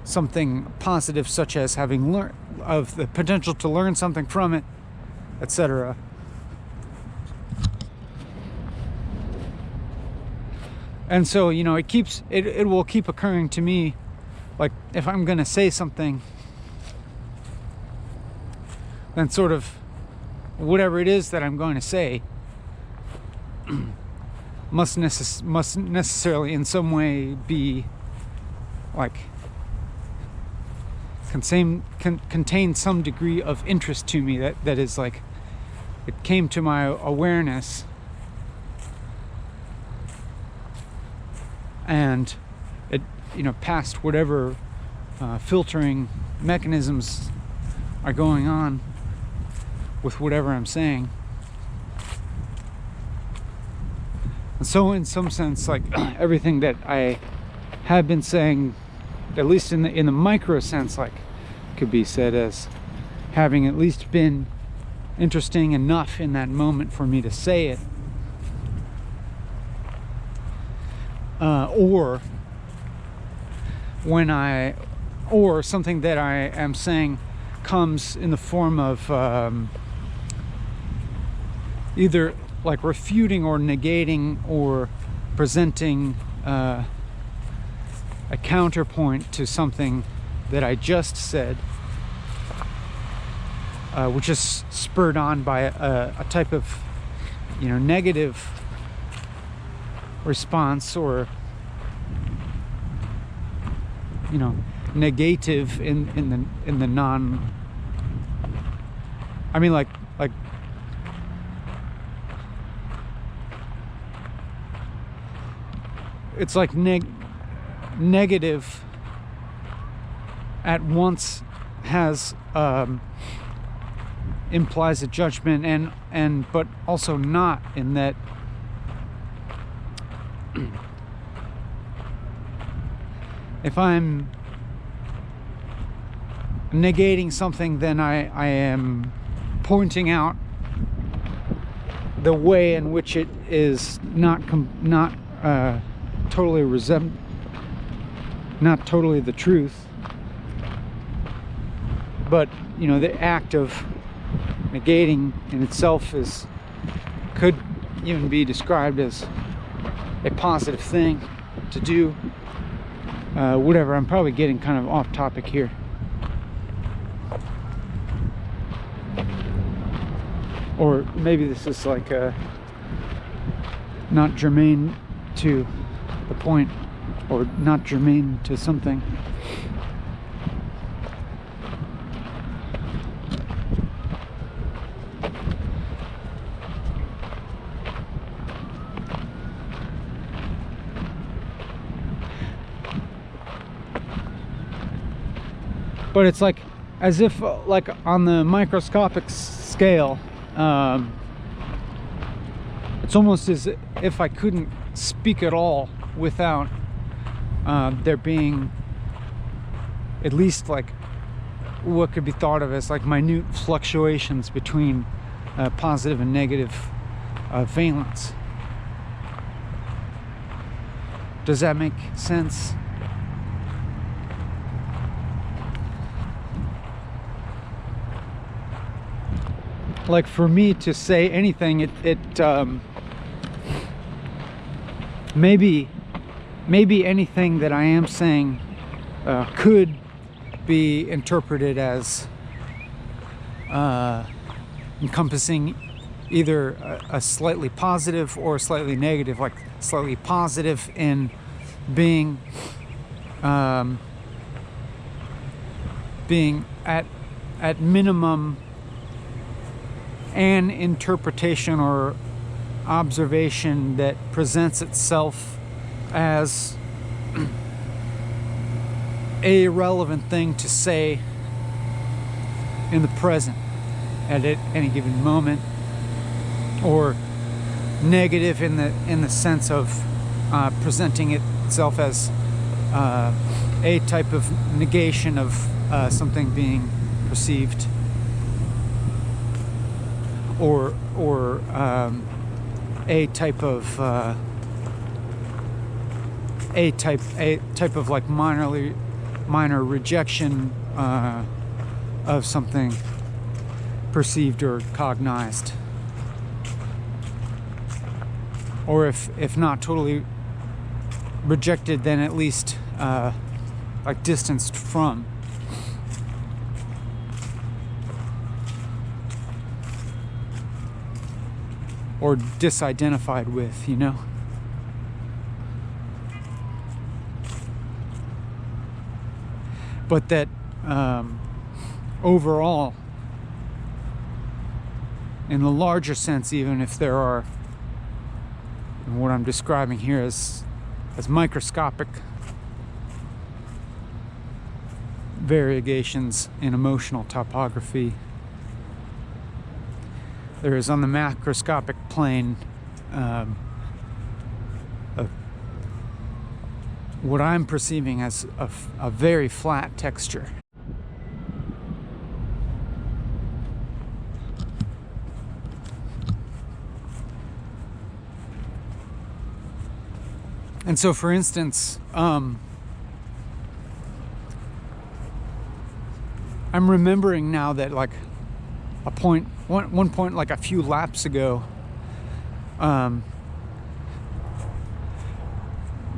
Speaker 1: something positive, such as having learned of the potential to learn something from it, etc. And so, you know, it will keep occurring to me, like, if I'm going to say something, then sort of whatever it is that I'm going to say must necessarily in some way be like contain some degree of interest to me, that is like, it came to my awareness and it, you know, past whatever filtering mechanisms are going on with whatever I'm saying. And so in some sense, like, everything that I have been saying, at least in the micro sense, like, could be said as having at least been interesting enough in that moment for me to say it, or something that I am saying comes in the form of either like refuting or negating or presenting a counterpoint to something that I just said, which is spurred on by a type of, you know, negative response, or, you know, negative in the non, I mean, like it's like negative at once has implies a judgment, and but also not, in that if I'm negating something, then I am pointing out the way in which it is not totally not totally the truth, but, you know, the act of negating in itself could even be described as a positive thing to do. whatever, I'm probably getting kind of off topic here. Or maybe this is like not germane to the point, or not germane to something. But it's like, as if like on the microscopic scale, it's almost as if I couldn't speak at all without there being at least like what could be thought of as like minute fluctuations between positive and negative valence. Does that make sense? Like, for me to say anything, maybe anything that I am saying could be interpreted as encompassing either a slightly positive or slightly negative. Like slightly positive in being at minimum an interpretation or observation that presents itself as a relevant thing to say in the present at any given moment, or negative in the sense of presenting itself as a type of negation of something being perceived, or a type of like minor rejection of something perceived or cognized, or if not totally rejected, then at least like distanced from. Or disidentified with, you know? But that overall, in the larger sense, even if there are what I'm describing here as microscopic variations in emotional topography, there is on the macroscopic plane what I'm perceiving as a very flat texture. And so, for instance, I'm remembering now that like one point like a few laps ago,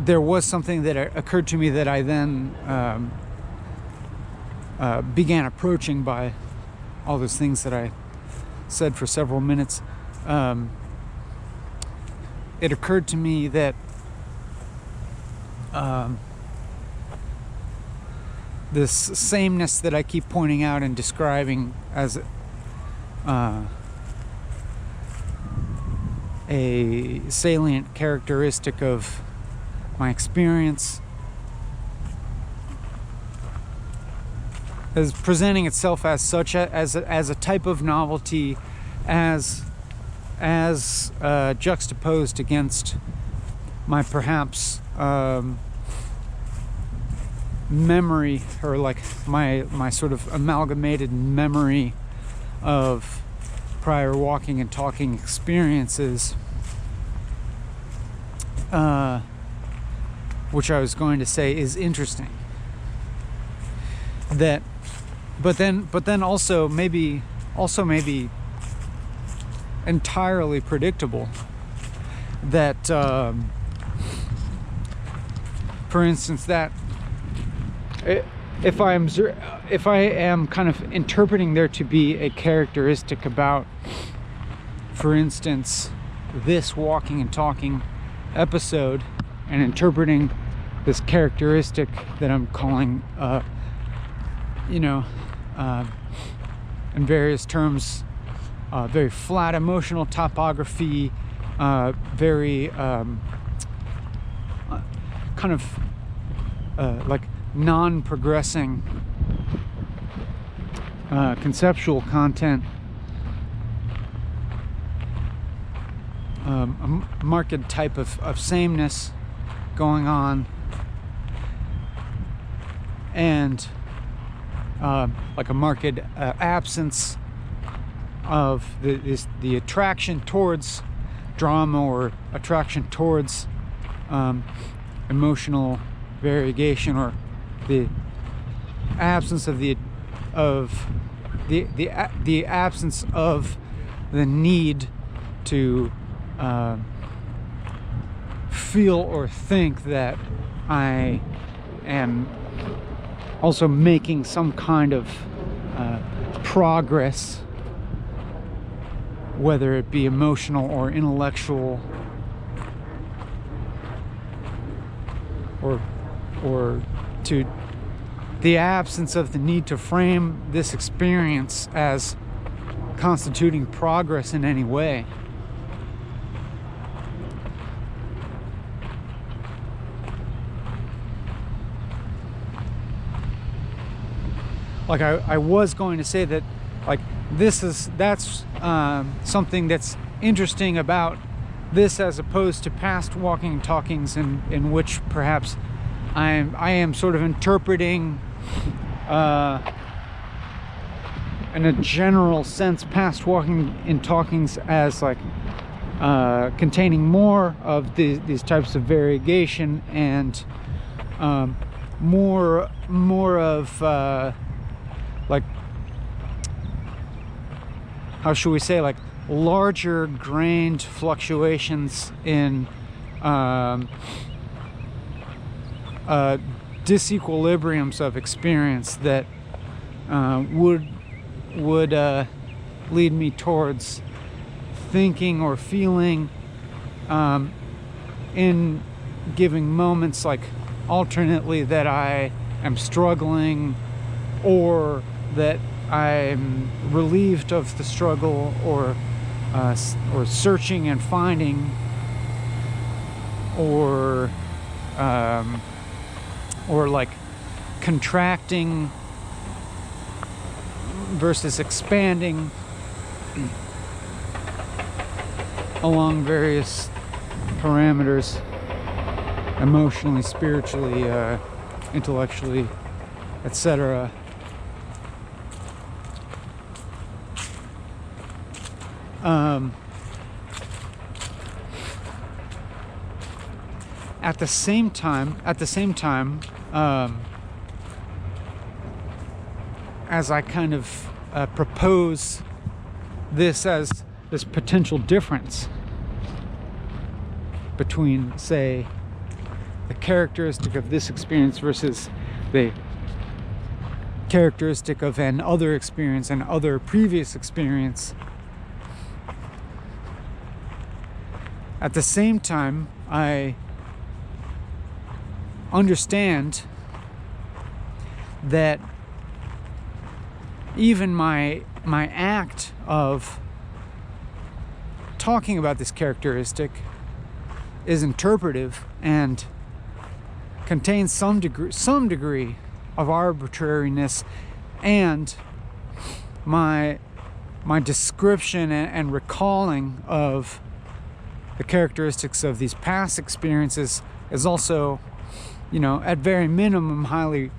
Speaker 1: there was something that occurred to me that I then began approaching by all those things that I said for several minutes. It occurred to me that this sameness that I keep pointing out and describing as a salient characteristic of my experience, is presenting itself as such as a type of novelty, as juxtaposed against my perhaps memory, or like my sort of amalgamated memory of prior walking and talking experiences, which I was going to say is interesting. That, but then also maybe entirely predictable. That, for instance, that if I am kind of interpreting there to be a characteristic about, for instance, this walking and talking episode, and interpreting this characteristic that I'm calling, in various terms, very flat emotional topography, very kind of like non-progressing conceptual content, a marked type of sameness going on, and like a marked absence of the attraction towards drama or attraction towards emotional variegation, or the absence of the absence of the need to feel or think that I am also making some kind of progress, whether it be emotional or intellectual, or to the absence of the need to frame this experience as constituting progress in any way. Like I was going to say that, like, that's something that's interesting about this, as opposed to past walking and talkings in which perhaps I am sort of interpreting in a general sense past walking and talkings as like containing more of these types of variegation, and more of like, how should we say, like larger grained fluctuations in disequilibriums of experience that would lead me towards thinking or feeling in giving moments, like alternately, that I am struggling, or that I'm relieved of the struggle, or searching and finding, or like contracting versus expanding along various parameters, emotionally, spiritually, intellectually, etc. At the same time, as I kind of propose this as this potential difference between, say, the characteristic of this experience versus the characteristic of an other experience and other previous experience, at the same time, I understand that even my act of talking about this characteristic is interpretive and contains some degree of arbitrariness, and my description and recalling of the characteristics of these past experiences is also, at very minimum, highly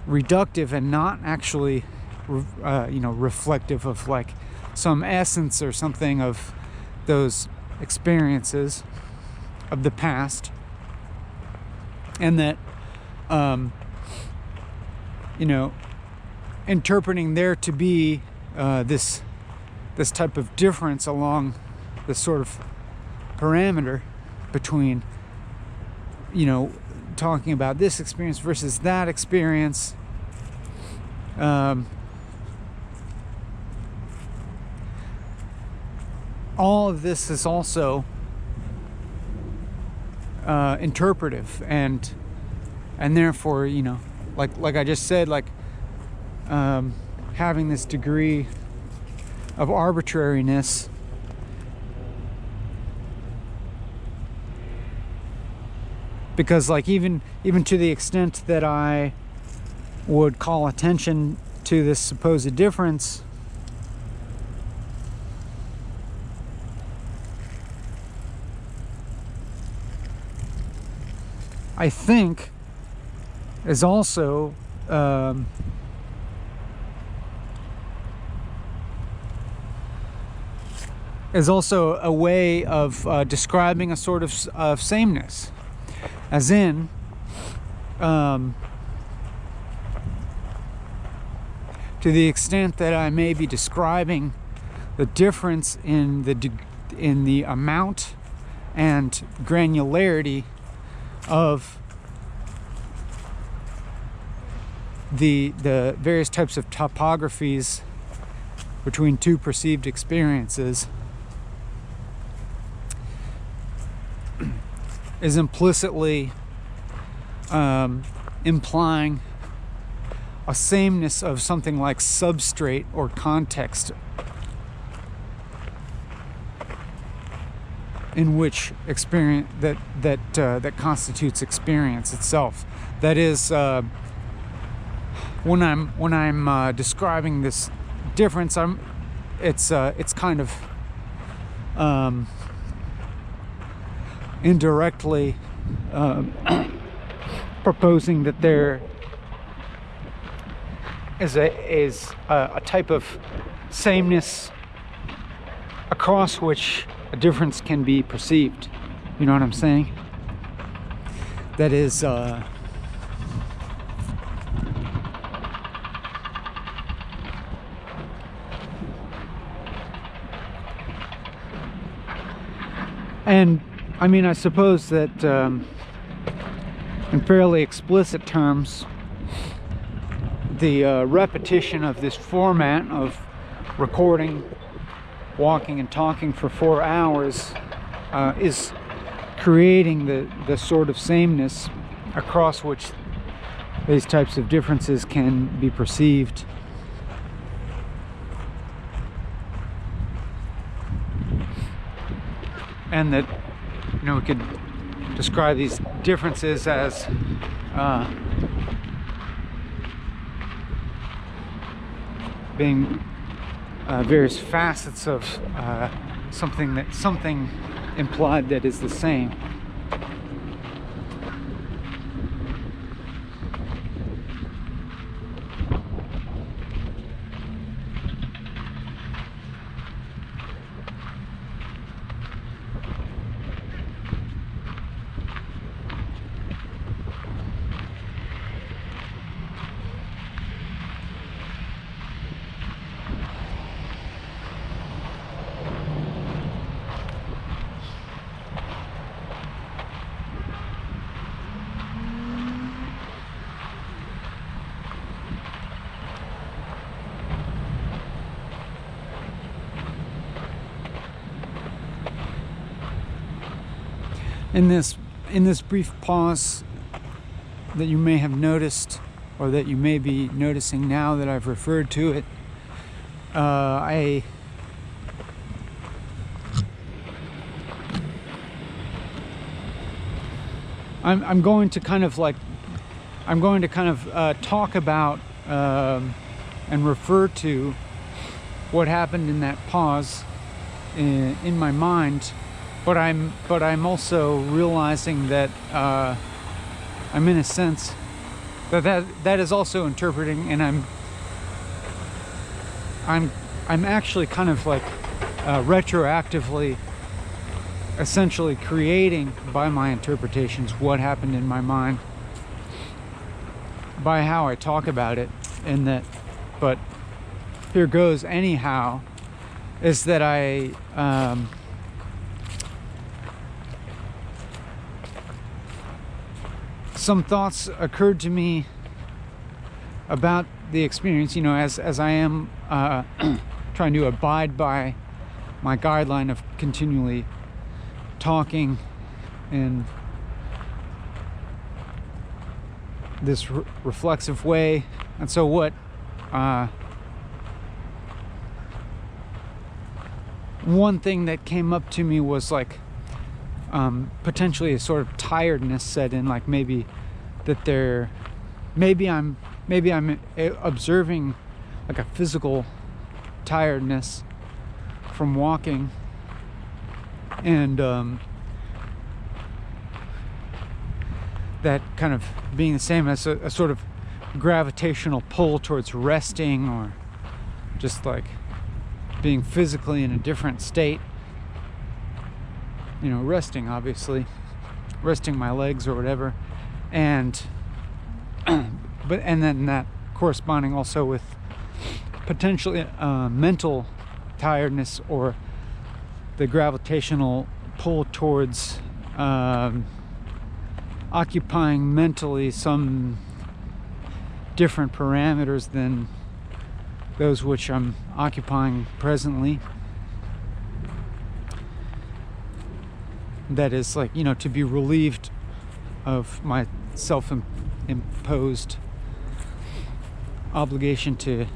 Speaker 1: reductive and not actually reflective of like some essence or something of those experiences of the past. And that interpreting there to be this type of difference along this sort of parameter between talking about this experience versus that experience. All of this is also interpretive, and therefore, you know, like I just said, like having this degree of arbitrariness because, like, even to the extent that I would call attention to this supposed difference, I think is also a way of describing a sort of sameness, as in to the extent that I may be describing the difference in the amount and granularity of the various types of topographies between two perceived experiences, is implicitly implying a sameness of something like substrate or context in which experience that constitutes experience itself. That is, when I'm describing this difference, it's kind of indirectly proposing that there is a type of sameness across which a difference can be perceived. You know what I'm saying? That is and I mean, I suppose that in fairly explicit terms, the repetition of this format of recording, walking and talking for 4 hours is creating the sort of sameness across which these types of differences can be perceived. And that, you know, we could describe these differences as being various facets of something implied that is the same. In this brief pause that you may have noticed, or that you may be noticing now that I've referred to it, I'm going to kind of talk about and refer to what happened in that pause in my mind. But I'm also realizing that I'm, in a sense, that is also interpreting, and I'm actually kind of like retroactively, essentially creating by my interpretations what happened in my mind by how I talk about it. And that, but here goes anyhow, is that I some thoughts occurred to me about the experience, you know, as I am trying to abide by my guideline of continually talking in this reflexive way. And so what one thing that came up to me was like potentially a sort of tiredness set in, like maybe I'm observing like a physical tiredness from walking, and that kind of being the same as a sort of gravitational pull towards resting, or just like being physically in a different state, you know, resting, obviously resting my legs or whatever, and then that corresponding also with potentially mental tiredness, or the gravitational pull towards occupying mentally some different parameters than those which I'm occupying presently. That is, like, you know, to be relieved of my self-imposed obligation to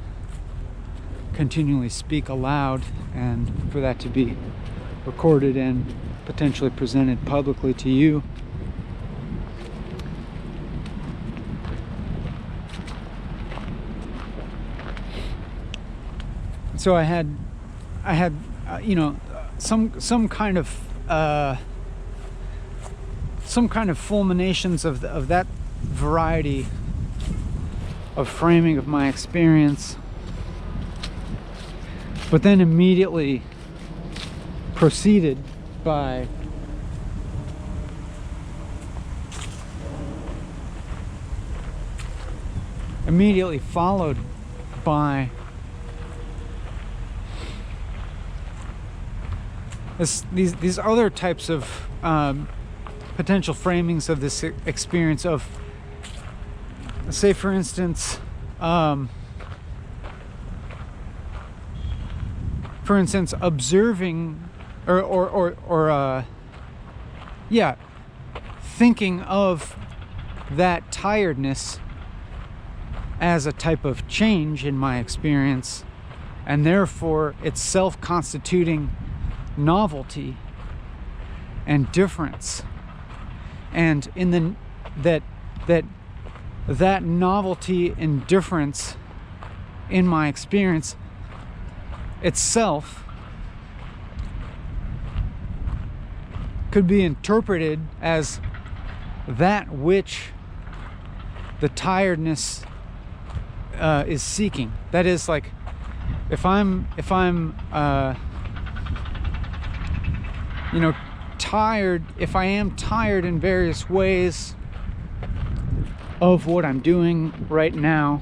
Speaker 1: continually speak aloud, and for that to be recorded and potentially presented publicly to you. So I had you know, some kind of fulminations of that variety of framing of my experience, but then immediately proceeded by followed by these other types of potential framings of this experience of, say, for instance, observing or thinking of that tiredness as a type of change in my experience, and therefore its self-constituting novelty and difference, and in that novelty and difference in my experience itself could be interpreted as that which the tiredness is seeking. That is, like, if I'm you know, tired, if I am tired in various ways of what I'm doing right now,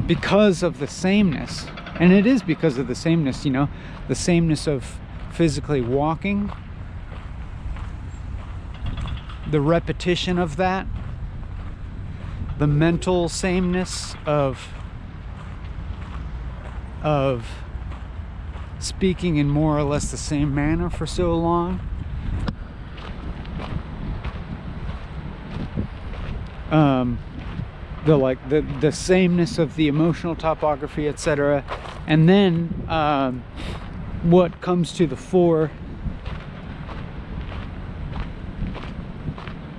Speaker 1: because of the sameness, and it is because of the sameness, you know, the sameness of physically walking, the repetition of that, the mental sameness of speaking in more or less the same manner for so long, the sameness of the emotional topography, etc. And then what comes to the fore,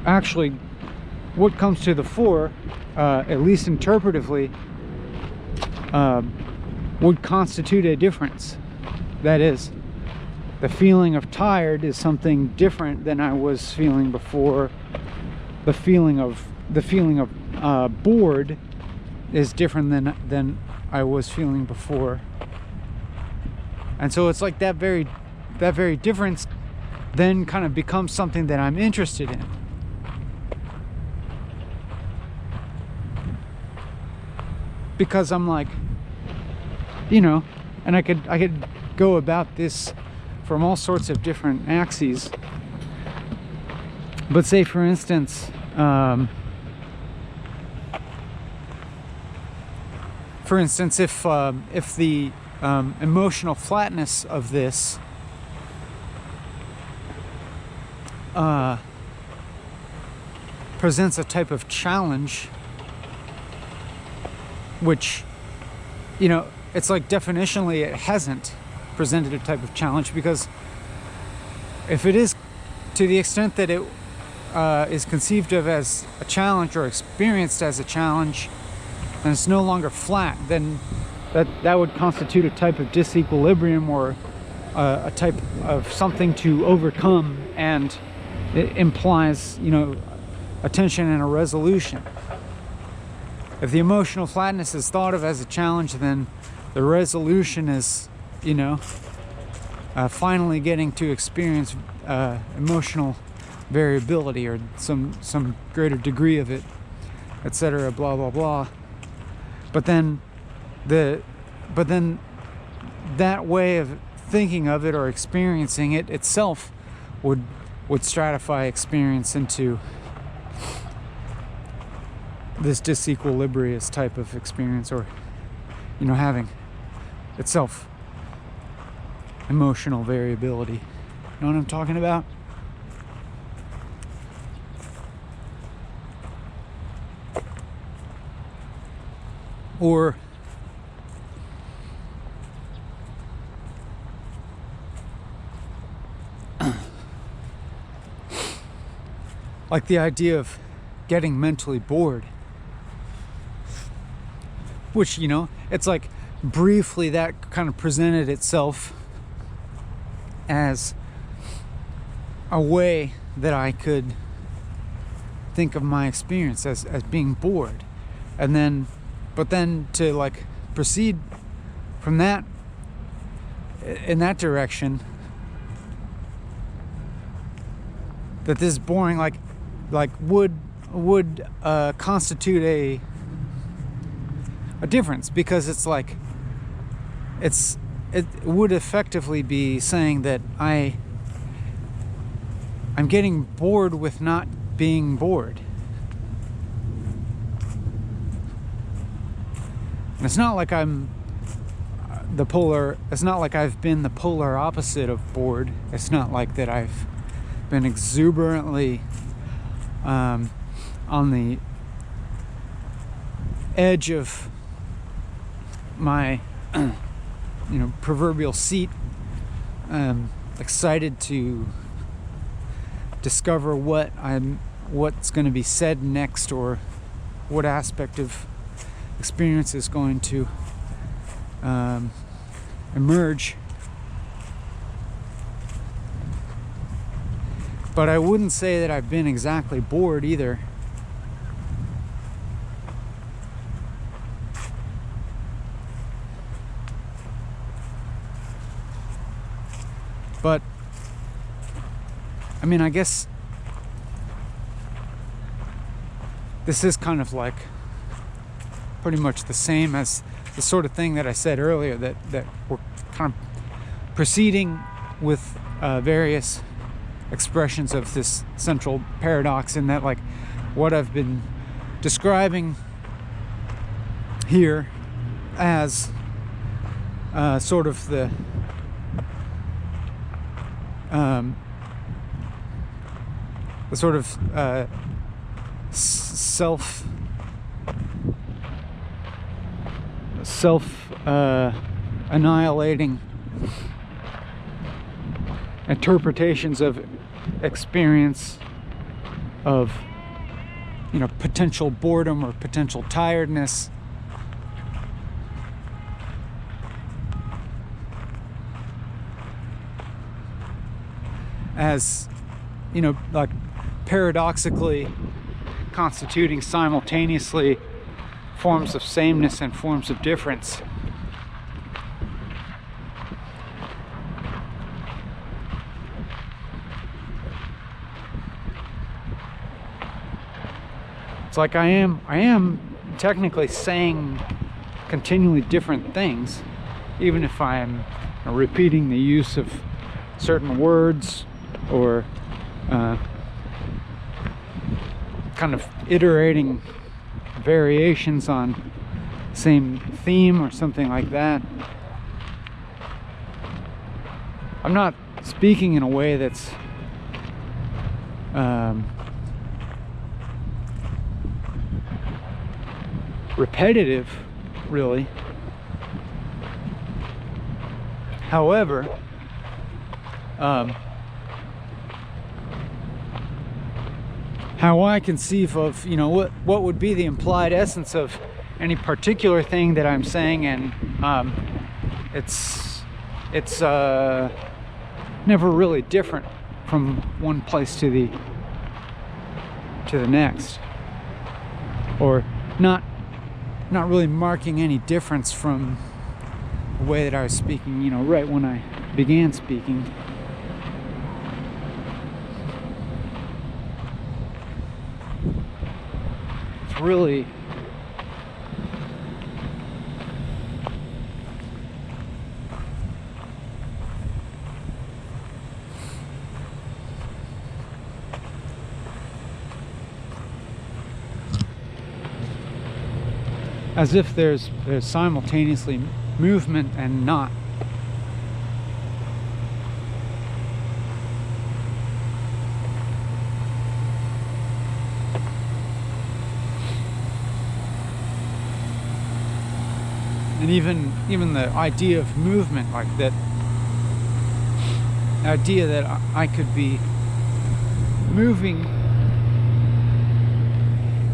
Speaker 1: actually what comes to the fore, at least interpretively, would constitute a difference. That is, the feeling of tired is something different than I was feeling before. The feeling of bored is different than I was feeling before. And so it's like that very difference then kind of becomes something that I'm interested in. Because I'm like, you know, and I could go about this from all sorts of different axes. But say, for instance, if the emotional flatness of this presents a type of challenge, which, you know, it's like definitionally it hasn't presented a type of challenge, because if it is, to the extent that it is conceived of as a challenge or experienced as a challenge, and it's no longer flat, then that would constitute a type of disequilibrium, or a type of something to overcome, and it implies, you know, a tension and a resolution. If the emotional flatness is thought of as a challenge, then the resolution is, you know, finally getting to experience emotional variability, or some greater degree of it, etc., blah blah blah. But then that way of thinking of it or experiencing it itself would stratify experience into this disequilibrious type of experience, or, you know, having itself emotional variability. You know what I'm talking about? Or like the idea of getting mentally bored, which, you know, it's like briefly that kind of presented itself as a way that I could think of my experience as being bored, and then, but then to like proceed from that in that direction, that this boring like would constitute a difference, because it's like it would effectively be saying that I'm getting bored with not being bored. And it's not like it's not like I've been the polar opposite of bored. It's not like that I've been exuberantly on the edge of my you know, proverbial seat, excited to discover what's going to be said next, or what aspect of experience is going to emerge. But I wouldn't say that I've been exactly bored either. But I mean, I guess this is kind of like pretty much the same as the sort of thing that I said earlier, that we're kind of proceeding with various expressions of this central paradox, in that, like, what I've been describing here as sort of the sort of self annihilating interpretations of experience, of, you know, potential boredom or potential tiredness, as, you know, like paradoxically constituting simultaneously forms of sameness and forms of difference. It's like I am technically saying continually different things, even if I'm repeating the use of certain words, or kind of iterating variations on same theme or something like that. I'm not speaking in a way that's repetitive, really. However, how I conceive of, you know, what would be the implied essence of any particular thing that I'm saying, and it's never really different from one place to the next, or not really marking any difference from the way that I was speaking, you know, right when I began speaking. It's really as if there's simultaneously movement and not. And even the idea of movement, like that idea that I could be moving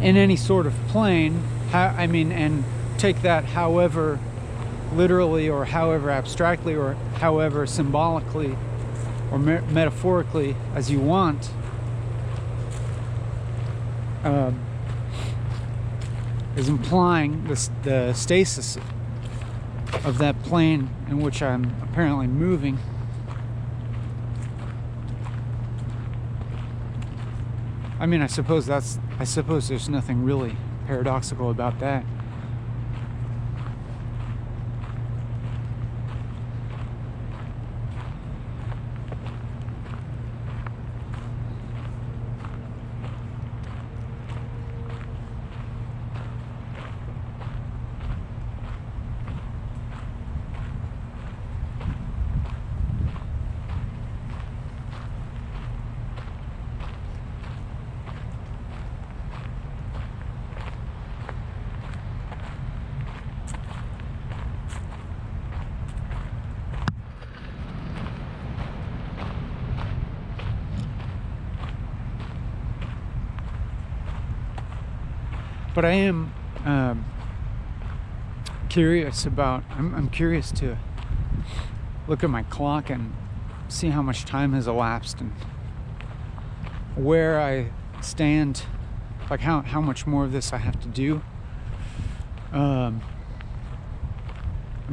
Speaker 1: in any sort of plane, and take that however literally or however abstractly or however symbolically or metaphorically as you want, is implying the stasis of that plane in which I'm apparently moving. I mean, I suppose there's nothing really paradoxical about that. But I am curious about, I'm curious to look at my clock and see how much time has elapsed and where I stand, like how much more of this I have to do. I'm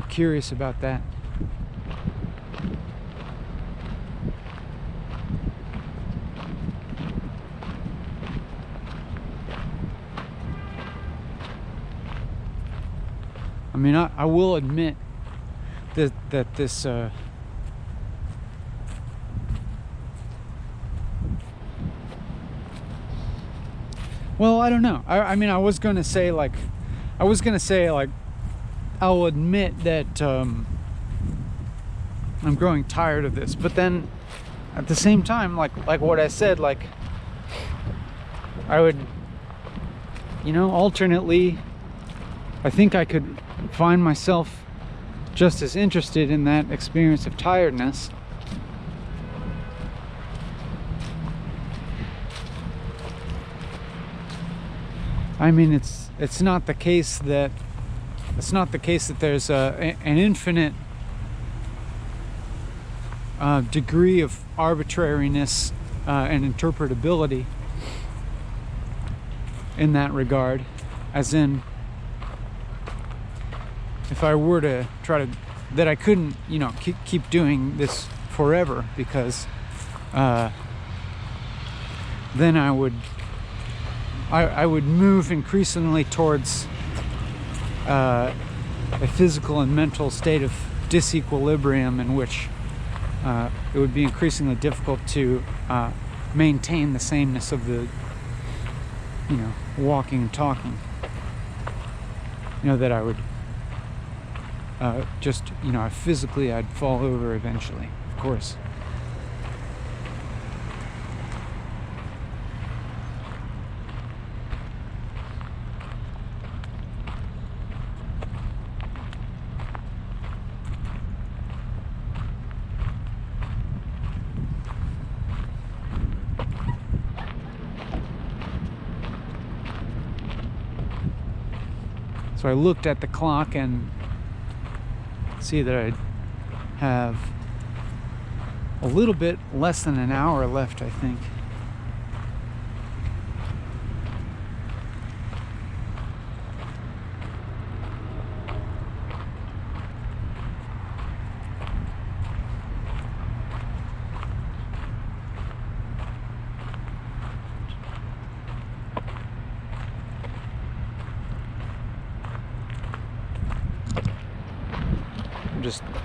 Speaker 1: curious about that. I mean, I will admit that this well, I don't know. I mean, I was gonna say like I'll admit that I'm growing tired of this, but then at the same time, like what I said, like I would, you know, alternately, I think I could find myself just as interested in that experience of tiredness. I mean, it's not the case that there's an infinite degree of arbitrariness and interpretability in that regard, as in, if I were to try to, that I couldn't, you know, keep doing this forever, because then I would move increasingly towards a physical and mental state of disequilibrium, in which it would be increasingly difficult to maintain the sameness of you know, walking and talking, you know, that I would just, you know, physically I'd fall over eventually, of course. So I looked at the clock and see that I have a little bit less than an hour left, I think.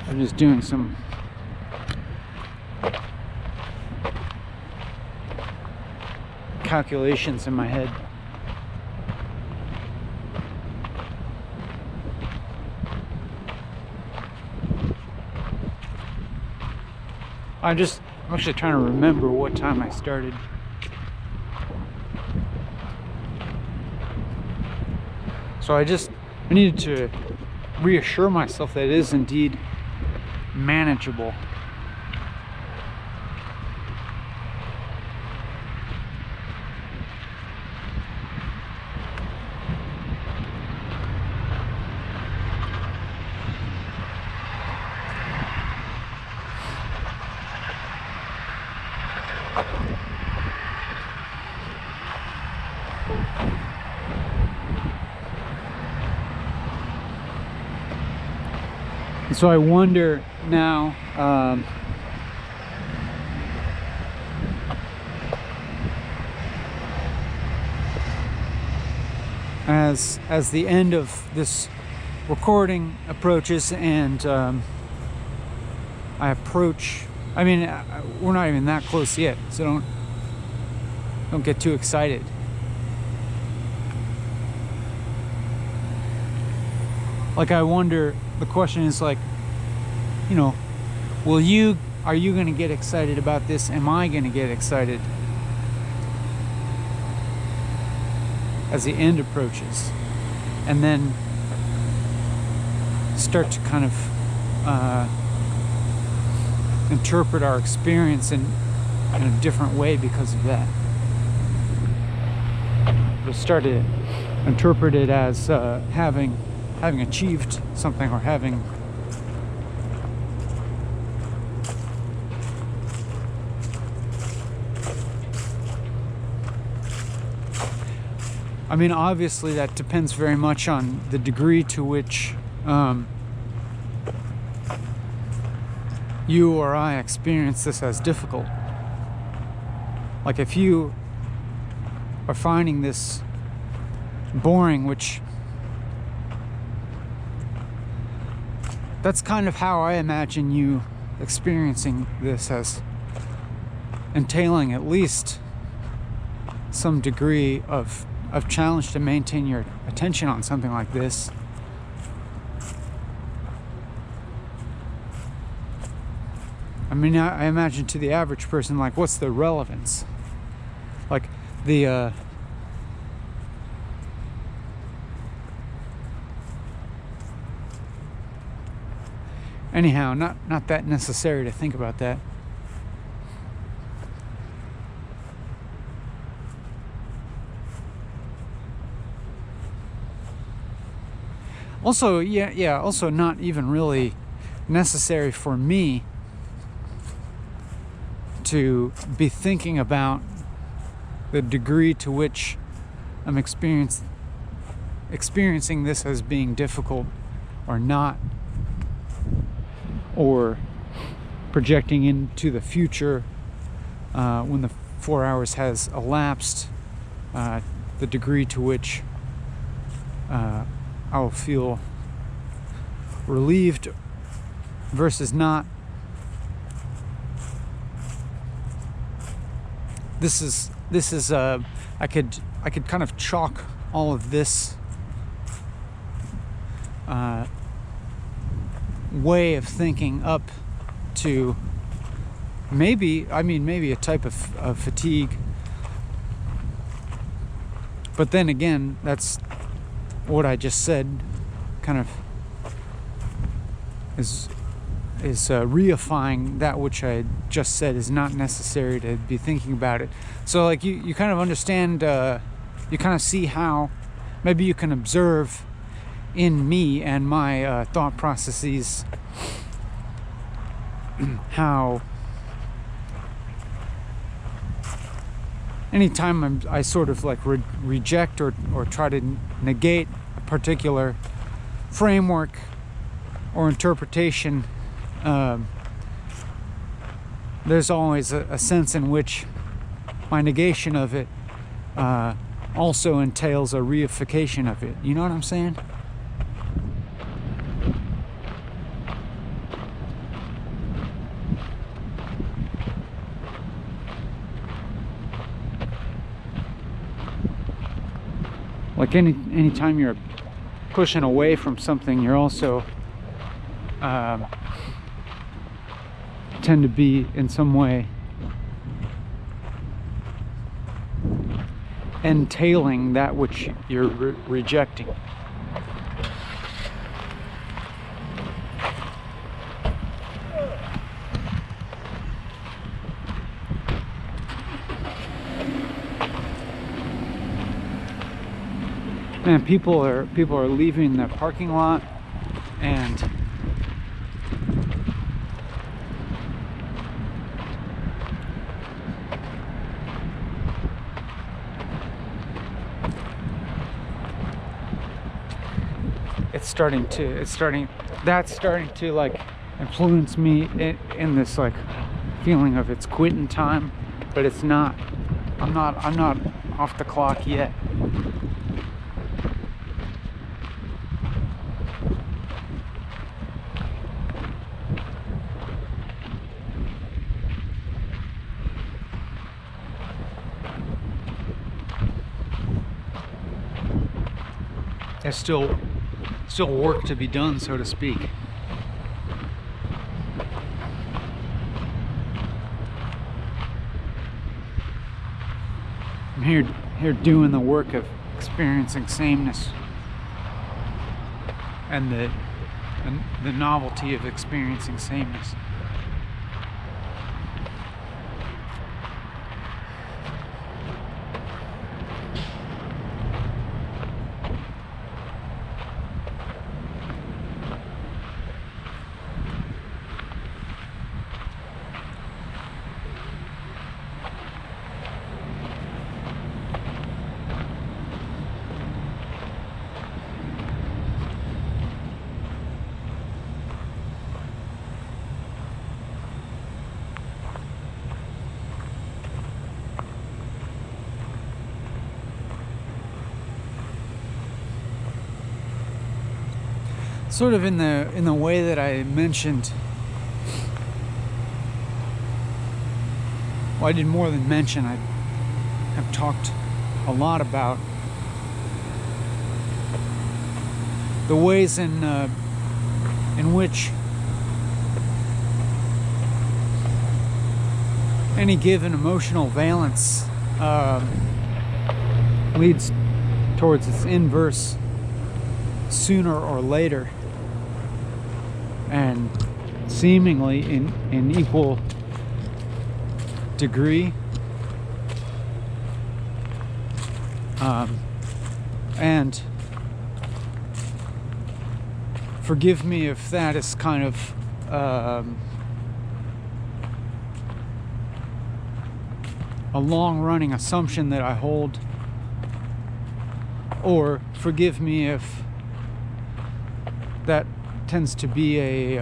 Speaker 1: I'm just doing some calculations in my head. I'm actually trying to remember what time I started. So I needed to reassure myself that it is indeed manageable. So I wonder now, as the end of this recording approaches and I approach, I mean, we're not even that close yet, so don't get too excited. Like, I wonder, the question is like, you know, are you going to get excited about this? Am I going to get excited as the end approaches? And then start to kind of interpret our experience in a different way because of that. We'll start to interpret it as having achieved something, or having I mean, obviously that depends very much on the degree to which you or I experience this as difficult. Like, if you are finding this boring, which that's kind of how I imagine you experiencing this, as entailing at least some degree of challenge to maintain your attention on something like this. I mean, I imagine to the average person, like, what's the relevance? Like, the anyhow, not that necessary to think about that. Also, also not even really necessary for me to be thinking about the degree to which I'm experiencing this as being difficult or not, or projecting into the future when the 4 hours has elapsed, the degree to which I will feel relieved versus not. This is this is I could kind of chalk all of this way of thinking up to maybe a type of fatigue. But then again, that's what I just said kind of is reifying that which I just said is not necessary to be thinking about it. So like you kind of understand, you kind of see how maybe you can observe in me and my thought processes how anytime I sort of like reject or try to negate a particular framework or interpretation, there's always a sense in which my negation of it also entails a reification of it. You know what I'm saying? Like anytime you're pushing away from something, you're also tend to be in some way entailing that which you're rejecting. Man, people are leaving the parking lot, and that's starting to like influence me in this like feeling of it's quitting time, but it's not. I'm not off the clock yet. There's still work to be done, so to speak. I'm here doing the work of experiencing sameness and the novelty of experiencing sameness. Sort of in the way that I mentioned. Well, I did more than mention. I have talked a lot about the ways in which any given emotional valence leads towards its inverse sooner or later, and seemingly in equal degree. And forgive me if that is kind of a long-running assumption that I hold, or forgive me if that tends to be a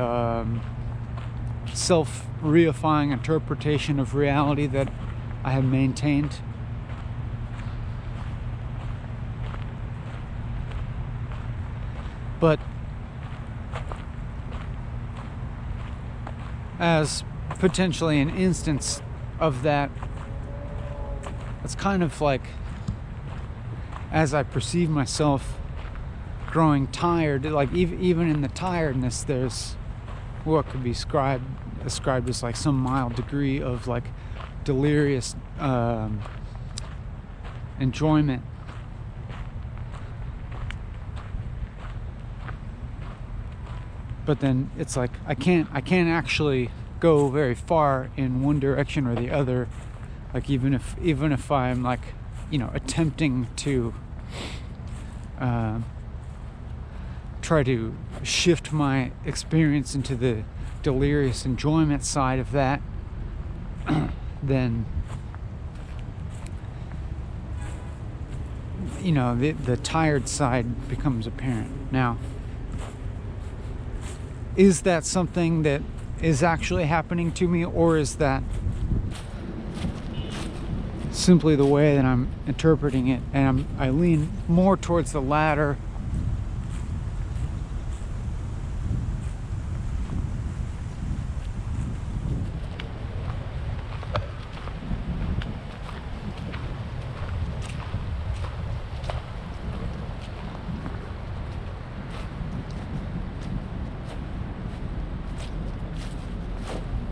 Speaker 1: self-reifying interpretation of reality that I have maintained. But as potentially an instance of that, it's kind of like, as I perceive myself growing tired, like even in the tiredness, there's what could be described as like some mild degree of like delirious enjoyment. But then it's like I can't actually go very far in one direction or the other. Like even if I'm like, you know, attempting to try to shift my experience into the delirious enjoyment side of that, then, you know, the tired side becomes apparent. Now, is that something that is actually happening to me, or is that simply the way that I'm interpreting it? And I lean more towards the latter.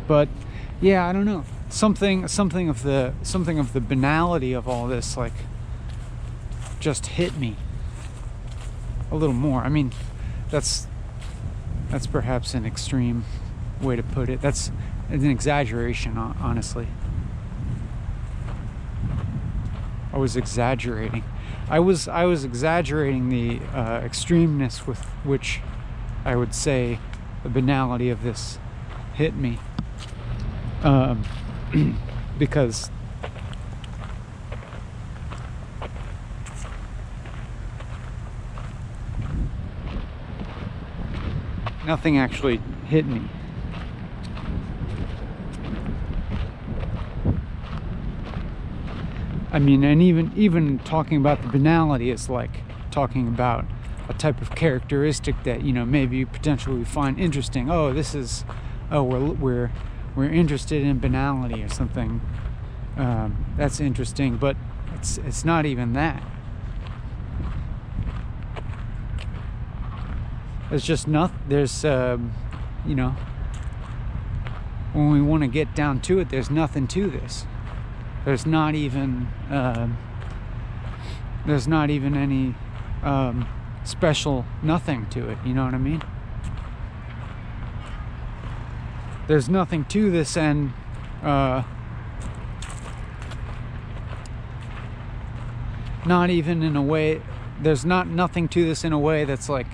Speaker 1: But yeah, I don't know. Something of the banality of all this, like, just hit me a little more. I mean, that's perhaps an extreme way to put it. That's an exaggeration, honestly. I was exaggerating. I was exaggerating the extremeness with which I would say the banality of this hit me. Because nothing actually hit me. I mean, and even talking about the banality is like talking about a type of characteristic that, you know, maybe you potentially find interesting. Oh, this is, oh, we're interested in banality or something. That's interesting, but it's not even that. There's just nothing. There's you know, when we want to get down to it, there's nothing to this. There's not even any special nothing to it. You know what I mean? There's nothing to this, and not even in a way. There's nothing to this in a way that's like,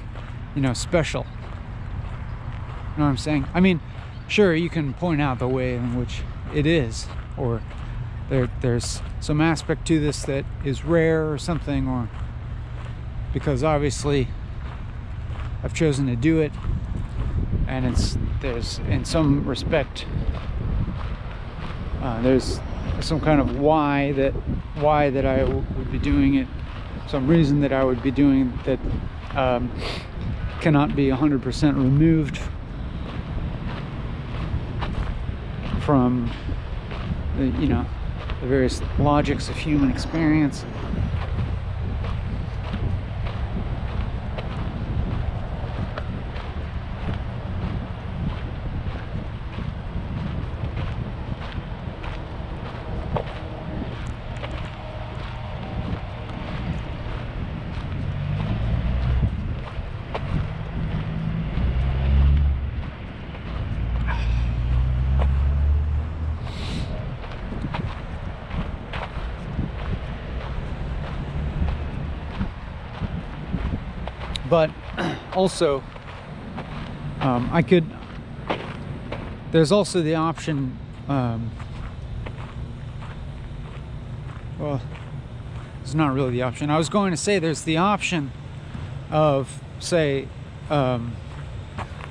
Speaker 1: you know, special. You know what I'm saying? I mean, sure, you can point out the way in which it is, or there's some aspect to this that is rare or something, or because obviously I've chosen to do it, and there's in some respect there's some kind of why that I would be doing it, some reason that I would be doing that cannot be 100% removed from the, you know, the various logics of human experience. But also, there's also the option, well, it's not really the option. I was going to say there's the option of, say,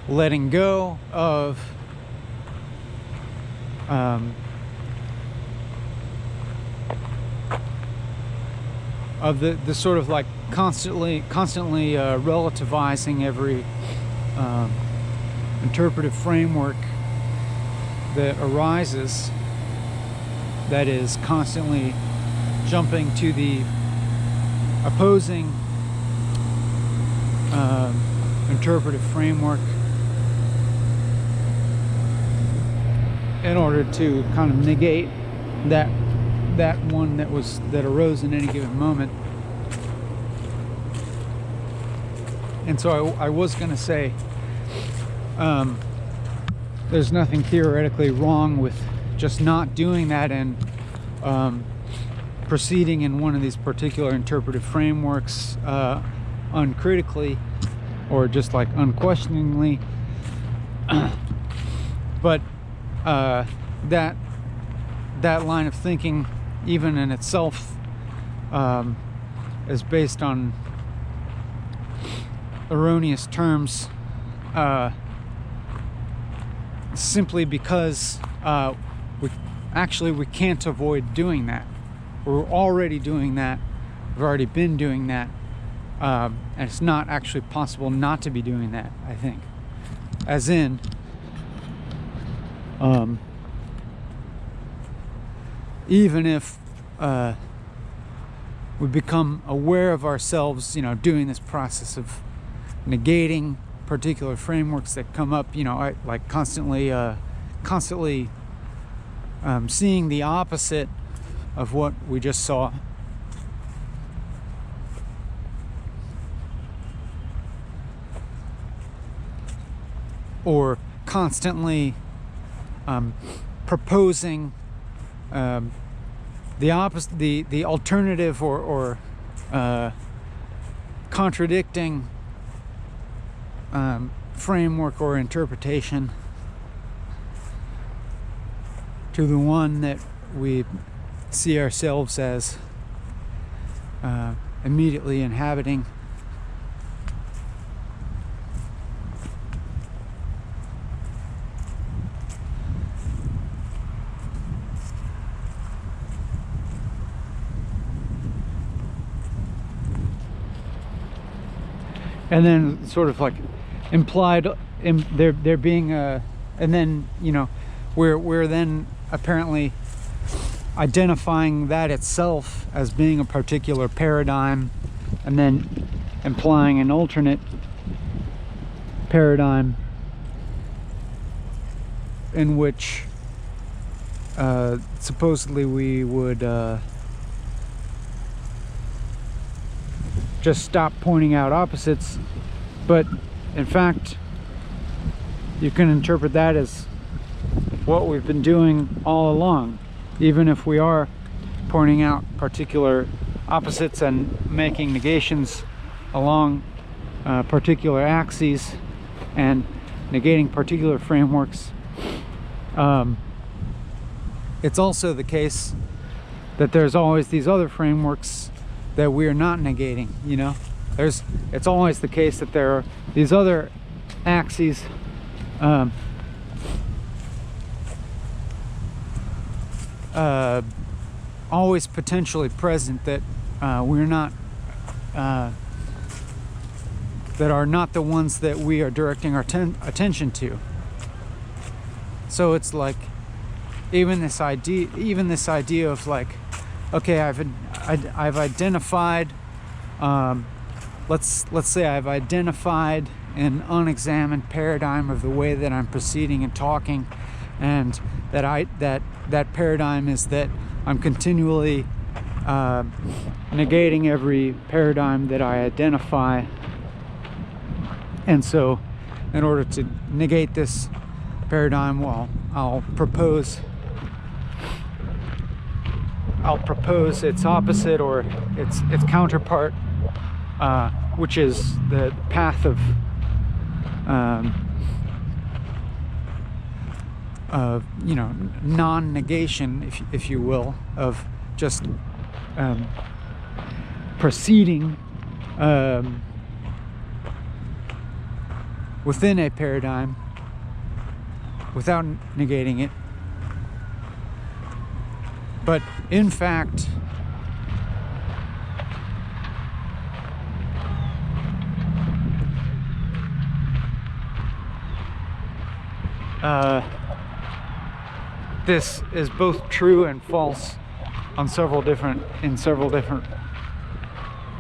Speaker 1: letting go of the sort of like constantly relativizing every interpretive framework that arises, that is constantly jumping to the opposing interpretive framework in order to kind of negate that one that arose in any given moment. And so I was going to say there's nothing theoretically wrong with just not doing that and proceeding in one of these particular interpretive frameworks uncritically or just like unquestioningly. But that line of thinking, even in itself, is based on erroneous terms, simply because we can't avoid doing that. We're already doing that. We've already been doing that, and it's not actually possible not to be doing that, I think. As in, even if we become aware of ourselves, doing this process of negating particular frameworks that come up, like constantly seeing the opposite of what we just saw. Or constantly proposing the opposite, the alternative, or contradicting framework or interpretation to the one that we see ourselves as immediately inhabiting. And then sort of like implied in there being a, and then we're then apparently identifying that itself as being a particular paradigm, and then implying an alternate paradigm in which supposedly we would just stop pointing out opposites. But in fact, you can interpret that as what we've been doing all along, even if we are pointing out particular opposites and making negations along particular axes and negating particular frameworks. It's also the case that there's always these other frameworks that we are not negating. It's always the case that there are these other axes always potentially present that we're not that are not the ones that we are directing our attention to. So it's like even this idea of like, okay, I've identified, let's say I've identified an unexamined paradigm of the way that I'm proceeding and talking, and that paradigm is that I'm continually negating every paradigm that I identify. And so in order to negate this paradigm, well, I'll propose its opposite or its counterpart, which is the path of non-negation, if you will, of just proceeding within a paradigm without negating it. But in fact, this is both true and false in several different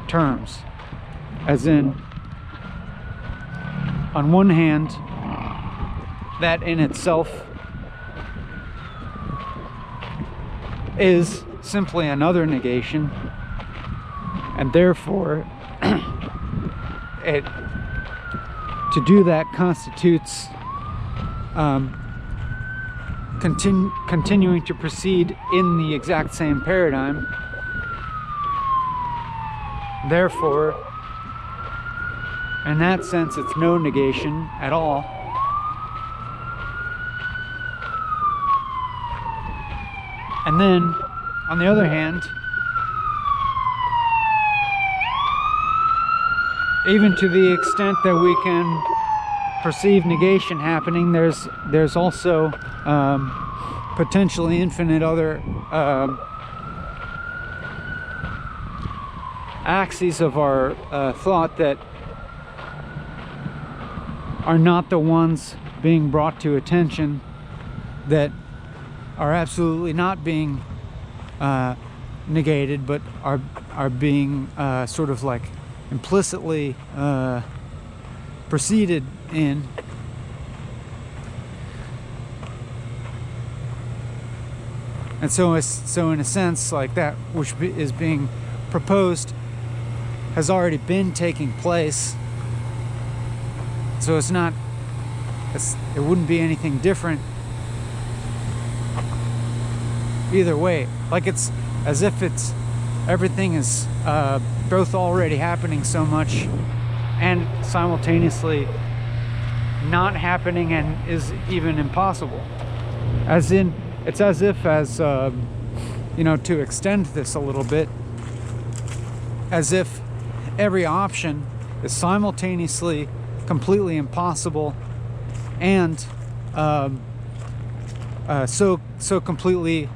Speaker 1: terms, as in, on one hand, that in itself is simply another negation, and therefore to do that constitutes continuing to proceed in the exact same paradigm. Therefore, in that sense, it's no negation at all. And then, on the other hand, even to the extent that we can perceive negation happening, there's also potentially infinite other axes of our thought that are not the ones being brought to attention, that are absolutely not being negated, but are being sort of like implicitly preceded in. And so in a sense, like that which is being proposed has already been taking place. So it wouldn't be anything different either way. Like it's as if everything is both already happening so much and simultaneously not happening and is even impossible. As in, it's as if, you know, to extend this a little bit, as if every option is simultaneously completely impossible and so completely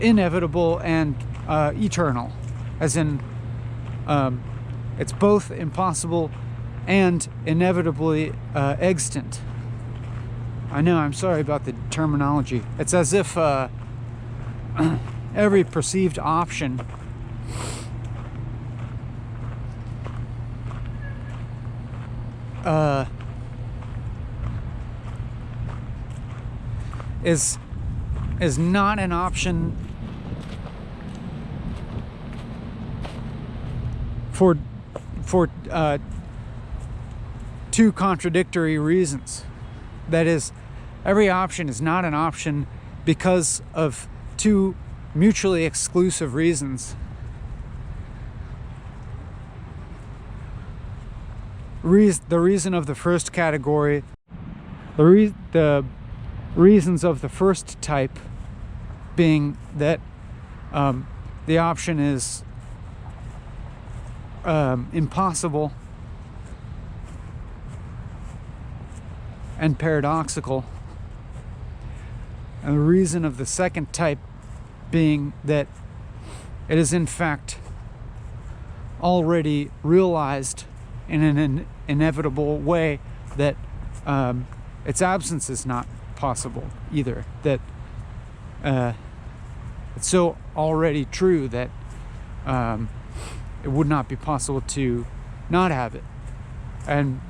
Speaker 1: inevitable and eternal. As in, it's both impossible and inevitably extant. I know, I'm sorry about the terminology. It's as if every perceived option is not an option for two contradictory reasons. That is, every option is not an option because of two mutually exclusive reasons. The reason of the first category, the reasons of the first type being that the option is impossible and paradoxical, and the reason of the second type being that it is in fact already realized in an inevitable way, that its absence is not possible either, that it's so already true that it would not be possible to not have it. And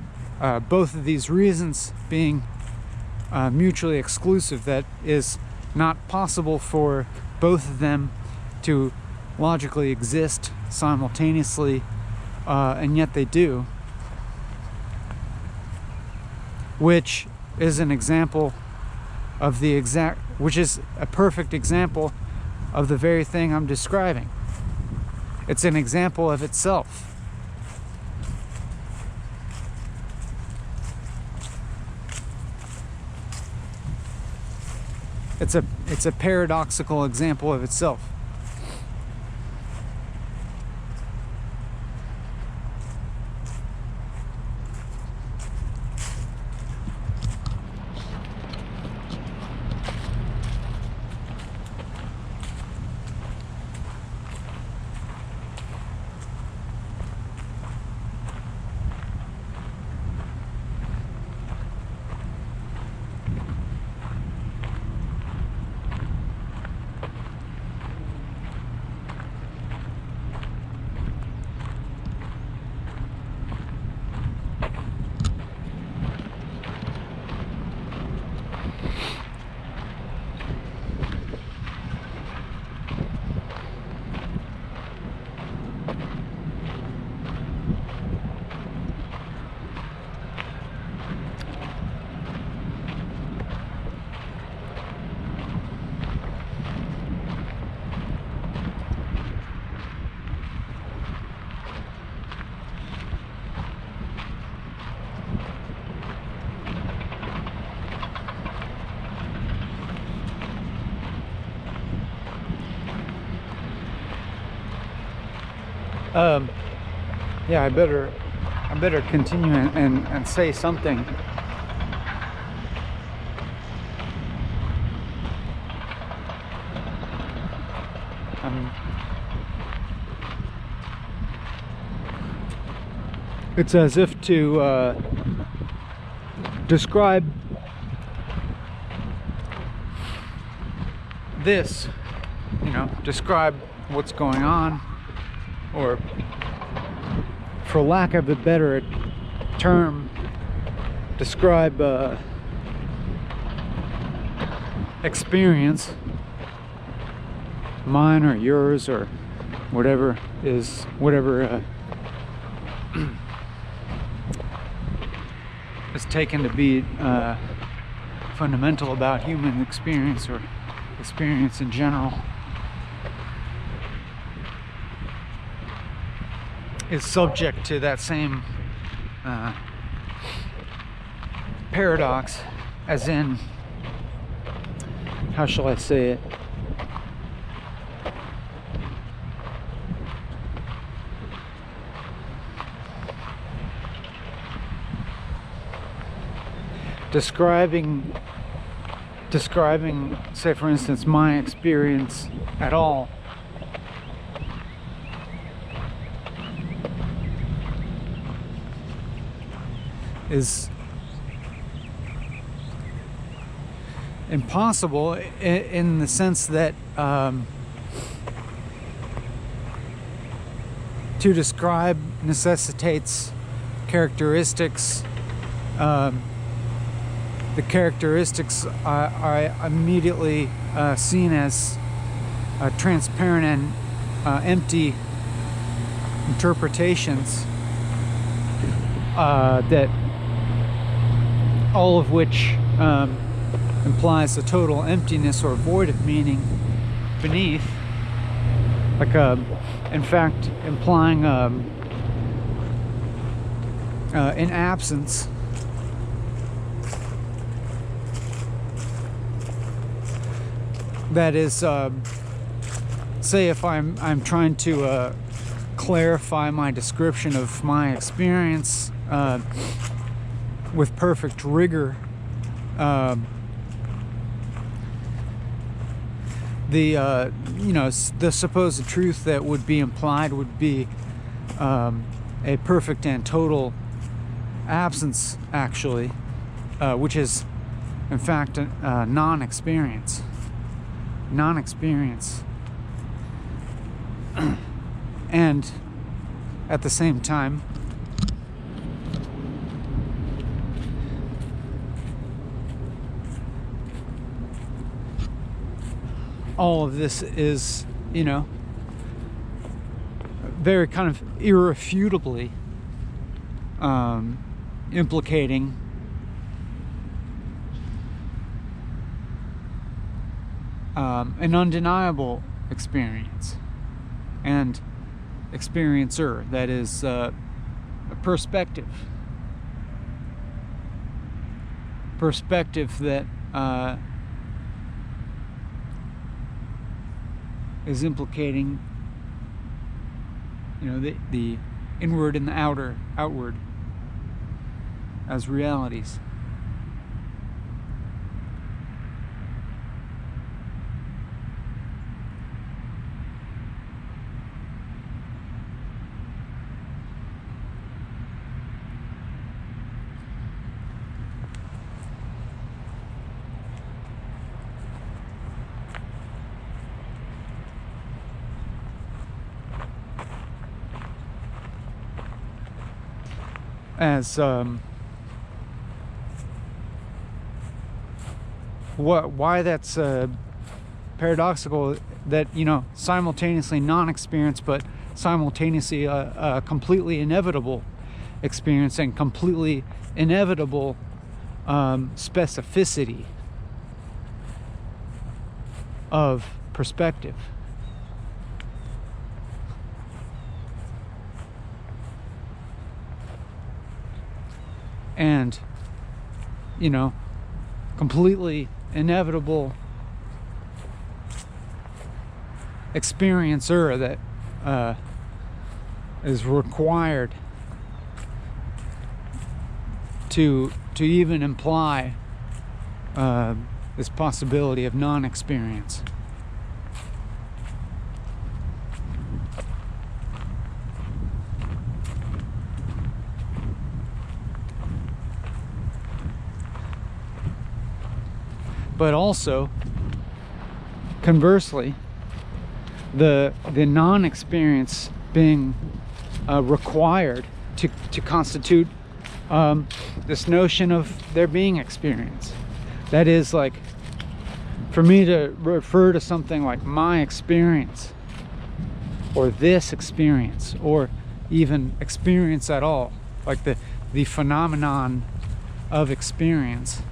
Speaker 1: both of these reasons being mutually exclusive, that is not possible for both of them to logically exist simultaneously, and yet they do, which is an example of which is a perfect example of the very thing I'm describing. It's an example of itself. It's a paradoxical example of itself. Yeah, I better continue and say something. It's as if to describe this, describe what's going on, or for lack of a better term, describe experience, mine or yours or whatever is taken to be fundamental about human experience or experience in general, is subject to that same paradox, as in, how shall I say it? Describing, say for instance, my experience at all is impossible in the sense that to describe necessitates characteristics. The characteristics are immediately seen as transparent and empty interpretations, that all of which implies a total emptiness or void of meaning beneath, like in fact implying an absence. That is, say if I'm trying to clarify my description of my experience with perfect rigor, the supposed truth that would be implied would be a perfect and total absence, actually, which is in fact a non-experience. And at the same time, all of this is, very kind of irrefutably implicating an undeniable experience and experiencer, that is a perspective that is implicating the inward and the outward as realities. As why that's paradoxical, that simultaneously non-experience but simultaneously a completely inevitable experience and completely inevitable specificity of perspective. And completely inevitable experiencer that is required to even imply this possibility of non-experience. But also, conversely, the non-experience being required to constitute this notion of there being experience. That is, like, for me to refer to something like my experience, or this experience, or even experience at all, like the phenomenon of experience.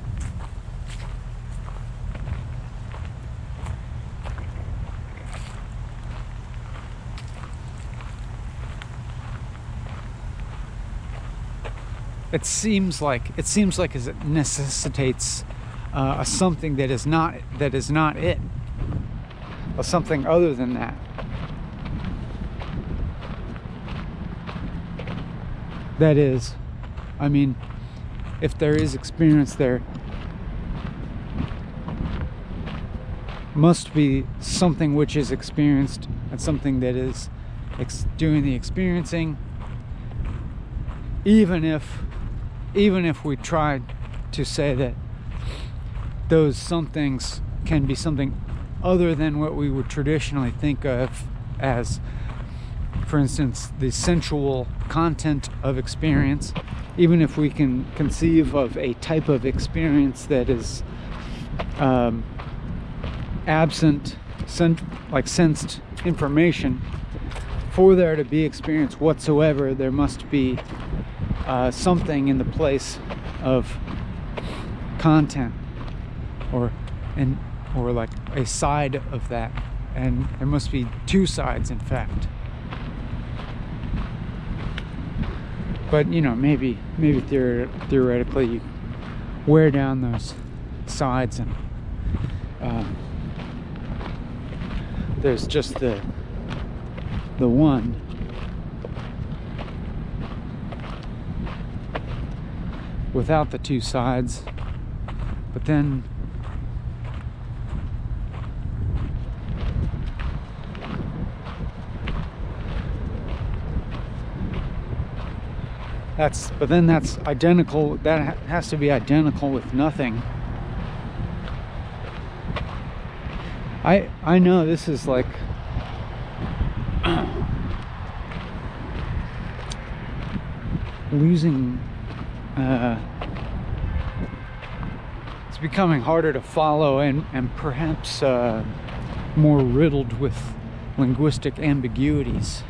Speaker 1: It seems like it necessitates a something that is not it, a something other than that. That is, I mean, if there is experience, there must be something which is experienced and something that is doing the experiencing, even if we tried to say that those somethings can be something other than what we would traditionally think of as, for instance, the sensual content of experience, even if we can conceive of a type of experience that is absent, like sensed information, for there to be experience whatsoever, there must be something in the place of content, or like a side of that, and there must be two sides, in fact. But maybe theoretically you wear down those sides, and there's just the one. Without the two sides. But then that's identical. That has to be identical with nothing. I know this is like losing. It's becoming harder to follow, and perhaps more riddled with linguistic ambiguities.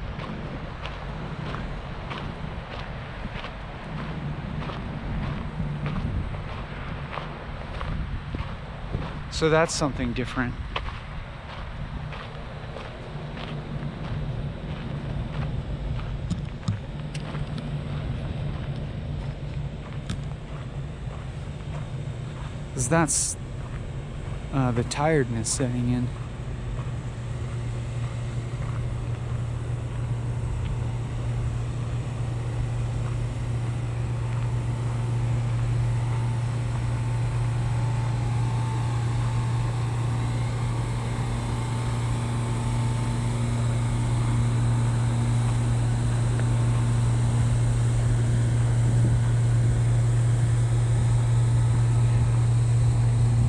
Speaker 1: So that's something different. Because that's the tiredness setting in.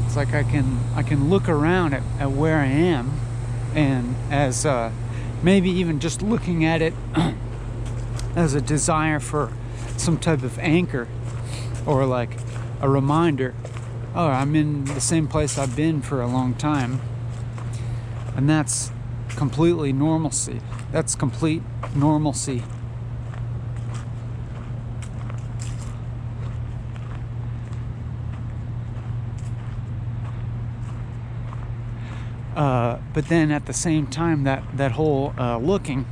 Speaker 1: It's like I can look around at where I am, and as maybe even just looking at it as a desire for some type of anchor, or like a reminder, oh, I'm in the same place I've been for a long time. And that's completely normalcy. That's complete normalcy. But then at the same time, that whole looking,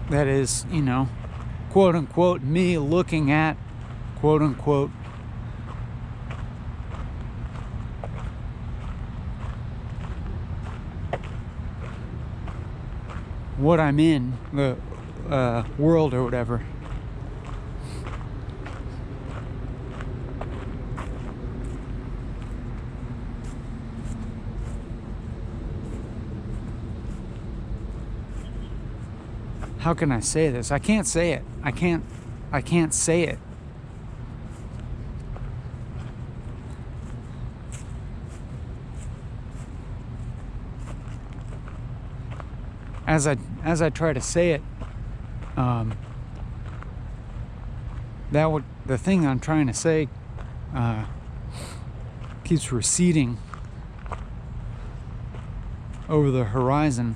Speaker 1: that is, quote unquote, me looking at, quote unquote, what I'm in, the world or whatever. How can I say this? I can't say it. I can't say it. As I try to say it, the thing I'm trying to say keeps receding over the horizon.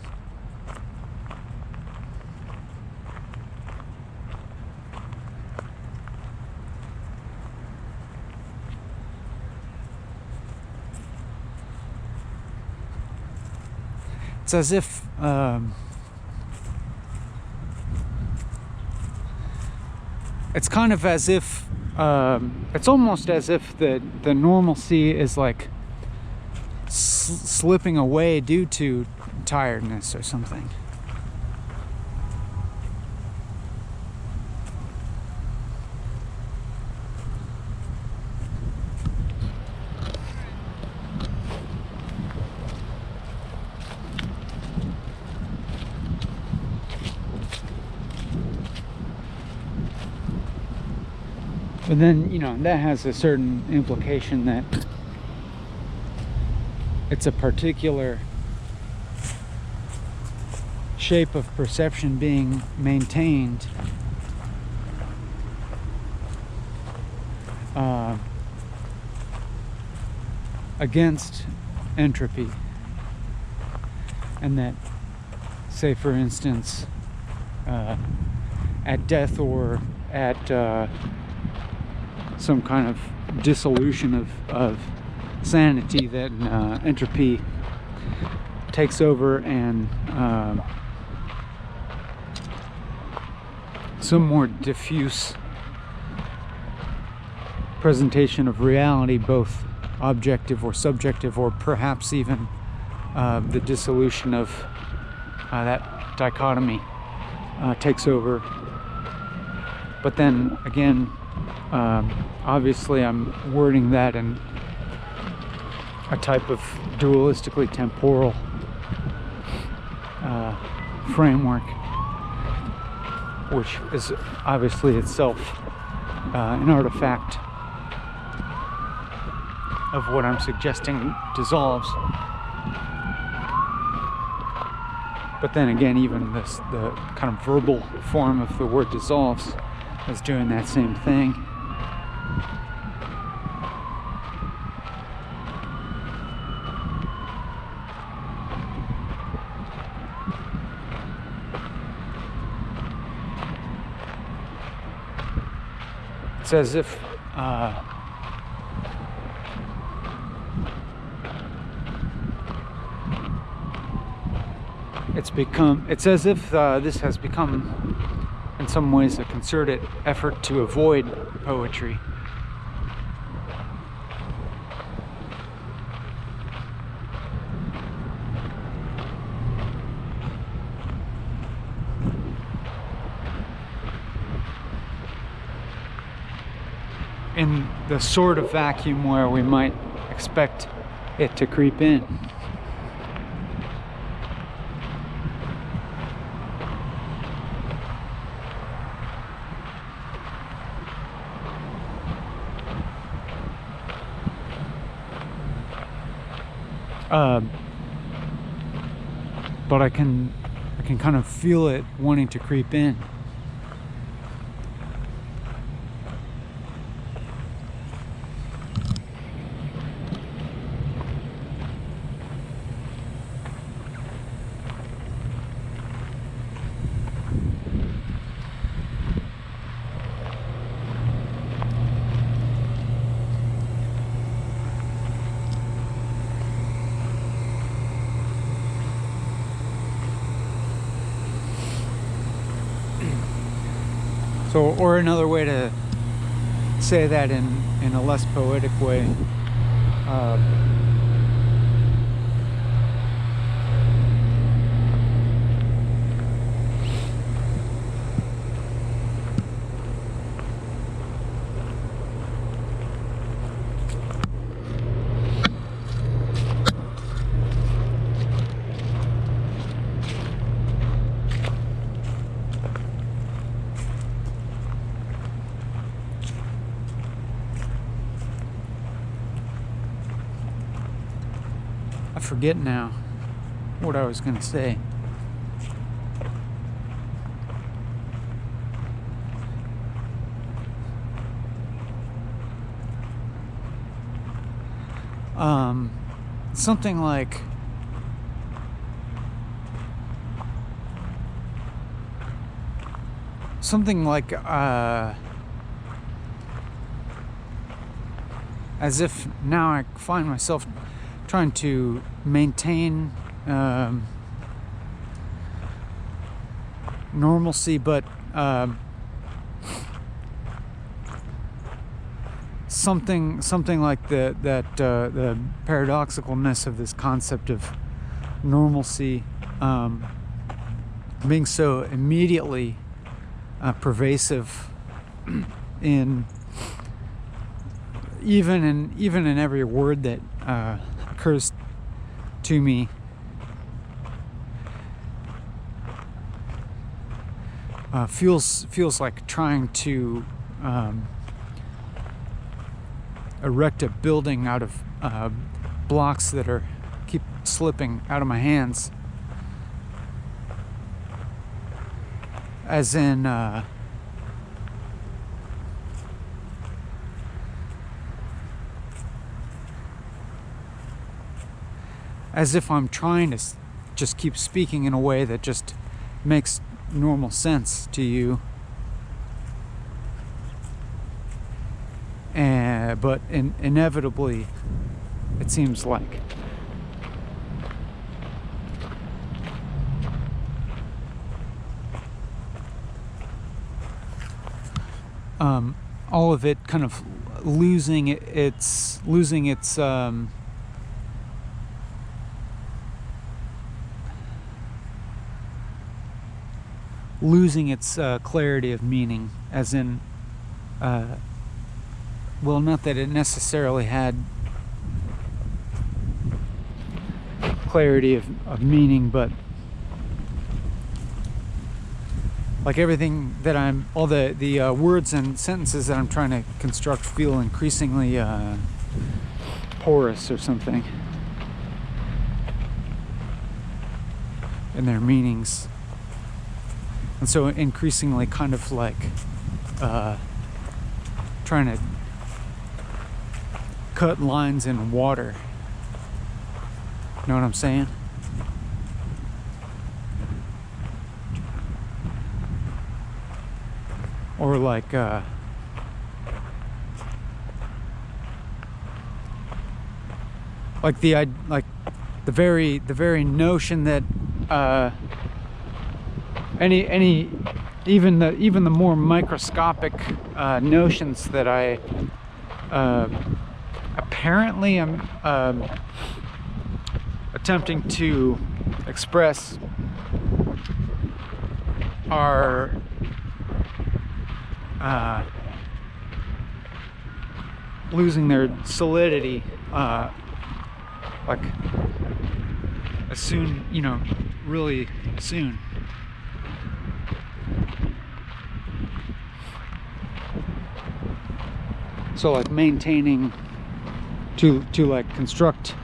Speaker 1: It's as if it's kind of as if it's almost as if the normalcy is like slipping away due to tiredness or something. But then, you know, that has a certain implication that it's a particular shape of perception being maintained against entropy. And that, say for instance, at death or at some kind of dissolution of sanity, that entropy takes over and some more diffuse presentation of reality, both objective or subjective, or perhaps even the dissolution of that dichotomy takes over. But then again, obviously I'm wording that in a type of dualistically temporal framework, which is obviously itself an artifact of what I'm suggesting dissolves. But then again, even the kind of verbal form of the word dissolves is doing that same thing. It's as if it's as if this has become in some ways a concerted effort to avoid poetry. In the sort of vacuum where we might expect it to creep in. But I can kind of feel it wanting to creep in. So, or another way to say that in a less poetic way, forget now what I was going to say. Something like as if now I find myself trying to maintain normalcy, but something like the paradoxicalness of this concept of normalcy being so immediately pervasive in even in every word that occurs to me. Feels like trying to erect a building out of blocks that keep slipping out of my hands. As in as if I'm trying to just keep speaking in a way that just makes normal sense to you, but inevitably it seems like all of it kind of losing its clarity of meaning, as in well, not that it necessarily had clarity of meaning, but like everything that all the words and sentences that I'm trying to construct feel increasingly porous or something in their meanings. And so increasingly kind of like trying to cut lines in water. Know what I'm saying? Or like the very notion that even the more microscopic notions that I apparently am attempting to express are losing their solidity like as soon, really soon. So like maintaining to like construct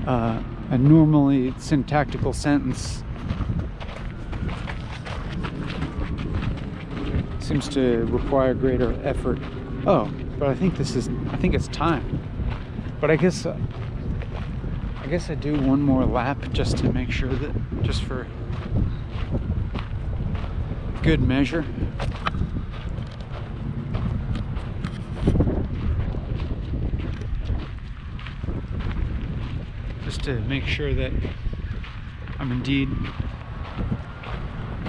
Speaker 1: a normally syntactical sentence seems to require greater effort. Oh, but I think it's time. But I guess I do one more lap just to make sure that, just for good measure. Just to make sure that I'm indeed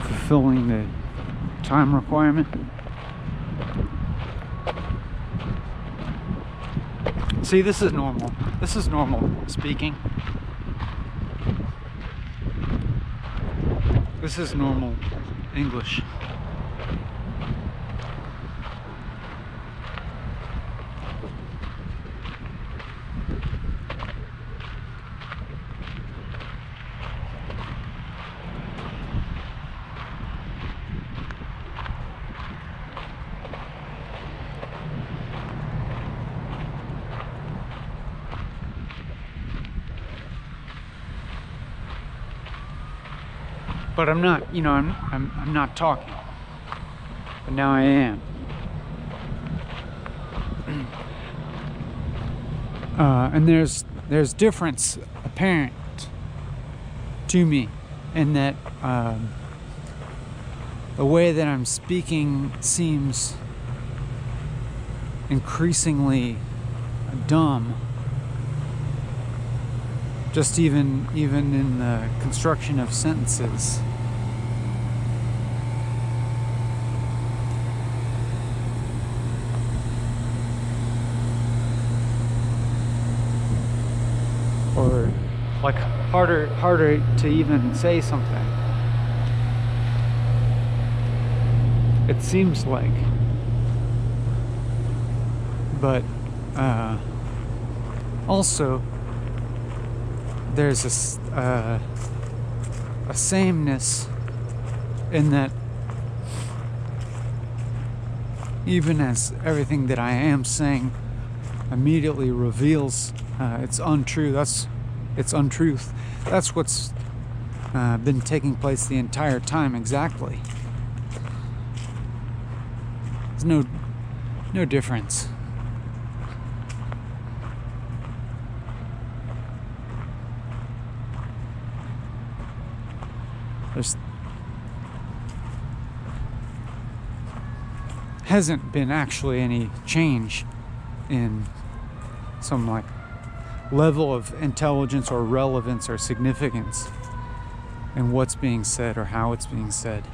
Speaker 1: fulfilling the time requirement. See, this is normal. This is normal speaking. This is normal English. but I'm not, you know, I'm not talking, but now I am. And there's difference apparent to me in that the way that I'm speaking seems increasingly dumb, just even in the construction of sentences. Or like harder to even say something. It seems like. But also there's a sameness in that even as everything that I am saying immediately reveals it's untrue. It's untruth. That's what's been taking place the entire time exactly. There's no difference. There's hasn't been actually any change in some like level of intelligence or relevance or significance in what's being said or how it's being said.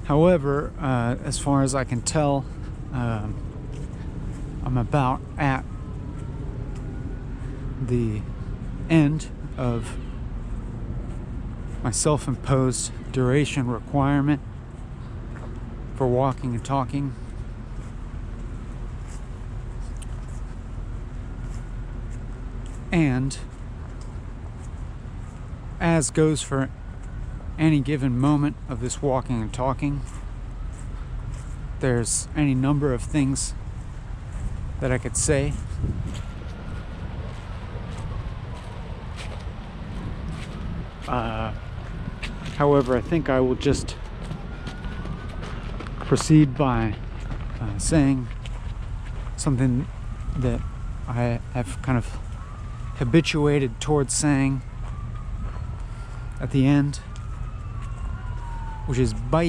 Speaker 1: However, as far as I can tell, I'm about at the end of my self-imposed duration requirement for walking and talking. And as goes for any given moment of this walking and talking, there's any number of things that I could say. However, I think I will just proceed by saying something that I have kind of habituated towards saying at the end, which is bye.